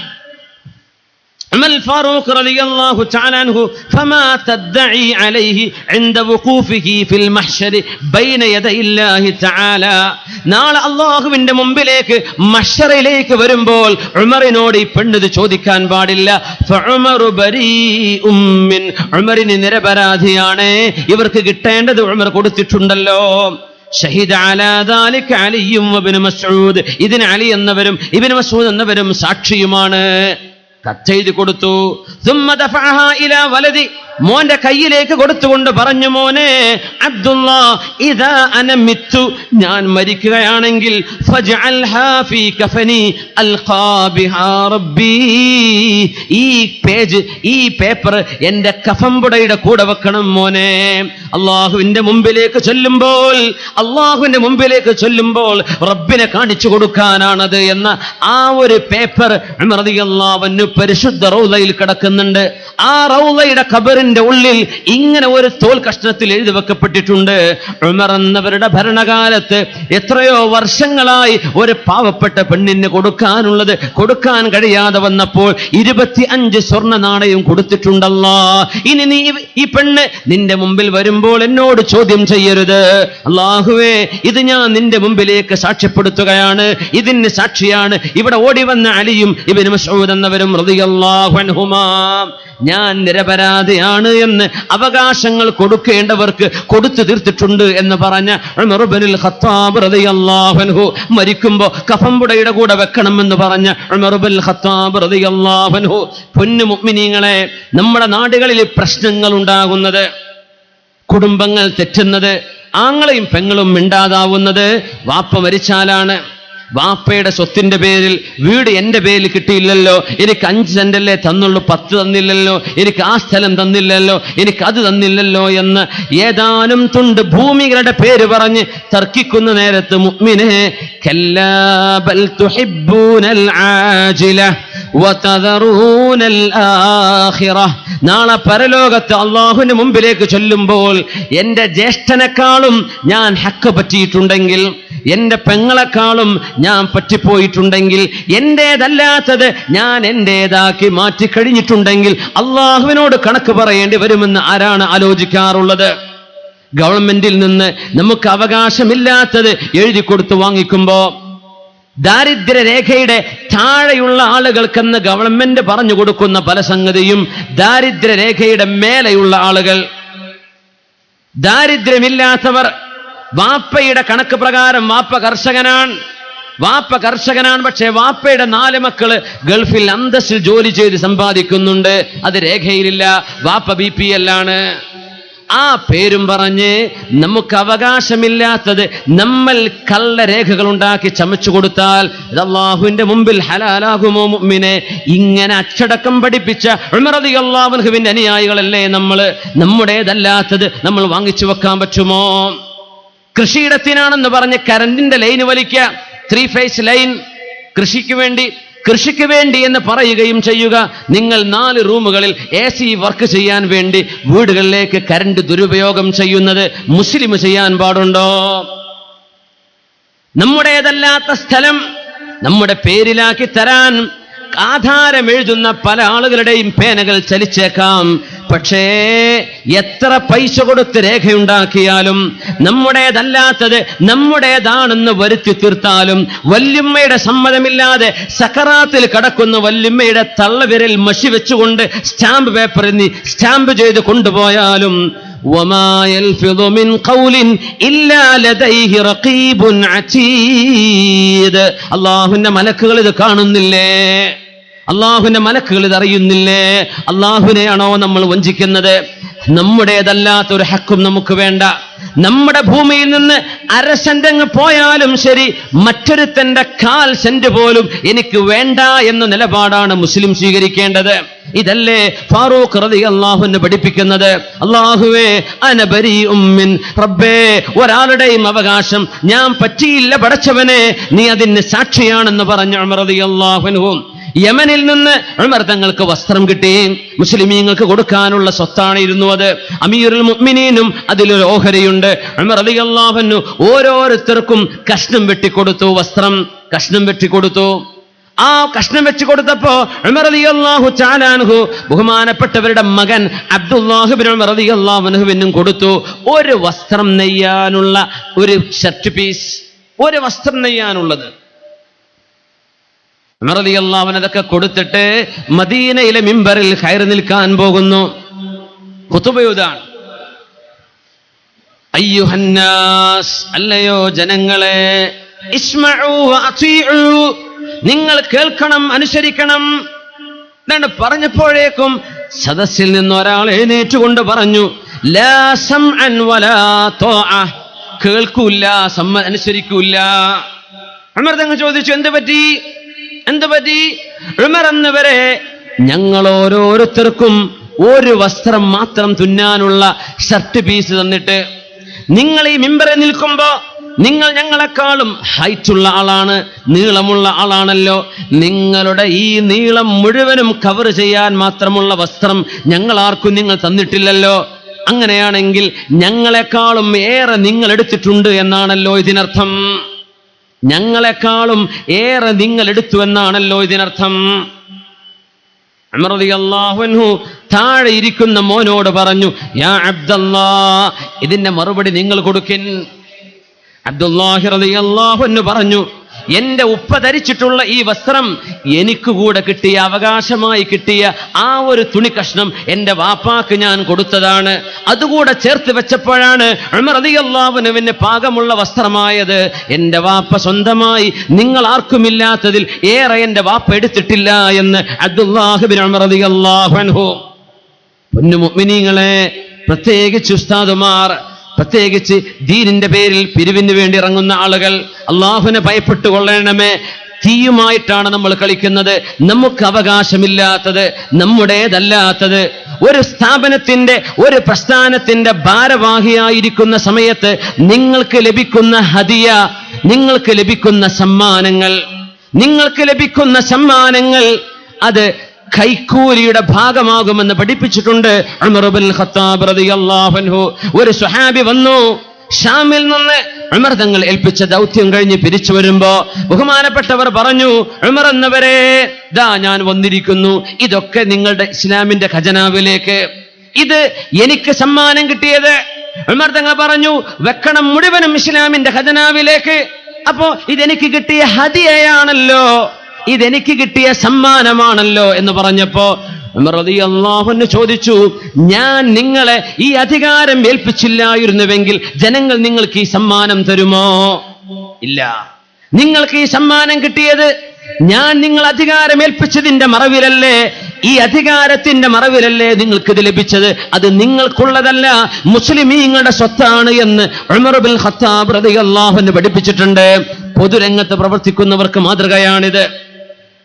عمر الفاروق رضي الله تعالى عنه فما تدعي عليه عند وقوفه في المحشر بين يدي الله تعالى. നാളെ അല്ലാഹുവിന്റെ മുമ്പിലേക്ക് മഹ്ശറിലേക്ക് വരുമ്പോൾ ഉമറിനോട് ഈ പെണ്ണിത് ചോദിക്കാൻ പാടില്ല. ഫഉമറു ബരീഉം മിൻ, ഉമറിന് നിരപരാധിയാണ്, ഇവർക്ക് കിട്ടേണ്ടത് ഉമർ കൊടുത്തിട്ടുണ്ടല്ലോ. ഷഹീദ അലാ ദാലിക അലിയും ഇബ്നു മസ്ഊദ്, ഇതിന് അലി എന്നവരും ഇബ്നു മസ്ഊദ് എന്നവരും സാക്ഷിയുമാണ്. കത്തെഴുതി കൊടുത്തു. മോന്റെ കയ്യിലേക്ക് കൊടുത്തുകൊണ്ട് പറഞ്ഞു, മോനെ അബ്ദുല്ലാ, ഇദാ അന മിത്തു, ഞാൻ മരിക്കുകയാണെങ്കിൽ ഫജ്അൽഹാ ഫീ കഫനി അൽഖാ ബിഹാ റബ്ബി, ഈ പേജ്, ഈ പേപ്പർ എന്റെ കഫംപുടയുടെ കൂടെ വെക്കണം മോനെ. അള്ളാഹുവിന്റെ മുമ്പിലേക്ക് ചൊല്ലുമ്പോൾ റബ്ബിനെ കാണിച്ചു കൊടുക്കാനാണത് എന്ന ആ ഒരു പേപ്പർ ഉമർ റളിയല്ലാഹു അൻഹു പരിശുദ്ധ റൗളയിൽ കിടക്കുന്നുണ്ട്. ആ റൗളയുടെ ഖബറിന്റെ ഉള്ളിൽ ഇങ്ങനെ ഒരു തോൽ കഷ്ണത്തിൽ എഴുതി വെക്കപ്പെട്ടിട്ടുണ്ട്. ഉമർ എന്നവരുടെ ഭരണകാലത്ത് എത്രയോ വർഷങ്ങളായി ഒരു പാവപ്പെട്ട പെണ്ണിന് കൊടുക്കാനുള്ളത് കൊടുക്കാൻ കഴിയാതെ വന്നപ്പോൾ 25 സ്വർണ്ണ നാണയം കൊടുത്തിട്ടുണ്ടല്ലോ. ഇനി നീ ഈ പെണ്ണ് നിന്റെ മുമ്പിൽ വരുമ്പോൾ എന്നോട് ചോദ്യം ചെയ്യരുത്. അല്ലാഹുവേ, ഇത് ഞാൻ നിന്റെ മുമ്പിലേക്ക് സാക്ഷ്യപ്പെടുത്തുകയാണ്, ഇതിന് സാക്ഷിയാണ് ഇവിടെ ഓടി വന്ന അലിയും ഇബ്നു മസ്ഊദ് എന്നവരും റളിയല്ലാഹു അൻഹുമാ. ഞാൻ നിരപരാധിയാണ് എന്ന് അവകാശങ്ങൾ കൊടുക്കേണ്ടവർക്ക് കൊടുത്തു തീർത്തിട്ടുണ്ട് എന്ന് പറഞ്ഞ ഉമർ ഇബ്നുൽ ഖത്താബ് റളിയല്ലാഹു അൻഹു മരിക്കുമ്പോൾ കഫംപുടയുടെ കൂടെ വെക്കണമെന്ന് പറഞ്ഞ ഉമർ ഇബ്നുൽ ഖത്താബ് റളിയല്ലാഹു അൻഹു. പൊന്നു മുഅ്മിനീങ്ങളെ, നമ്മുടെ നാടുകളിൽ പ്രശ്നങ്ങൾ ഉണ്ടാകുന്നത്, കുടുംബങ്ങൾ തെറ്റുന്നത്, ആങ്ങളെയും പെങ്ങളും മിണ്ടാതാവുന്നത് വാപ്പ മരിച്ചാലാണ്. വാപ്പയുടെ സ്വത്തിന്റെ പേരിൽ വീട് എന്റെ പേരിൽ കിട്ടിയില്ലല്ലോ, എനിക്ക് 5 സെന്റല്ലേ തന്നുള്ളൂ, 10 തന്നില്ലല്ലോ, എനിക്ക് ആ സ്ഥലം തന്നില്ലല്ലോ, എനിക്ക് അത് തന്നില്ലല്ലോ എന്ന് ഏതാനും തുണ്ട് ഭൂമികളുടെ പേര് പറഞ്ഞ് തർക്കിക്കുന്ന നേരത്ത് മുഅ്മിനേ, കല്ലാ ബൽ തുഹിബ്ബൂനൽ ആജില വതദറൂനൽ ആഖിറ. നാളെ പരലോകത്ത് അല്ലാഹുവിന്റെ മുമ്പിലേക്ക് ചൊല്ലുമ്പോൾ എന്റെ ജ്യേഷ്ഠനെക്കാളും ഞാൻ ഹക്ക് പറ്റിയിട്ടുണ്ടെങ്കിൽ, എന്റെ പെങ്ങളെക്കാളും ഞാൻ പറ്റിപ്പോയിട്ടുണ്ടെങ്കിൽ, എന്റേതല്ലാത്തത് ഞാൻ എന്റേതാക്കി മാറ്റിക്കഴിഞ്ഞിട്ടുണ്ടെങ്കിൽ അള്ളാഹുവിനോട് കണക്ക് പറയേണ്ടി വരുമെന്ന് ആരാണ് ആലോചിക്കാറുള്ളത്? ഗവൺമെന്റിൽ നിന്ന് നമുക്ക് അവകാശമില്ലാത്തത് എഴുതി കൊടുത്ത് വാങ്ങിക്കുമ്പോ ദാരിദ്ര്യരേഖയുടെ താഴെയുള്ള ആളുകൾക്കെന്ന് ഗവൺമെന്റ് പറഞ്ഞു കൊടുക്കുന്ന പല സംഗതിയും ദാരിദ്ര്യരേഖയുടെ മേലെയുള്ള ആളുകൾ, ദാരിദ്ര്യമില്ലാത്തവർ, വാപ്പയുടെ കണക്ക് പ്രകാരം വാപ്പ കർഷകനാണ്, വാപ്പ കർഷകനാണ്, പക്ഷേ വാപ്പയുടെ 4 മക്കള് ഗൾഫിൽ അന്തസ്സിൽ ജോലി ചെയ്ത് സമ്പാദിക്കുന്നുണ്ട്. അത് രേഖയിലില്ല. വാപ്പ BPL ആണ്. ആ പേരും പറഞ്ഞ് നമുക്ക് അവകാശമില്ലാത്തത് നമ്മൾ കള്ളരേഖകൾ ഉണ്ടാക്കി ചമച്ചു കൊടുത്താൽ ഇത് അല്ലാഹുവിന്റെ മുമ്പിൽ ഹലാലാകുമോ മുഅ്മിനെ? ഇങ്ങനെ അച്ചടക്കം പഠിപ്പിച്ച ഉമർ റളിയല്ലാഹു അൻഹുവിന്റെ അനുയായികളല്ലേ നമ്മൾ? നമ്മുടേതല്ലാത്തത് നമ്മൾ വാങ്ങിച്ചു വെക്കാൻ പറ്റുമോ? കൃഷിയിടത്തിനാണെന്ന് പറഞ്ഞ് കറണ്ടിന്റെ ലൈന് വലിക്കുക, 3 ഫേസ് ലൈൻ കൃഷിക്ക് വേണ്ടി എന്ന് പറയുകയും ചെയ്യുക. നിങ്ങൾ 4 റൂമുകളിൽ AC വർക്ക് ചെയ്യാൻ വേണ്ടി വീടുകളിലേക്ക് കറണ്ട് ദുരുപയോഗം ചെയ്യുന്നത് മുസ്ലിം ചെയ്യാൻ പാടുണ്ടോ? നമ്മുടേതല്ലാത്ത സ്ഥലം നമ്മുടെ പേരിലാക്കി തരാൻ ആധാരം എഴുതുന്ന പല ആളുകളുടെയും പേനകൾ ചലിച്ചേക്കാം. പക്ഷേ എത്ര പൈസ കൊടുത്ത് രേഖയുണ്ടാക്കിയാലും നമ്മുടേതല്ലാത്തത് നമ്മുടേതാണെന്ന് വരുത്തി തീർത്താലും വല്യമ്മയുടെ സമ്മതമില്ലാതെ സക്കറാത്തിൽ കടക്കുന്ന വല്യമ്മയുടെ തള്ളവിരൽ മഷി വെച്ചുകൊണ്ട് സ്റ്റാമ്പ് പേപ്പറിൽ സ്റ്റാമ്പ് ചെയ്ത് കൊണ്ടുപോയാലും വമാ യൽഫിദു മിൻ ഖൗലിൻ ഇല്ലാ ലദൈഹി റഖീബുൻ അതീദ്. അല്ലാഹുവിന്റെ മലക്കുകൾ ഇത് കാണുന്നില്ലേ? അള്ളാഹുവിന്റെ മലക്കുകൾ ഇത് അറിയുന്നില്ലേ? അള്ളാഹുവിനെയാണോ നമ്മൾ വഞ്ചിക്കുന്നത്? നമ്മുടേതല്ലാത്ത ഒരു ഹക്കും നമുക്ക് വേണ്ട. നമ്മുടെ ഭൂമിയിൽ നിന്ന് 1/2 സെന്റ് പോയാലും ശരി, മറ്റൊരുത്തന്റെ 1/4 സെന്റ് പോലും എനിക്ക് വേണ്ട എന്ന നിലപാടാണ് മുസ്ലിം സ്വീകരിക്കേണ്ടത്. ഇതല്ലേ ഫാറൂഖ് റളിയല്ലാഹു അൻഹു പഠിപ്പിക്കുന്നത്? അല്ലാഹുവേ അന ബരീഉം മിൻ റബ്ബേ, ഒരാളുടെയും അവകാശം ഞാൻ പറ്റിയില്ല പടച്ചവനെ, നീ അതിന് സാക്ഷിയാണെന്ന് പറഞ്ഞ ഉമർ റളിയല്ലാഹു അൻഹു. യമനിൽ നിന്ന് ഉമർ തങ്ങൾക്ക് വസ്ത്രം കിട്ടി. മുസ്ലിമീങ്ങൾക്ക് കൊടുക്കാനുള്ള സ്വത്താണിരുന്നു അത്. അമീറുൽ മുഅ്മിനീനും അതിലൊരു ഓഹരിയുണ്ട്. ഉമർ റളിയല്ലാഹു അൻഹു ഓരോരുത്തർക്കും കഷ്ണം വെട്ടിക്കൊടുത്തു, വസ്ത്രം കഷ്ണം വെട്ടിക്കൊടുത്തു. ആ കഷ്ണം വെച്ച് കൊടുത്തപ്പോ ഉമർ റളിയല്ലാഹു തആല അൻഹു ബഹുമാനപ്പെട്ടവരുടെ മകൻ അബ്ദുല്ലാഹ് ഇബ്നു ഉമർ റളിയല്ലാഹു അൻഹുവിനും കൊടുത്തു. ഒരു വസ്ത്രം നെയ്യാനുള്ള ഒരു ഷർട്ട് പീസ്, ഒരു വസ്ത്രം നെയ്യാനുള്ളത്. ഉമർ റളിയല്ലാഹു അൻഹു അതൊക്കെ കൊടുത്തിട്ട് മദീനയിലെ മിമ്പറിൽ ഖൈർ നിൽക്കാൻ പോകുന്നു. ഖുതുബയുദാൻ. അയ്യുഹന്നാസ്, അല്ലയോ ജനങ്ങളെ, ഇസ്മഉ വഅതീഉ, നിങ്ങൾ കേൾക്കണം, അനുസരിക്കണം. എന്നാണ് പറഞ്ഞപ്പോഴേക്കും സദസ്സിൽ നിന്ന് ഒരാൾ എഴുന്നേറ്റുകൊണ്ട് പറഞ്ഞു, ലാ സംഅൻ വലാ ത്വാഅ, കേൾക്കൂല, അനുസരിക്കൂല. ഉമർ തങ്ങൾ ചോദിച്ചു, എന്ത് പറ്റി? ഉമർ എന്നവരെ ഞങ്ങൾ ഓരോരുത്തർക്കും ഒരു വസ്ത്രം മാത്രം തുന്നാനുള്ള ഷർട്ട് പീസ് തന്നിട്ട്, നിങ്ങൾ ഈ മിമ്പറിൽ നിൽക്കുമ്പോ നിങ്ങൾ ഞങ്ങളെക്കാളും ഹൈറ്റുള്ള ആളാണ്, നീളമുള്ള ആളാണല്ലോ. നിങ്ങളുടെ ഈ നീളം മുഴുവനും കവർ ചെയ്യാൻ മാത്രമുള്ള വസ്ത്രം ഞങ്ങൾ ആർക്കും നിങ്ങൾ തന്നിട്ടില്ലല്ലോ. അങ്ങനെയാണെങ്കിൽ ഞങ്ങളെക്കാളും ഏറെ നിങ്ങൾ എടുത്തിട്ടുണ്ട് എന്നാണല്ലോ ഇതിനർത്ഥം. ഞങ്ങളെക്കാളും ഏറെ നിങ്ങൾ എടുത്തു എന്നാണല്ലോ ഇതിനർത്ഥം. ഉമർ റളിയല്ലാഹു അൻഹു താഴെ ഇരിക്കുന്ന മോനോട് പറഞ്ഞു, യാ അബ്ദല്ലാഹ്, ഇതിന്റെ മറുപടി നിങ്ങൾ കൊടുക്കിൻ. അബ്ദുല്ലാഹി റളിയല്ലാഹു അൻഹു പറഞ്ഞു, എന്റെ ഉപ്പ ധരിച്ചിട്ടുള്ള ഈ വസ്ത്രം എനിക്ക് കൂടെ കിട്ടിയ, അവകാശമായി കിട്ടിയ ആ ഒരു തുണി കഷ്ണം എന്റെ വാപ്പാക്ക് ഞാൻ കൊടുത്തതാണ്. അതുകൂടെ ചേർത്ത് വെച്ചപ്പോഴാണ് ഉമർ റളിയല്ലാഹു അൻഹുവിന് പാകമുള്ള വസ്ത്രമായത്. എന്റെ വാപ്പ സ്വന്തമായി നിങ്ങൾ ആർക്കുമില്ലാത്തതിൽ ഏറെ എന്റെ വാപ്പ എടുത്തിട്ടില്ല എന്ന് അബ്ദുല്ലാഹി ഇബ്നു ഉമർ റളിയല്ലാഹു അൻഹു. പൊന്നു മുഅ്മിനീങ്ങളെ, പ്രത്യേകിച്ച് ഉസ്താദുമാർ, പ്രത്യേകിച്ച് ദീനിന്റെ പേരിൽ പിരിവിന് വേണ്ടി ഇറങ്ങുന്ന ആളുകൾ, അള്ളാഹുവിനെ ഭയപ്പെട്ടുകൊള്ളണമേ. തീയുമായിട്ടാണ് നമ്മൾ കളിക്കുന്നത്. നമുക്ക് അവകാശമില്ലാത്തത്, നമ്മുടേതല്ലാത്തത്. ഒരു സ്ഥാപനത്തിന്റെ, ഒരു പ്രസ്ഥാനത്തിന്റെ ഭാരവാഹിയായിരിക്കുന്ന സമയത്ത് നിങ്ങൾക്ക് ലഭിക്കുന്ന ഹദിയ, നിങ്ങൾക്ക് ലഭിക്കുന്ന സമ്മാനങ്ങൾ അത് കൈക്കൂലിയുടെ ഭാഗമാകുമെന്ന് പഠിപ്പിച്ചിട്ടുണ്ട് ഉമർ ഇബ്നുൽ ഖത്താബ് റളിയല്ലാഹു അൻഹു. ഒരു സ്വഹാബി വന്നു ഷാമിൽ നിന്ന്, ഉമർ തങ്ങൾ ഏൽപ്പിച്ച ദൗത്യം കഴിഞ്ഞ് പിരിച്ചു വരുമ്പോ ബഹുമാനപ്പെട്ടവർ പറഞ്ഞു, ഉമർ എന്നവരെ, ദാ ഞാൻ വന്നിരിക്കുന്നു, ഇതൊക്കെ നിങ്ങളുടെ ഇസ്ലാമിന്റെ ഖജനാവിലേക്ക്, ഇത് എനിക്ക് സമ്മാനം കിട്ടിയത്. ഉമർ തങ്ങൾ പറഞ്ഞു, വെക്കണം മുഴുവനും ഇസ്ലാമിന്റെ ഖജനാവിലേക്ക്. അപ്പോ ഇതെനിക്ക് കിട്ടിയ ഹദിയയാണല്ലോ, ഇതെനിക്ക് കിട്ടിയ സമ്മാനമാണല്ലോ എന്ന് പറഞ്ഞപ്പോ ഉമർ റളിയല്ലാഹു അൻഹു ചോദിച്ചു, ഞാൻ നിങ്ങളെ ഈ അധികാരം ഏൽപ്പിച്ചില്ലായിരുന്നുവെങ്കിൽ ജനങ്ങൾ നിങ്ങൾക്ക് ഈ സമ്മാനം തരുമോ? ഇല്ല. നിങ്ങൾക്ക് ഈ സമ്മാനം കിട്ടിയത് ഞാൻ നിങ്ങൾ അധികാരമേൽപ്പിച്ചതിന്റെ മറവിലല്ലേ, ഈ അധികാരത്തിന്റെ മറവിലല്ലേ നിങ്ങൾക്കിത് ലഭിച്ചത്, അത് നിങ്ങൾക്കുള്ളതല്ല, മുസ്ലിമീങ്ങളുടെ സ്വത്താണ് എന്ന് ഉമർ ബിൻ ഖത്താബ് റളിയല്ലാഹു അൻഹു പഠിപ്പിച്ചിട്ടുണ്ട്. പൊതുരംഗത്ത് പ്രവർത്തിക്കുന്നവർക്ക് മാതൃകയാണിത്.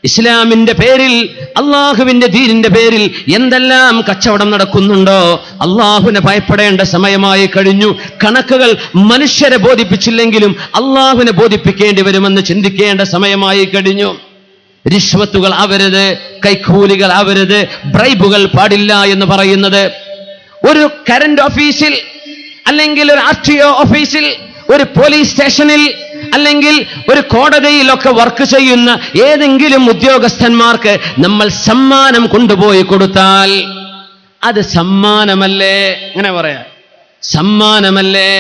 ഇസ്ലാമിന്റെ പേരിൽ, അള്ളാഹുവിന്റെ ദീനിന്റെ പേരിൽ എന്തെല്ലാം കച്ചവടം നടക്കുന്നുണ്ടോ, അള്ളാഹുവിനെ ഭയപ്പെടേണ്ട സമയമായി കഴിഞ്ഞു. കണക്കുകൾ മനുഷ്യരെ ബോധിപ്പിച്ചില്ലെങ്കിലും അള്ളാഹുവിനെ ബോധിപ്പിക്കേണ്ടി വരുമെന്ന് ചിന്തിക്കേണ്ട സമയമായി കഴിഞ്ഞു. റിശ്വത്തുകൾ ആവരുത്, കൈക്കൂലികൾ ആവരുത്, ബ്രൈബുകൾ പാടില്ല എന്ന് പറയുന്നത് ഒരു കറന്റ് ഓഫീസിൽ, അല്ലെങ്കിൽ ഒരു RTO ഓഫീസിൽ, ഒരു പോലീസ് സ്റ്റേഷനിൽ, അല്ലെങ്കിൽ ഒരു കോടതിയിലൊക്കെ വർക്ക് ചെയ്യുന്ന ഏതെങ്കിലും ഉദ്യോഗസ്ഥന്മാർക്ക് നമ്മൾ സമ്മാനം കൊണ്ടുപോയി കൊടുത്താൽ അത് സമ്മാനമല്ലേ? അങ്ങനെ പറയാം, സമ്മാനമല്ലേ?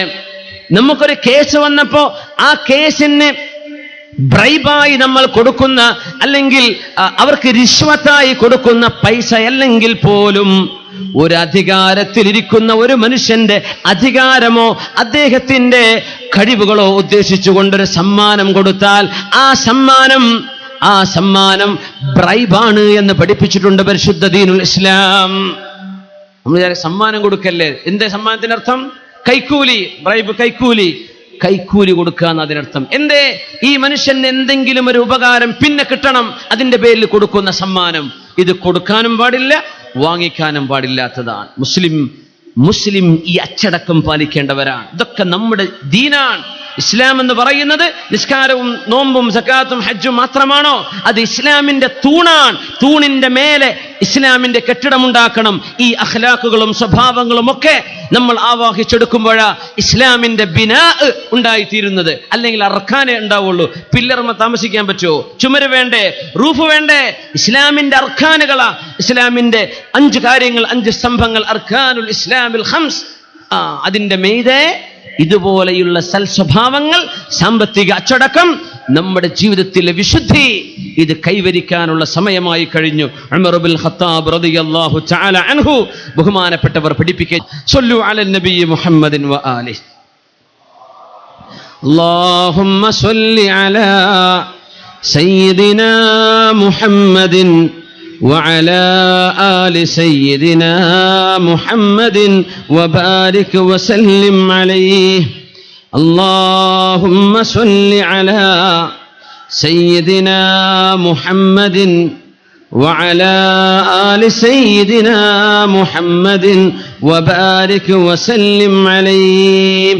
നമുക്കൊരു കേസ് വന്നപ്പോ ആ കേസിന് ബ്രൈബായി നമ്മൾ കൊടുക്കുന്ന, അല്ലെങ്കിൽ അവർക്ക് റിശ്വത്തായി കൊടുക്കുന്ന പൈസ അല്ലെങ്കിൽ പോലും ഒരു അധികാരത്തിലിരിക്കുന്ന ഒരു മനുഷ്യന്റെ അധികാരമോ അദ്ദേഹത്തിന്റെ കഴിവുകളോ ഉദ്ദേശിച്ചുകൊണ്ടൊരു സമ്മാനം കൊടുത്താൽ ആ സമ്മാനം ബ്രൈബാണ് എന്ന് പഠിപ്പിച്ചിട്ടുണ്ട് പരിശുദ്ധ ദീനുൽ ഇസ്ലാം. നമ്മൾ സമ്മാനം കൊടുക്കല്ലേ, എന്തേ സമ്മാനത്തിനർത്ഥം? കൈക്കൂലി, ബ്രൈബ്, കൈക്കൂലി കൊടുക്കുക എന്നതിനർത്ഥം. എന്തേ? ഈ മനുഷ്യന് എന്തെങ്കിലും ഒരു ഉപകാരം പിന്നെ കിട്ടണം, അതിന്റെ പേരിൽ കൊടുക്കുന്ന സമ്മാനം. ഇത് കൊടുക്കാനും പാടില്ല, വാങ്ങിക്കാനും പാടില്ലാത്തതാണ്. മുസ്ലിം ഈ അച്ചടക്കം പാലിക്കേണ്ടവരാണ്. ഇതൊക്കെ നമ്മുടെ ദീനാണ്. ഇസ്ലാം എന്ന് പറയുന്നത് നിസ്കാരവും നോമ്പും സക്കാത്തും ഹജ്ജും മാത്രമാണോ? അത് ഇസ്ലാമിന്റെ തൂണാണ്. തൂണിന്റെ മേലെ ഇസ്ലാമിന്റെ കെട്ടിടമുണ്ടാക്കണം. ഈ അഖ്ലാഖുകളും സ്വഭാവങ്ങളും ഒക്കെ നമ്മൾ ആവാഹിച്ചെടുക്കുമ്പോഴാ ഇസ്ലാമിന്റെ ബിനാ ഉണ്ടായിത്തീരുന്നത്. അല്ലെങ്കിൽ അർക്കാനേ ഉണ്ടാവുള്ളൂ. പില്ലർമ താമസിക്കാൻ പറ്റുമോ? ചുമര് വേണ്ടേ? റൂഫ് വേണ്ടേ? ഇസ്ലാമിന്റെ അർക്കാനുകളാ, ഇസ്ലാമിന്റെ 5 കാര്യങ്ങൾ, 5 സ്തംഭങ്ങൾ, അർക്കാനുൽ ഇസ്ലാമിൽ ഖംസ്. അതിന്റെ മീതെ ഇതുപോലെയുള്ള സൽസ്വഭാവങ്ങൾ, സാമ്പത്തിക അച്ചടക്കം, നമ്മുടെ ജീവിതത്തിലെ വിശുദ്ധി, ഇത് കൈവരിക്കാനുള്ള സമയമായി കഴിഞ്ഞു. ഉമർ ബിൻ ഖത്താബ് റളിയല്ലാഹു തആല അൻഹു ബഹുമാനപ്പെട്ടവർ പഠിപ്പിക്കുക, സ്വല്ലു അലൻ നബി മുഹമ്മദിൻ വ ആലിഹി. അല്ലാഹുമ്മ സ്വല്ലി അലാ സയ്യിദിനാ മുഹമ്മദിൻ وعلى آل سيدنا محمد وبارك وسلم عليه. اللهم صل على سيدنا محمد وعلى آل سيدنا محمد وبارك وسلم عليه.